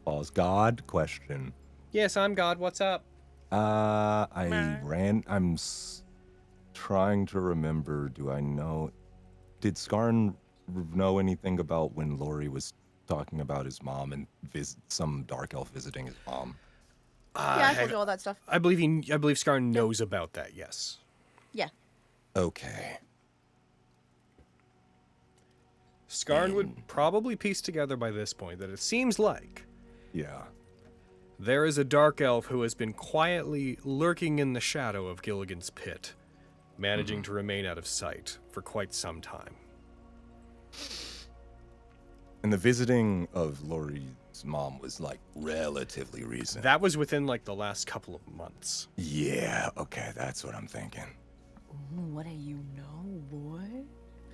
Pause. God question. Yes, I'm God. What's up? I'm trying to remember. Did Skarn know anything about when Lori was talking about his mom and some dark elf visiting his mom? Yeah, I told you all that stuff. I believe Skarn knows about that. Yes. Yeah. Okay. Skarn would probably piece together by this point that it seems like there is a dark elf who has been quietly lurking in the shadow of Gilligan's pit, managing to remain out of sight for quite some time. And the visiting of Lori's mom was, like, relatively recent. That was within, like, the last couple of months. Yeah, okay, that's what I'm thinking. Ooh, what do you know, boy?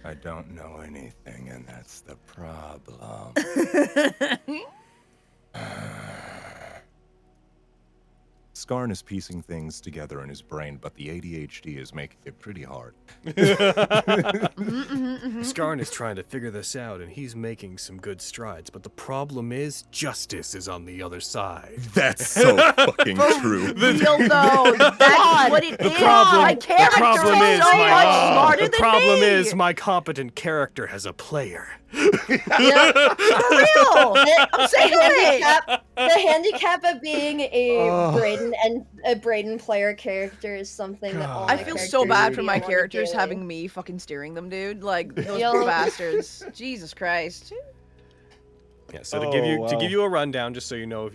I don't know anything, and that's the problem. Skarn is piecing things together in his brain, but the ADHD is making it pretty hard. Skarn is trying to figure this out, and he's making some good strides, but the problem is justice is on the other side. That's so fucking true. Real though, that's what it is. My character is so much smarter than me. The problem is my competent character has a player. Yep. For real, I'm saying it. The handicap of being a Braden player character is something that all I my feel so characters bad for really my wanna characters do. having me fucking steering them, dude. Like those Yo. poor bastards. Jesus Christ. Yeah, so to give you a rundown, just so you know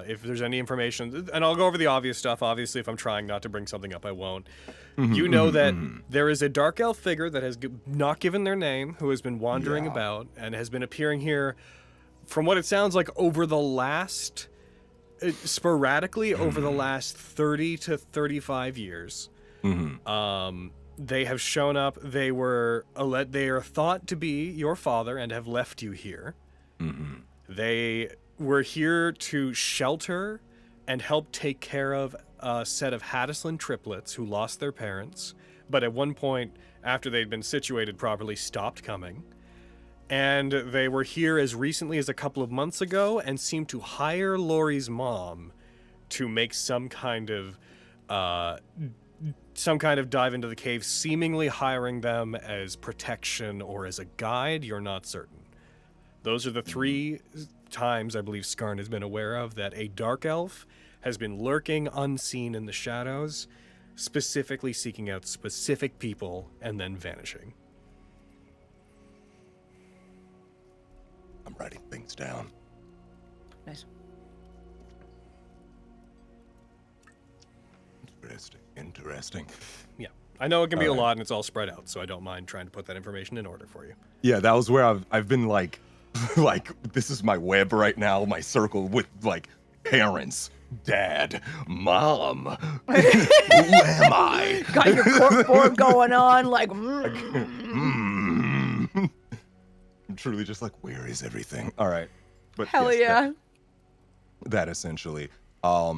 if there's any information, and I'll go over the obvious stuff. Obviously, if I'm trying not to bring something up, I won't. You know that there is a dark elf figure that has not given their name, who has been wandering about and has been appearing here, from what it sounds like, over the last sporadically over the last 30 to 35 years. They have shown up. They are thought to be your father and have left you here. They were here to shelter and help take care of a set of Hadisland triplets who lost their parents, but at one point, after they'd been situated properly, stopped coming. And they were here as recently as a couple of months ago and seemed to hire Lori's mom to make some kind of dive into the cave, seemingly hiring them as protection or as a guide. You're not certain. Those are the 3 times I believe Skarn has been aware of that a dark elf has been lurking unseen in the shadows, specifically seeking out specific people and then vanishing. I'm writing things down. Nice. Interesting. Yeah. I know it can be a lot and it's all spread out, so I don't mind trying to put that information in order for you. Yeah, that was where I've been like, this is my web right now, my circle with like parents, dad, mom. Who am I? Got your corkboard going on, like. I'm truly just like, where is everything? All right, but Hell yes, yeah. that essentially. All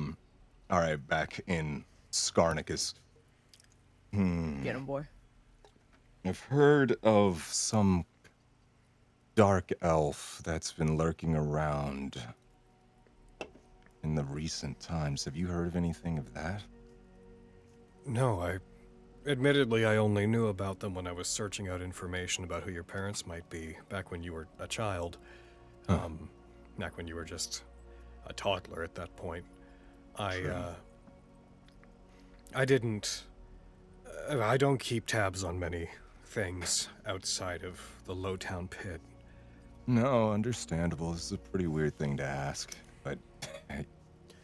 right, back in Skarnicus. Get him, boy. I've heard of some dark elf that's been lurking around in the recent times. Have you heard of anything of that? No, admittedly, I only knew about them when I was searching out information about who your parents might be back when you were a child. Back when you were just a toddler at that point. I don't keep tabs on many things outside of the Lowtown pit. No, understandable. This is a pretty weird thing to ask, but I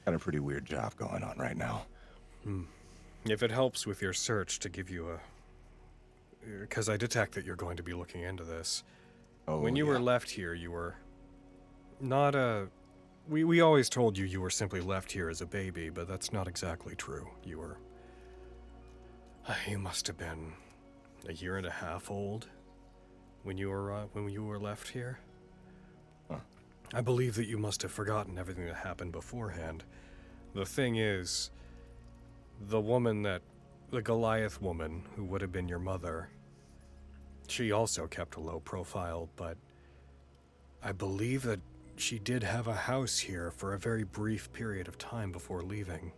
got a pretty weird job going on right now. If it helps with your search to give you a... Because I detect that you're going to be looking into this. Oh, When you were left here, you were not a... We always told you were simply left here as a baby, but that's not exactly true. You were... You must have been a year and a half old when you were left here. Huh. I believe that you must have forgotten everything that happened beforehand. The thing is, the Goliath woman who would have been your mother, she also kept a low profile, but I believe that she did have a house here for a very brief period of time before leaving.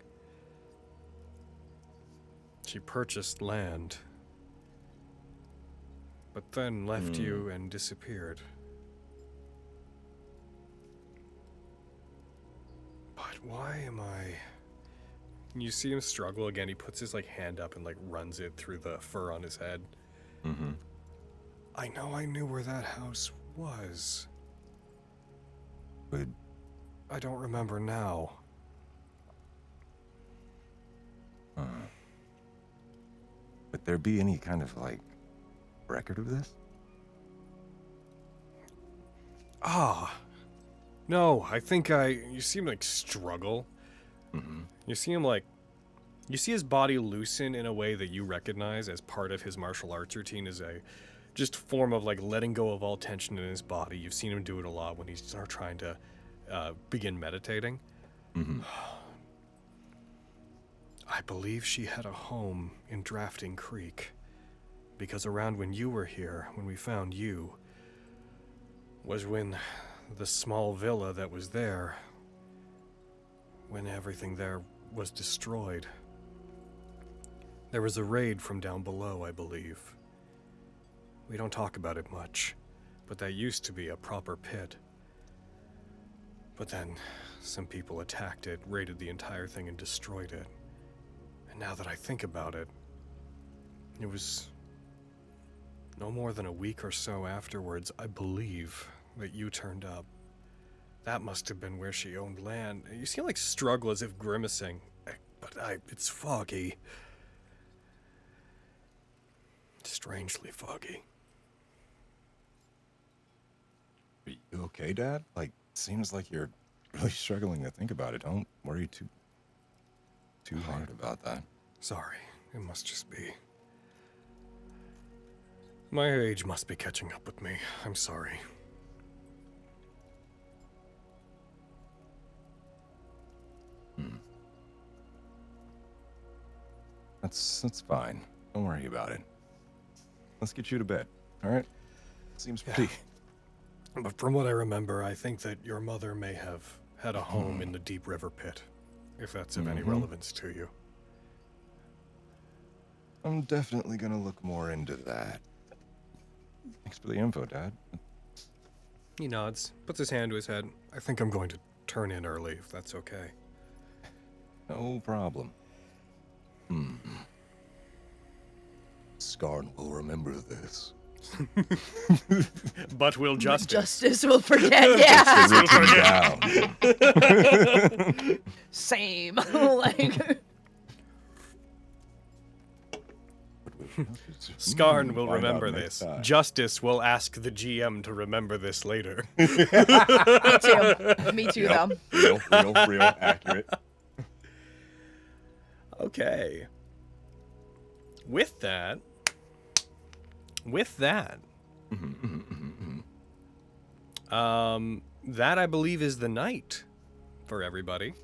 She purchased land, but then left you and disappeared. But why am I... You see him struggle again. He puts his hand up and runs it through the fur on his head. Mm-hmm. I know I knew where that house was. Would I don't remember now. would there be any kind of record of this? No, I think you see him struggle. Mm-hmm. You see him you see his body loosen in a way that you recognize as part of his martial arts routine as a just form of letting go of all tension in his body. You've seen him do it a lot when he's trying to begin meditating. Mm-hmm. I believe she had a home in Drafting Creek, because around when you were here, when we found you, was when the small villa that was there, when everything there was destroyed. There was a raid from down below, I believe. We don't talk about it much, but that used to be a proper pit. But then some people attacked it, raided the entire thing, and destroyed it. And now that I think about it, it was no more than a week or so afterwards, I believe, that you turned up. That must have been where she owned land. You see him struggle as if grimacing, but it's foggy. Strangely foggy. Are you okay, Dad? Seems like you're really struggling to think about it. Don't worry too hard about that. Sorry, it must just be. My age must be catching up with me. I'm sorry. That's fine. Don't worry about it. Let's get you to bed, all right? Seems pretty... But from what I remember, I think that your mother may have had a home in the Deep River Pit, if that's of any relevance to you. I'm definitely gonna look more into that. Thanks for the info, Dad. He nods, puts his hand to his head. I think I'm going to turn in early, if that's okay. No problem. Skarn will remember this. But will justice. Justice will forget, yeah. Down. Same. Skarn will Find remember out next this. time. Justice will ask the GM to remember this later. Me too, though. Real accurate. Okay. With that, that I believe is the night for everybody.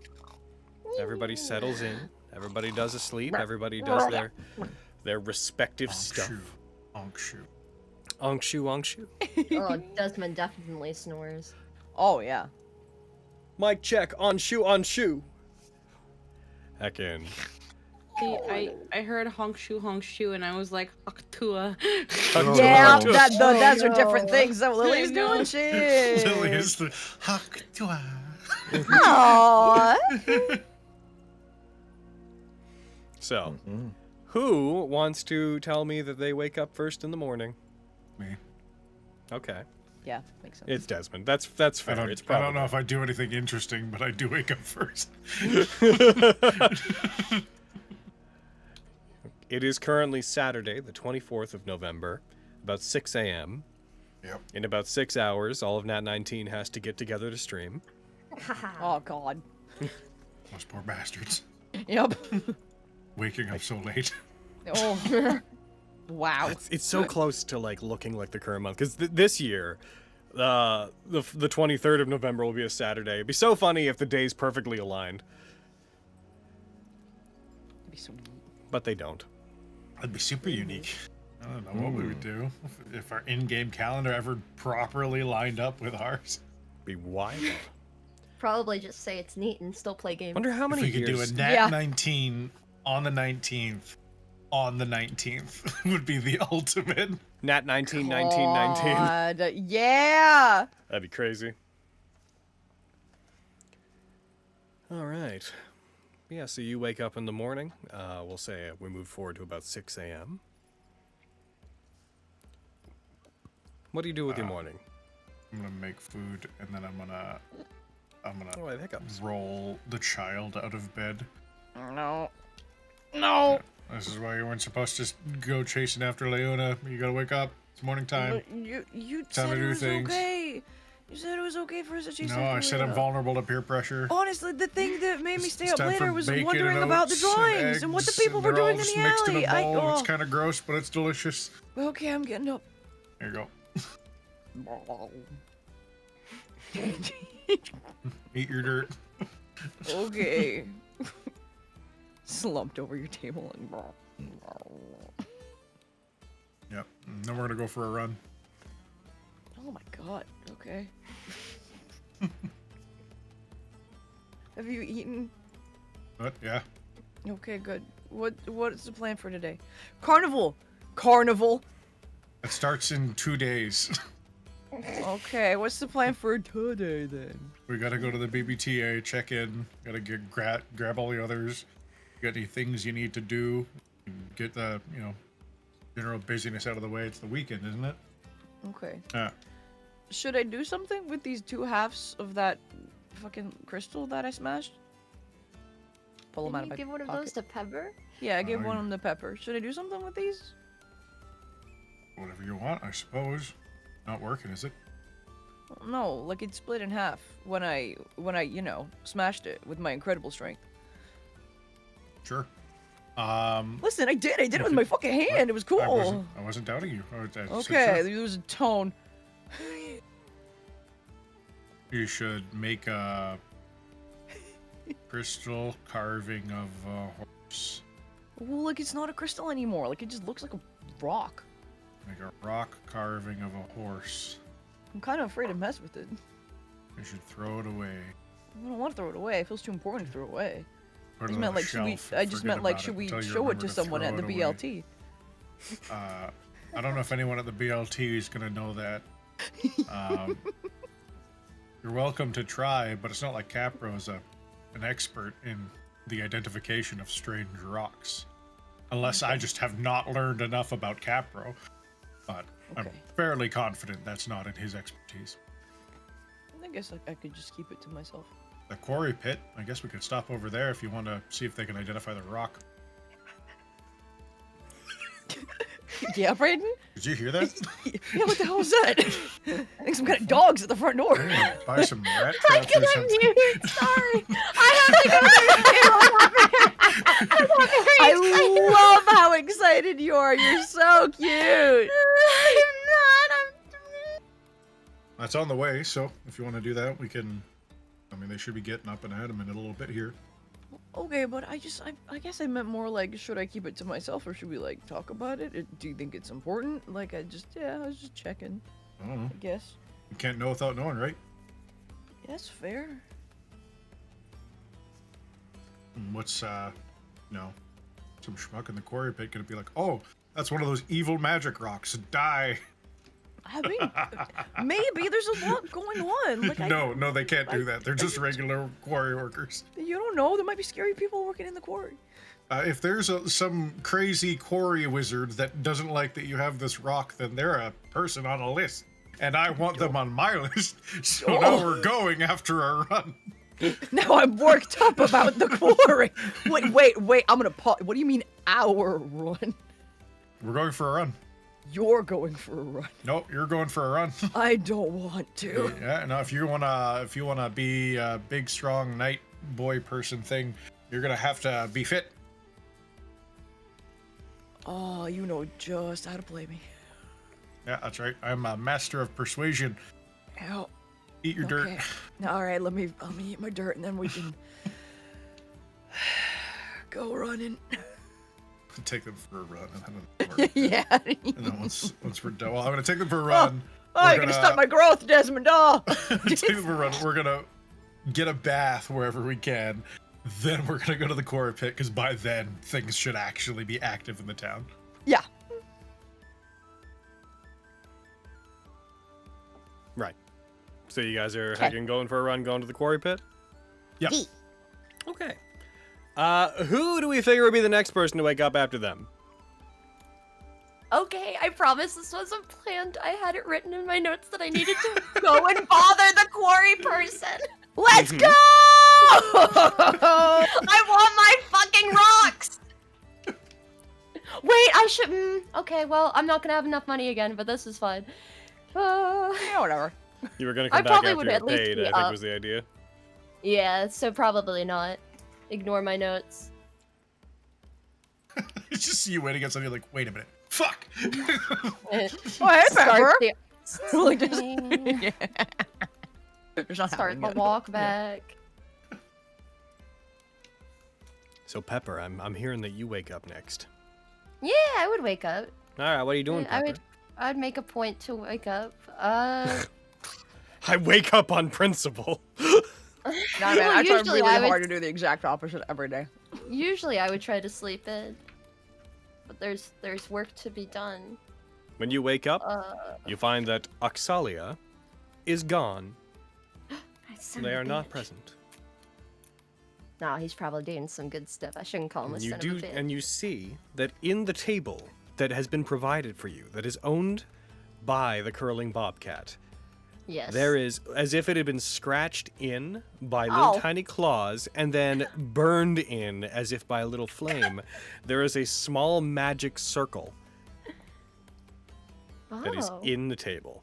Everybody settles in. Everybody does a sleep. Everybody does their respective stuff. Onkshu. Onkshu. Oh, Desmond definitely snores. Oh, yeah. Mic check. Onshu. Heck in. See, I heard honkshu, and I was like, Haktua. Yeah, those are different things that Lily's doing. Shit. Lily is the Haktua. Aww. So, who wants to tell me that they wake up first in the morning? Me. Okay. Yeah, makes sense. It's Desmond. That's fair. It's I probably. don't know if I do anything interesting, but I do wake up first. It is currently Saturday, the 24th of November, about 6 a.m. Yep. In about 6 hours, all of Nat19 has to get together to stream. Oh God. Those poor bastards. Yep. Waking up so late. Oh. Wow. It's so close to like looking like the current month because this year, the 23rd of November will be a Saturday. It'd be so funny if the days perfectly aligned, It'd be so... but they don't. That'd be super unique. I don't know what we would do if our in-game calendar ever properly lined up with ours. Be wild. Probably just say it's neat and still play games. Wonder how If many we could do a years. Nat19 on the 19th, on the 19th would be the ultimate. Nat19, 1919. God, yeah. That'd be crazy. All right. Yeah, so you wake up in the morning. We'll say we move forward to about 6 a.m. What do you do with your morning? I'm gonna make food and then I'm gonna Oh, I have hiccups. roll the child out of bed. No. No. This is why you weren't supposed to go chasing after Leona. You gotta wake up. It's morning time. But you Time said to it do was things. okay. You said it was okay for us to chase No, after I said I'm Leona. vulnerable to peer pressure. Honestly, the thing that made me stay It's up time for later was bacon wondering and about the oats and drawings and what the eggs, people and were they're all doing in just the mixed in alley. a bowl. Oh. It's kind of gross, but it's delicious. Okay, I'm getting up. There you go. Eat your dirt. Okay. Slumped over your table and. Yep. And then we're gonna go for a run. Oh my god. Okay. Have you eaten? But yeah. Okay, good. What's the plan for today? Carnival. Carnival. It starts in 2 days. Okay, what's the plan for today then? We gotta go to the BBTA, check in. Gotta get grab all the others. Got any things you need to do? Get the general busyness out of the way. It's the weekend, isn't it? Okay. Yeah. Should I do something with these two halves of that fucking crystal that I smashed? Pull them out Didn't of you my give one of pocket. those to Pepper? Yeah, I gave Oh, one yeah. of them to Pepper. Should I do something with these? Whatever you want, I suppose. Not working, is it? No, like it split in half when I smashed it with my incredible strength. Sure. Listen, I did it with my fucking hand. It was cool. I wasn't doubting you. I said Okay, sure. there was a tone. You should make a crystal carving of a horse. Well, like it's not a crystal anymore. Like it just looks like a rock. Make a rock carving of a horse. I'm kind of afraid to mess with it. You should throw it away. I don't want to throw it away. It feels too important to throw away. Put I it just on meant a like should we? shelf and I just forget meant like about should we until you show it remember to someone throw at the it away. BLT? I don't know if anyone at the BLT is gonna know that. You're welcome to try, but it's not like Capro's an expert in the identification of strange rocks. Unless I just have not learned enough about Capro. But I'm Okay. fairly confident that's not in his expertise. I guess I could just keep it to myself. The quarry pit, I guess we could stop over there if you want to see if they can identify the rock. Yeah, Braden? Did you hear that? Yeah, what the hell was that? I think some kind of dogs at the front door. Buy some rat traps or something. Sorry. I I love how excited you are. You're so cute. I'm That's on the way, so if you want to do that, we can... I mean, they should be getting up and at him in a little bit here. Okay, but I guess I meant more like, should I keep it to myself or should we like talk about it? Do you think it's important? Like, I was just checking. I don't know. I guess. You can't know without knowing, right? Yeah, that's fair. And what's, some schmuck in the quarry pit gonna be like, oh, that's one of those evil magic rocks. Die. I mean, maybe there's a lot going on. Like, No, they can't do that. They're just regular quarry workers. You don't know. There might be scary people working in the quarry. If there's some crazy quarry wizard that doesn't like that you have this rock, then they're a person on a list. And I want them on my list, so now we're going after our run. Now I'm worked up about the quarry. Wait. I'm gonna pause. What do you mean our run? We're going for a run. You're going for a run. Nope, you're going for a run. I don't want to. Yeah, no, if you wanna be a big, strong knight boy person thing, you're gonna have to be fit. Oh, you know just how to play me. Yeah, that's right. I'm a master of persuasion. Ow. Eat your dirt. All right, let me eat my dirt, and then we can go running. Take them for a run, and then Yeah. And then once we're done, well, I'm gonna take them for a run. You're gonna stop my growth, Desmond. Oh. Take them for a run. We're gonna get a bath wherever we can. Then we're gonna go to the quarry pit, because by then things should actually be active in the town. Yeah. Right. So you guys are going for a run, going to the quarry pit? Yeah. Okay. Who do we figure would be the next person to wake up after them? Okay, I promise this wasn't planned. I had it written in my notes that I needed to go and bother the quarry person. Let's go! I want my fucking rocks! Wait, I should... okay, well, I'm not gonna have enough money again, but this is fine. Yeah, whatever. You were gonna come I back probably after would you're at least paid, be I think up. was the idea. Yeah, so probably not. Ignore my notes. It's just you waiting at something like, wait a minute. Fuck! Oh, hey, Pepper. Like this. Yeah. There's not Start the happening yet. walk back. So Pepper, I'm hearing that you wake up next. Yeah, I would wake up. All right, what are you doing, I Pepper? I'd make a point to wake up. I wake up on principle. Nah, man, Well, I try usually really I would- hard to do the exact opposite every day. Usually I would try to sleep in. But there's work to be done. When you wake up, you find that Oxalia is gone. They are not present. No, he's probably doing some good stuff. I shouldn't call him a son of a bitch. And you see that in the table that has been provided for you, that is owned by the curling bobcat, Yes. there is, as if it had been scratched in by little tiny claws and then burned in as if by a little flame, there is a small magic circle that is in the table.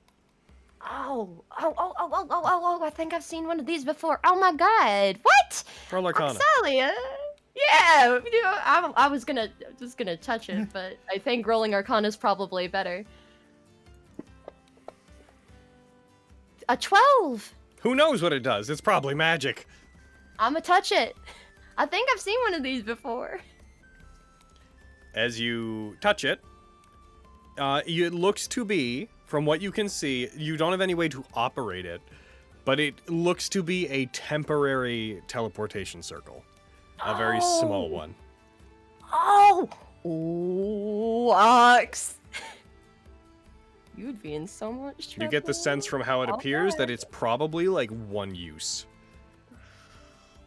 Oh, I think I've seen one of these before. Oh my god. What? Roll Arcana. Oxalia? Yeah, you know, I was just gonna touch it, but I think rolling Arcana is probably better. A 12! Who knows what it does? It's probably magic. I'ma touch it. I think I've seen one of these before. As you touch it, it looks to be, from what you can see, you don't have any way to operate it, but it looks to be a temporary teleportation circle. A very small one. Oh! Ox! You'd be in so much trouble. You get the sense from how it appears that it's probably like one use.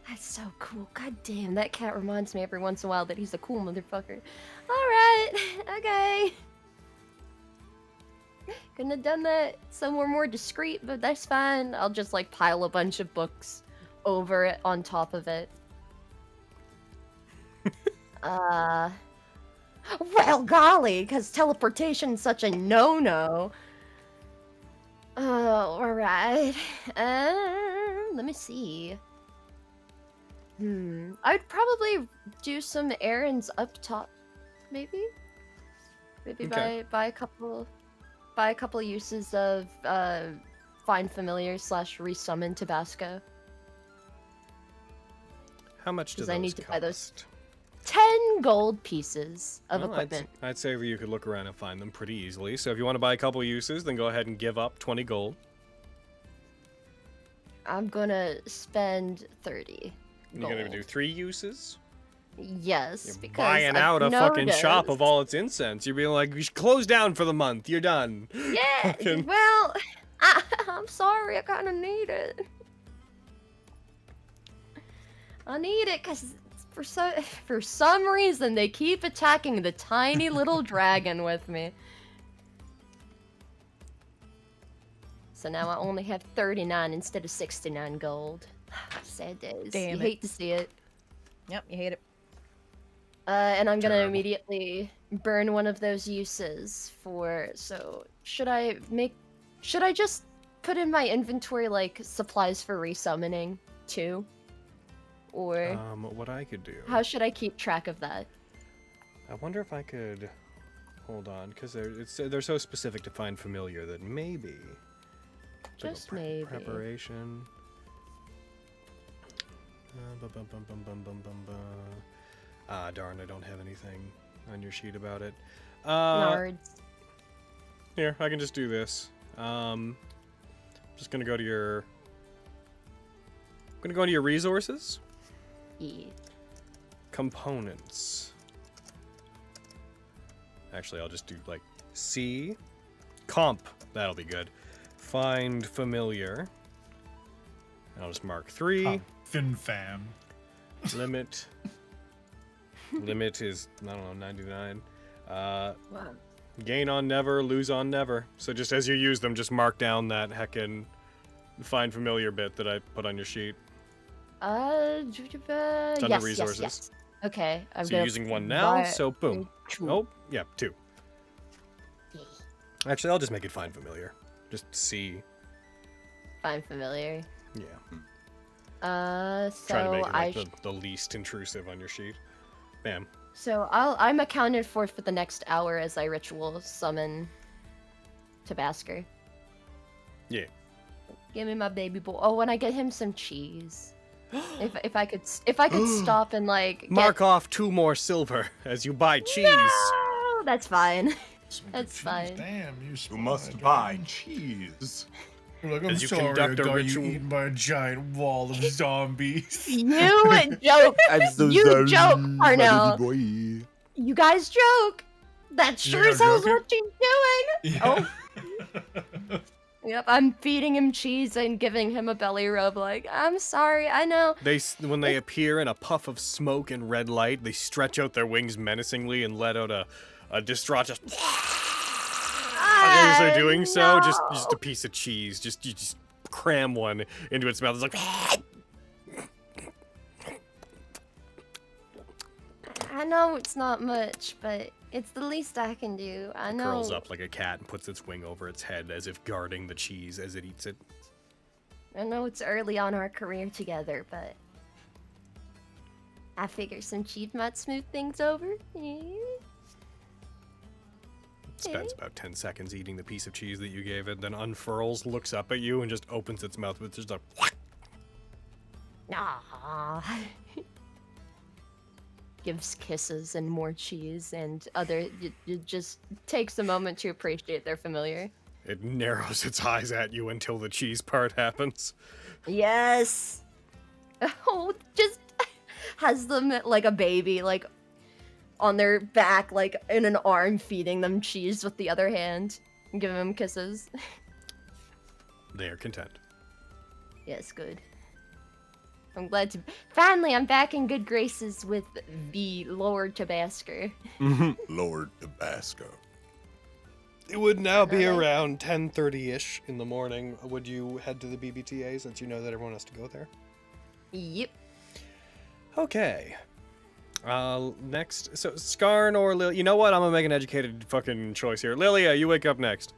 That's so cool. God damn, that cat reminds me every once in a while that he's a cool motherfucker. Alright, okay. Couldn't have done that somewhere more discreet, but that's fine. I'll just like pile a bunch of books over it on top of it. Well, golly, because teleportation's such a no-no. Oh, alright. Let me see. I'd probably do some errands up top, maybe? Maybe Okay. buy a couple uses of Find Familiar / Resummon Tabasco. How much do 'Cause those I need to buy those. cost? 10 gold pieces of Well, equipment. I'd say you could look around and find them pretty easily. So if you want to buy a couple uses, then go ahead and give up 20 gold. I'm gonna spend 30 You're gold. gonna do 3 uses? Yes, You're because buying I've out a fucking shop of noticed- all its incense. You're being like, you should close down for the month. You're done. Yeah, Fucking- well, I'm sorry, I kind of need it. I need it because for some reason they keep attacking the tiny little dragon with me. So now I only have 39 instead of 69 gold. Sad days. Damn You it. hate to see it. Yep, you hate it. And I'm gonna Terrible. immediately burn one of those uses for. So should I just put in my inventory like supplies for resummoning too, or What I could do. how should I keep track of that? I wonder if I could. Hold on, because they're so specific to find familiar that maybe. It's like a Just maybe. Preparation. Ah, darn, I don't have anything on your sheet about it. Nards. Here, I can just do this. Just gonna go to your. I'm gonna go into your resources. Yeah. Components. Actually, I'll just do like C. Comp. That'll be good. Find familiar. And I'll just mark 3. FinFam. Limit. Limit is, I don't know, 99. Wow. Gain on never, lose on never. So just as you use them, just mark down that heckin' find familiar bit that I put on your sheet. It's under resources. Yes. Okay, I'm So gonna you're using one now, buy so boom. two. Oh, yeah, 2. Actually, I'll just make it find familiar. Just C. Find familiar. Yeah. So Try to make it I like the least intrusive on your sheet. Bam. so I'm accounted for the next hour as I ritual summon Tabasco. Yeah. Give me my baby boy. Oh, and I get him some cheese. if I could stop and like Mark off 2 more silver as you buy cheese. No, that's fine. Some good That's cheese. fine. Damn, You must buy cheese. You're like, I'm As you sorry, conduct a I got ritual. you eaten by a giant wall of zombies. You joke. You joke, Parnell. Boy. You guys joke. That sure You're as hell's joking? what she's doing. Yeah. Oh. Yep, I'm feeding him cheese and giving him a belly rub. Like, I'm sorry, I know. When they appear in a puff of smoke and red light, they stretch out their wings menacingly and let out a distraught just. As they're doing so, just a piece of cheese. You just cram one into its mouth. It's like. I know it's not much, but it's the least I can do. I know. Curls up like a cat and puts its wing over its head as if guarding the cheese as it eats it. I know it's early on our career together, but I figure some cheese might smooth things over. Yeah. Spends about 10 seconds eating the piece of cheese that you gave it, then unfurls, looks up at you, and just opens its mouth with just a. Aww. Gives kisses and more cheese and other. It just takes a moment to appreciate their familiar. It narrows its eyes at you until the cheese part happens. Yes. Oh, just has them like a baby, like on their back, like in an arm, feeding them cheese with the other hand, and giving them kisses. They are content. Yes, good. I'm glad to. Finally, I'm back in good graces with the Lord Tabasco. Lord Tabasco. It would now be Alright. around 10:30ish in the morning. Would you head to the BBTA since you know that everyone has to go there? Yep. Okay. Next, so Skarn or Lily. You know what? I'm gonna make an educated fucking choice here. Lilia, you wake up next.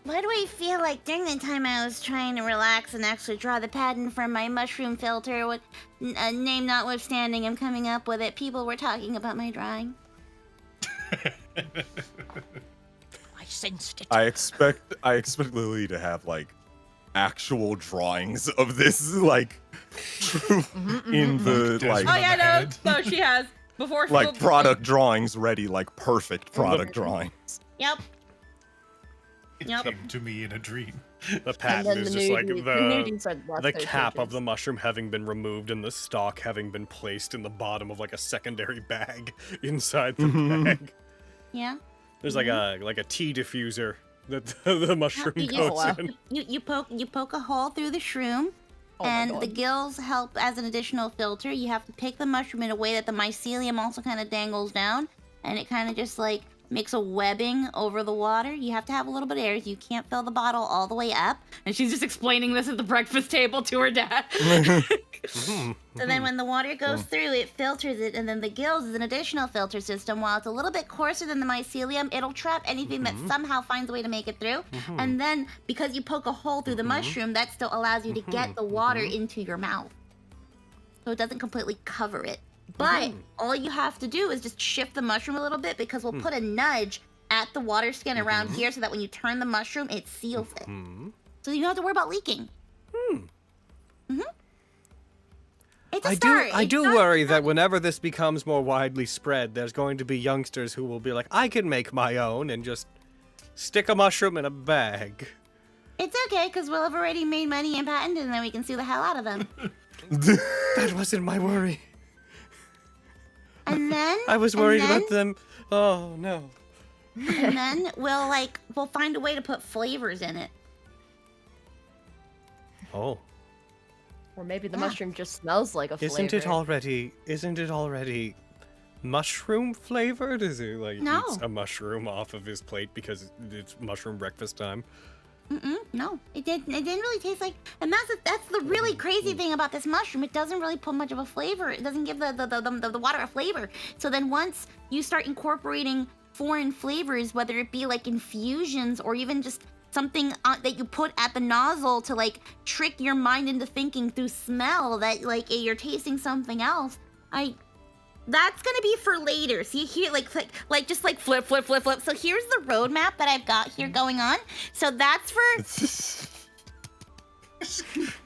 Why do I feel like during the time I was trying to relax and actually draw the pattern from my mushroom filter, with name notwithstanding, I'm coming up with it, people were talking about my drawing? I sensed it. I expect Lily to have like actual drawings of this like in the Like, like Oh yeah, head. no, she has. Before she like product drawings ready, like perfect product drawings. Yep. It Yep. came to me in a dream. The And patent then is the just like nudies are left the those cap of pages. the mushroom having been removed and the stalk having been placed in the bottom of like a secondary bag inside the bag. Yeah. There's like a tea diffuser that the mushroom You goes just- in. You poke a hole through the shroom, Oh my and God. the gills help as an additional filter. You have to pick the mushroom in a way that the mycelium also kind of dangles down, and it kind of just like makes a webbing over the water. You have to have a little bit of air. You can't fill the bottle all the way up. And she's just explaining this at the breakfast table to her dad. So then when the water goes through, it filters it, and then the gills is an additional filter system. While it's a little bit coarser than the mycelium, it'll trap anything that somehow finds a way to make it through. And then, because you poke a hole through the mushroom, that still allows you to get the water into your mouth. So it doesn't completely cover it. But all you have to do is just shift the mushroom a little bit, because we'll put a nudge at the water skin around here so that when you turn the mushroom, it seals it. So you don't have to worry about leaking. It's a start. I do worry that whenever this becomes more widely spread, there's going to be youngsters who will be like, I can make my own and just stick a mushroom in a bag. It's okay, because we'll have already made money and patented, and then we can sue the hell out of them. That wasn't my worry. And then I was worried about them. Oh no. And then we'll find a way to put flavors in it. Oh. Or maybe the mushroom just smells like a flavor. Isn't it already mushroom flavored? Is it like No. eats a mushroom off of his plate because it's mushroom breakfast time? No, it didn't really taste like, and that's the really crazy thing about this mushroom. It doesn't really put much of a flavor. It doesn't give the water a flavor. So then once you start incorporating foreign flavors, whether it be like infusions or even just something that you put at the nozzle to like trick your mind into thinking through smell that like you're tasting something else, that's gonna be for later. See here, just flip. So here's the roadmap that I've got here going on. So that's for.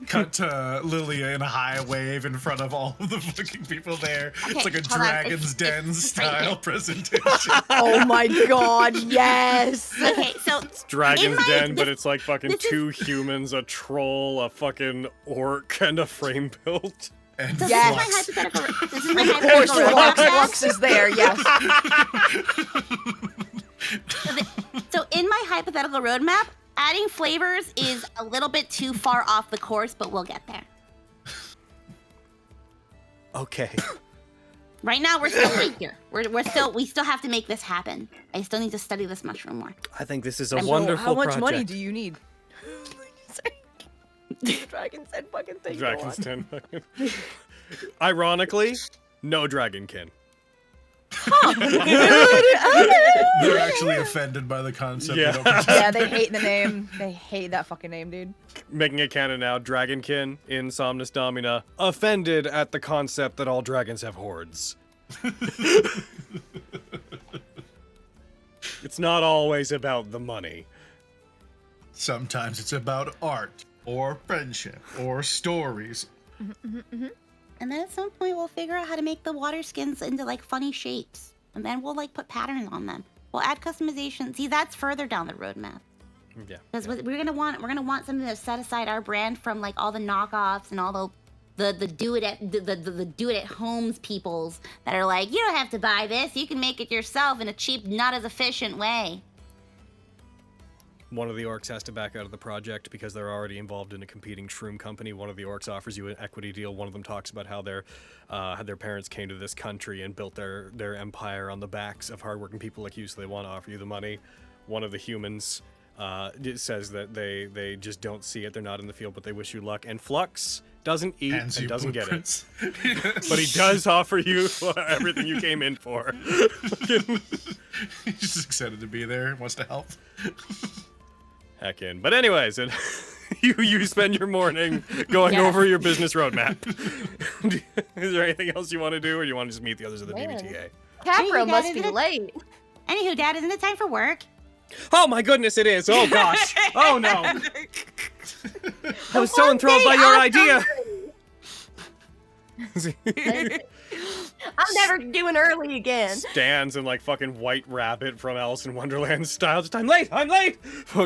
Cut to Lilia in a high wave in front of all of the fucking people there. Okay, It's like a hold on. Dragon's Den it's right style here. presentation. Oh my god, yes! Okay, so Dragon's in my- Den, but this- it's like fucking this is- two humans, a troll, a fucking orc, and a frame built. And So Yes. this is my hypothetical. This is my Of course, hypothetical Flux, roadmap. Flux is there, yes. So in my hypothetical roadmap, adding flavors is a little bit too far off the course, but we'll get there. Okay. Right now, we're still right here. We still have to make this happen. I still need to study this mushroom more. I think this is a So wonderful how much project. money do you need? Dragon said fucking thing. Dragon's Den. Ironically, no dragonkin. they're actually offended by the concept. Yeah. They don't participate. Yeah, they hate the name. They hate that fucking name, dude. Making it canon now, dragonkin in Somnus Domina, offended at the concept that all dragons have hordes. It's not always about the money. Sometimes it's about art or friendship or stories. And then at some point, we'll figure out how to make the water skins into like funny shapes, and then we'll like put patterns on them. We'll add customization. See, that's further down the roadmap. Yeah. Because we're gonna want something to set aside our brand from like all the knockoffs and all the do it at homes peoples that are like, you don't have to buy this, you can make it yourself in a cheap, not as efficient way. One of the orcs has to back out of the project because they're already involved in a competing shroom company. One of the orcs offers you an equity deal. One of them talks about how their parents came to this country and built their empire on the backs of hardworking people like you, so they want to offer you the money. One of the humans says that they just don't see it. They're not in the field, but they wish you luck. And Flux doesn't eat Hands and you doesn't get it. blueprints. But he does offer you everything you came in for. He's just excited to be there, wants to help. Heck in. But anyways, you spend your morning going over your business roadmap. Is there anything else you want to do, or do you want to just meet the others of the Man. BBTA? Capro Hey, must Dad, be isn't it- late. Anywho, Dad, isn't it time for work? Oh my goodness, it is. Oh gosh. Oh no. I was so enthralled by your idea. I'm never doing early again. Stands in like fucking White Rabbit from Alice in Wonderland style. Just I'm late.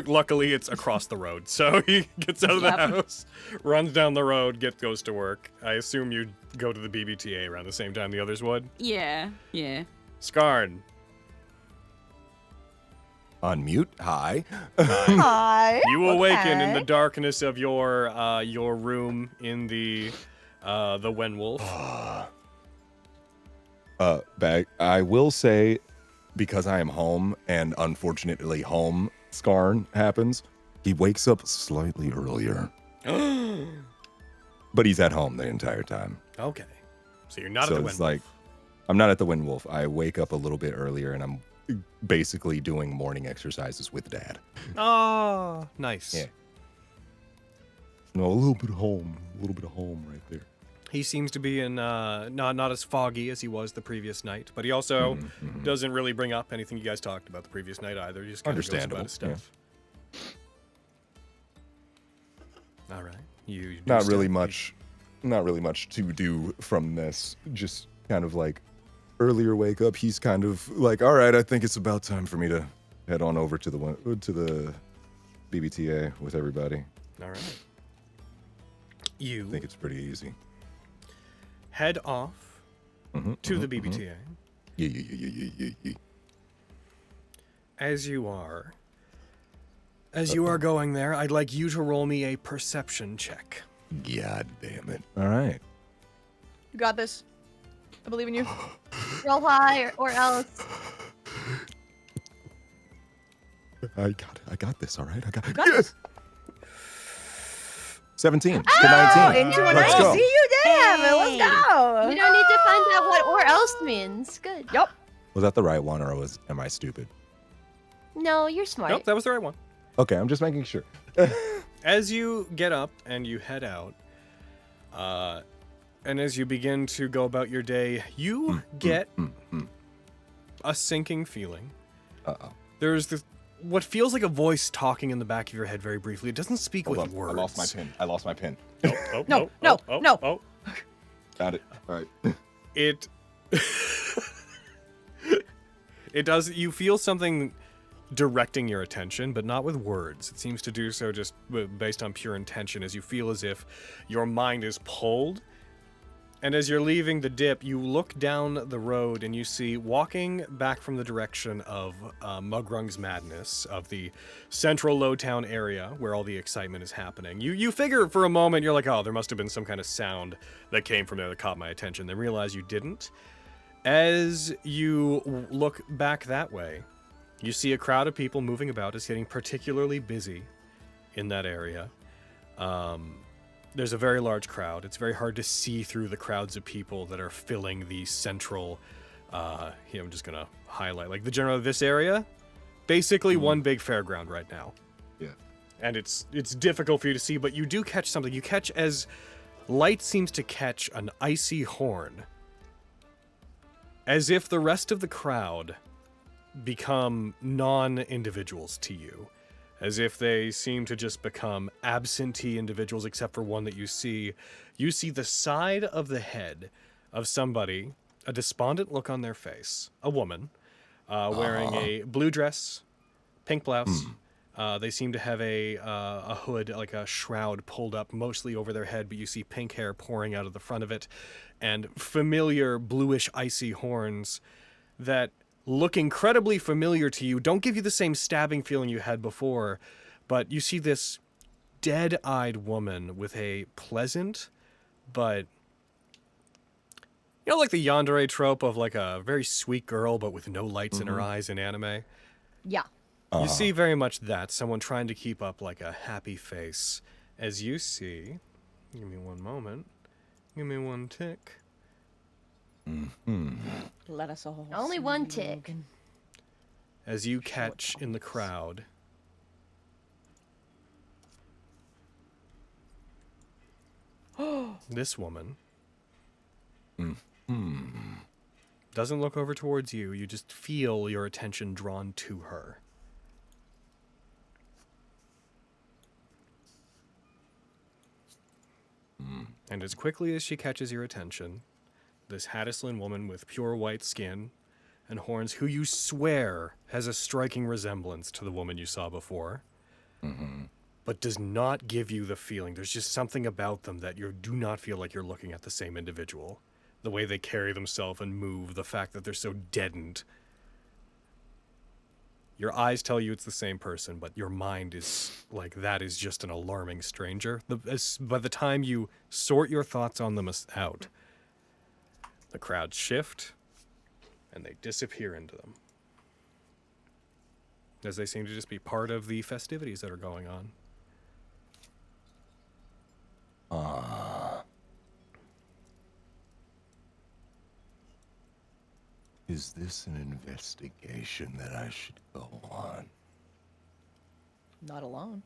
Luckily, it's across the road, so he gets out of the house, runs down the road, goes to work. I assume you go to the BBTA around the same time the others would. Yeah. Skarn. Unmute. Hi. Hi. You awaken in the darkness of your room in the Wenwolf. Bag. I will say, because I am home, and unfortunately home scarn happens, he wakes up slightly earlier. But he's at home the entire time. Okay. So you're not So at the it's Windwolf. like, I'm not at the Windwolf. I wake up a little bit earlier, and I'm basically doing morning exercises with Dad. Oh, nice. Yeah. No, a little bit of home right there. He seems to be in not as foggy as he was the previous night, but he also doesn't really bring up anything you guys talked about the previous night either. He just kind of goes about his stuff. All right. You do Not stuff. really much to do from this. Just kind of like earlier wake up. He's kind of like, all right, I think it's about time for me to head on over to the BBTA with everybody. All right. I think it's pretty easy. Head off to the BBTA. Yeah. As you are going there, I'd like you to roll me a perception check. God damn it. All right. You got this. I believe in you. Roll high or else. I got this, all right? I got it. Got this. 17 to 19. Into a Let's nice. go. See you damn it. Let's go. We don't need to find out what or else means. Good. Yup. Was that the right one, or am I stupid? No, you're smart. Nope, that was the right one. Okay, I'm just making sure. As you get up and you head out, and as you begin to go about your day, you get a sinking feeling. Uh-oh. There's what feels like a voice talking in the back of your head very briefly. It doesn't speak Hold with on. words. I lost my pin. No. Got it. All right. It does. You feel something directing your attention, but not with words. It seems to do so just based on pure intention, as you feel as if your mind is pulled. And as you're leaving the dip, you look down the road and you see, walking back from the direction of Mugrung's Madness, of the central Lowtown area where all the excitement is happening. You figure for a moment, you're like, oh, there must have been some kind of sound that came from there that caught my attention. Then realize you didn't. As you look back that way, you see a crowd of people moving about. It's getting particularly busy in that area. There's a very large crowd. It's very hard to see through the crowds of people that are filling the central, here I'm just going to highlight, like the general of this area, basically one big fairground right now. Yeah. And it's difficult for you to see, but you do catch something. You catch, as light seems to catch, an icy horn. As if the rest of the crowd become non-individuals to you. As if they seem to just become absentee individuals, except for one that you see. You see the side of the head of somebody, a despondent look on their face, a woman, wearing a blue dress, pink blouse. They seem to have a hood, like a shroud, pulled up mostly over their head, but you see pink hair pouring out of the front of it, and familiar bluish icy horns that look incredibly familiar to you. Don't give you the same stabbing feeling you had before, but you see this dead-eyed woman with a pleasant, but like the yandere trope of like a very sweet girl, but with no lights in her eyes in anime. Yeah. You see very much that, someone trying to keep up like a happy face. As you see, give me one moment, give me one tick. Let us all. Only see one you, tick. Logan. As you catch in the crowd this woman doesn't look over towards you. You just feel your attention drawn to her. And as quickly as she catches your attention, this Hadislan woman with pure white skin and horns, who you swear has a striking resemblance to the woman you saw before, but does not give you the feeling. There's just something about them that you do not feel like you're looking at the same individual. The way they carry themselves and move, the fact that they're so deadened. Your eyes tell you it's the same person, but your mind is like, that is just an alarming stranger. By the time you sort your thoughts on them out, the crowds shift, and they disappear into them. as they seem to just be part of the festivities that are going on. Is this an investigation that I should go on? Not alone.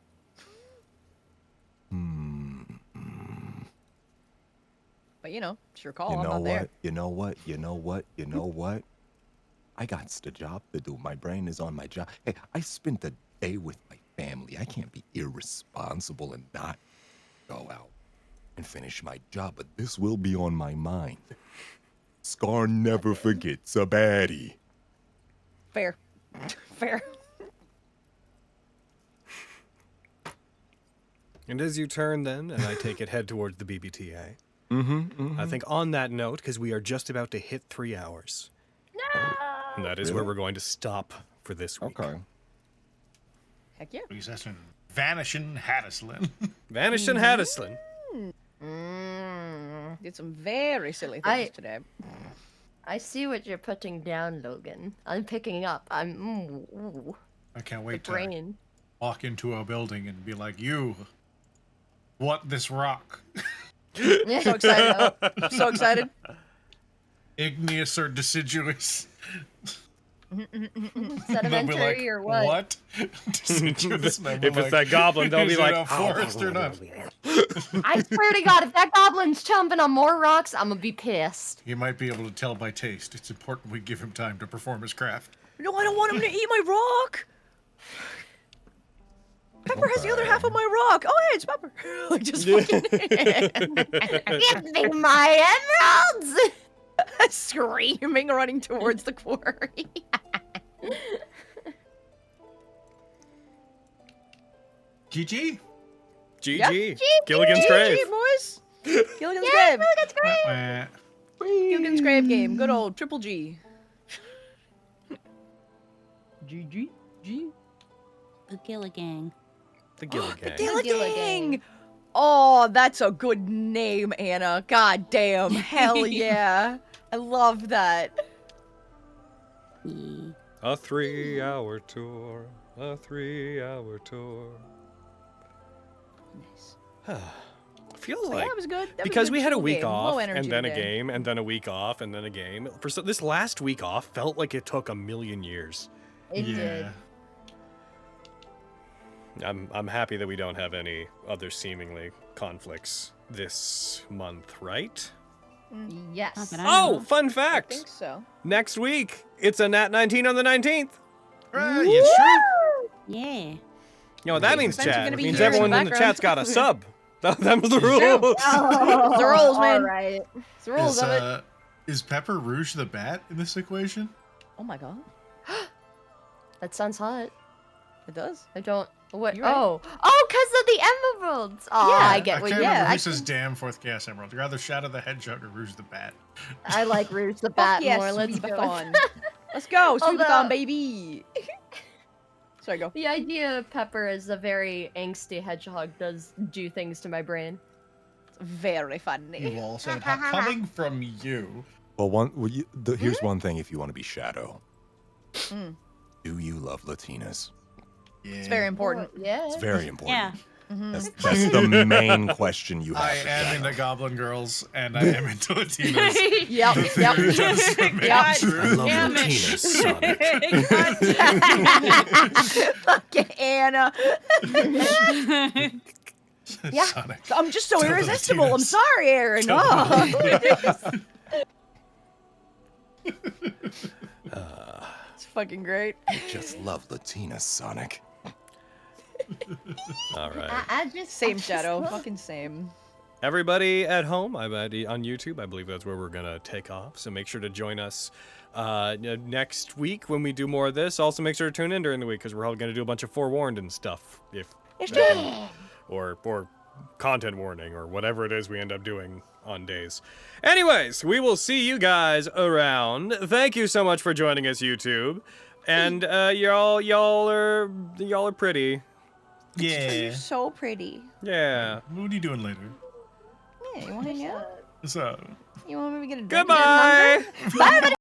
But you know, it's your call. You I'm know not there. what? You know what? You know what? You know what? I got the job to do. My brain is on my job. Hey, I spent the day with my family. I can't be irresponsible and not go out and finish my job, but this will be on my mind. Scar never forgets a baddie. Fair. Fair. And as you turn then, and I take it head towards the BBTA. I think on that note, because we are just about to hit 3 hours. No! And that is where we're going to stop for this week. Okay. Heck yeah. Recession. Vanishing Hatterslin. Vanishing Hatterslin. Did some very silly things today. I see what you're putting down, Logan. I'm picking up. Ooh. I can't wait to Brain. walk into a building and be like, you, what this rock? So excited. So excited. Igneous or deciduous? Sedimentary or what? What? Deciduous. If it's that goblin, they'll be is like, it a forest or not? I swear to God, if that goblin's chomping on more rocks, I'm gonna be pissed. He might be able to tell by taste. It's important we give him time to perform his craft. No, I don't want him to eat my rock. Pepper has the other half of my rock. Oh, hey, it's Pepper. Like, just fucking... Give me my emeralds! Screaming, running towards the quarry. GG? GG. Yep. Gilligan's Grave. GG, boys. Gilligan's Yeah, Grave. Gilligan's Grave. Wah, wah. Gilligan's Grave game. Good old triple G. GG. G. The Gilligan. The Gilligan. Gilligan. Oh, that's a good name, Anna. God damn. Hell yeah. I love that. Yeah. A 3-hour tour. A 3-hour tour. Nice. Feels Yeah, like that was good. That was because good we had a chill week game. off Low and energy then a today. game and then a week off and then a game. This last week off felt like it took a million years. It did. I'm happy that we don't have any other seemingly conflicts this month, right? Yes. Not that I Oh, know. fun I fact! think so. Next week it's a Nat19 on the 19th. Right, it's true. Yeah. You know what that means, Spencer's Chad? gonna It be means here in the everyone in the background. chat's got a sub. That was the rule. Oh, The rules, man. All right. It's the rules of it. Is Pepper Rouge the bat in this equation? Oh my god. That sounds hot. It does. I don't. What? You're right. Oh, because of the emeralds. Oh, Yeah, I get I what can't you. remember I, who says damn fourth gas emerald. Rather Shadow the Hedgehog or Rouge the bat. I like Rouge the Fuck Bat yes, more. Let's go. Sweepathon. Let's go, Although- Sweepathon, baby. Sorry, go. The idea of Pepper as a very angsty hedgehog does do things to my brain. It's very You funny. all said coming from you. Well, here's one thing if you want to be Shadow. Mm. Do you love Latinas? Yeah. It's very important. Yeah. It's very important. Yeah. That's the main question you have. I for am Shadow. into Goblin Girls and I am into Latinas. Yep, The yep. theory just remains Yeah. true. I love Damn it. Latinas, Sonic. Fucking Anna. Yeah. Sonic. I'm just so Tell the irresistible. I'm Latinas. sorry, Aaron. Tell the Oh. It's fucking great. I just love Latinas, Sonic. All right. I just Same I just shadow. love- Fucking same. Everybody at home, on YouTube, I believe that's where we're going to take off. So make sure to join us next week when we do more of this. Also, make sure to tune in during the week because we're all going to do a bunch of Forewarned and stuff. Or content warning or whatever it is we end up doing on days. Anyways, we will see you guys around. Thank you so much for joining us, YouTube. And y'all are pretty. Yeah. You're so pretty. Yeah. What are you doing later? Yeah, you want to hang out? What's up? You want me to get a drink? Goodbye. Bye, everybody.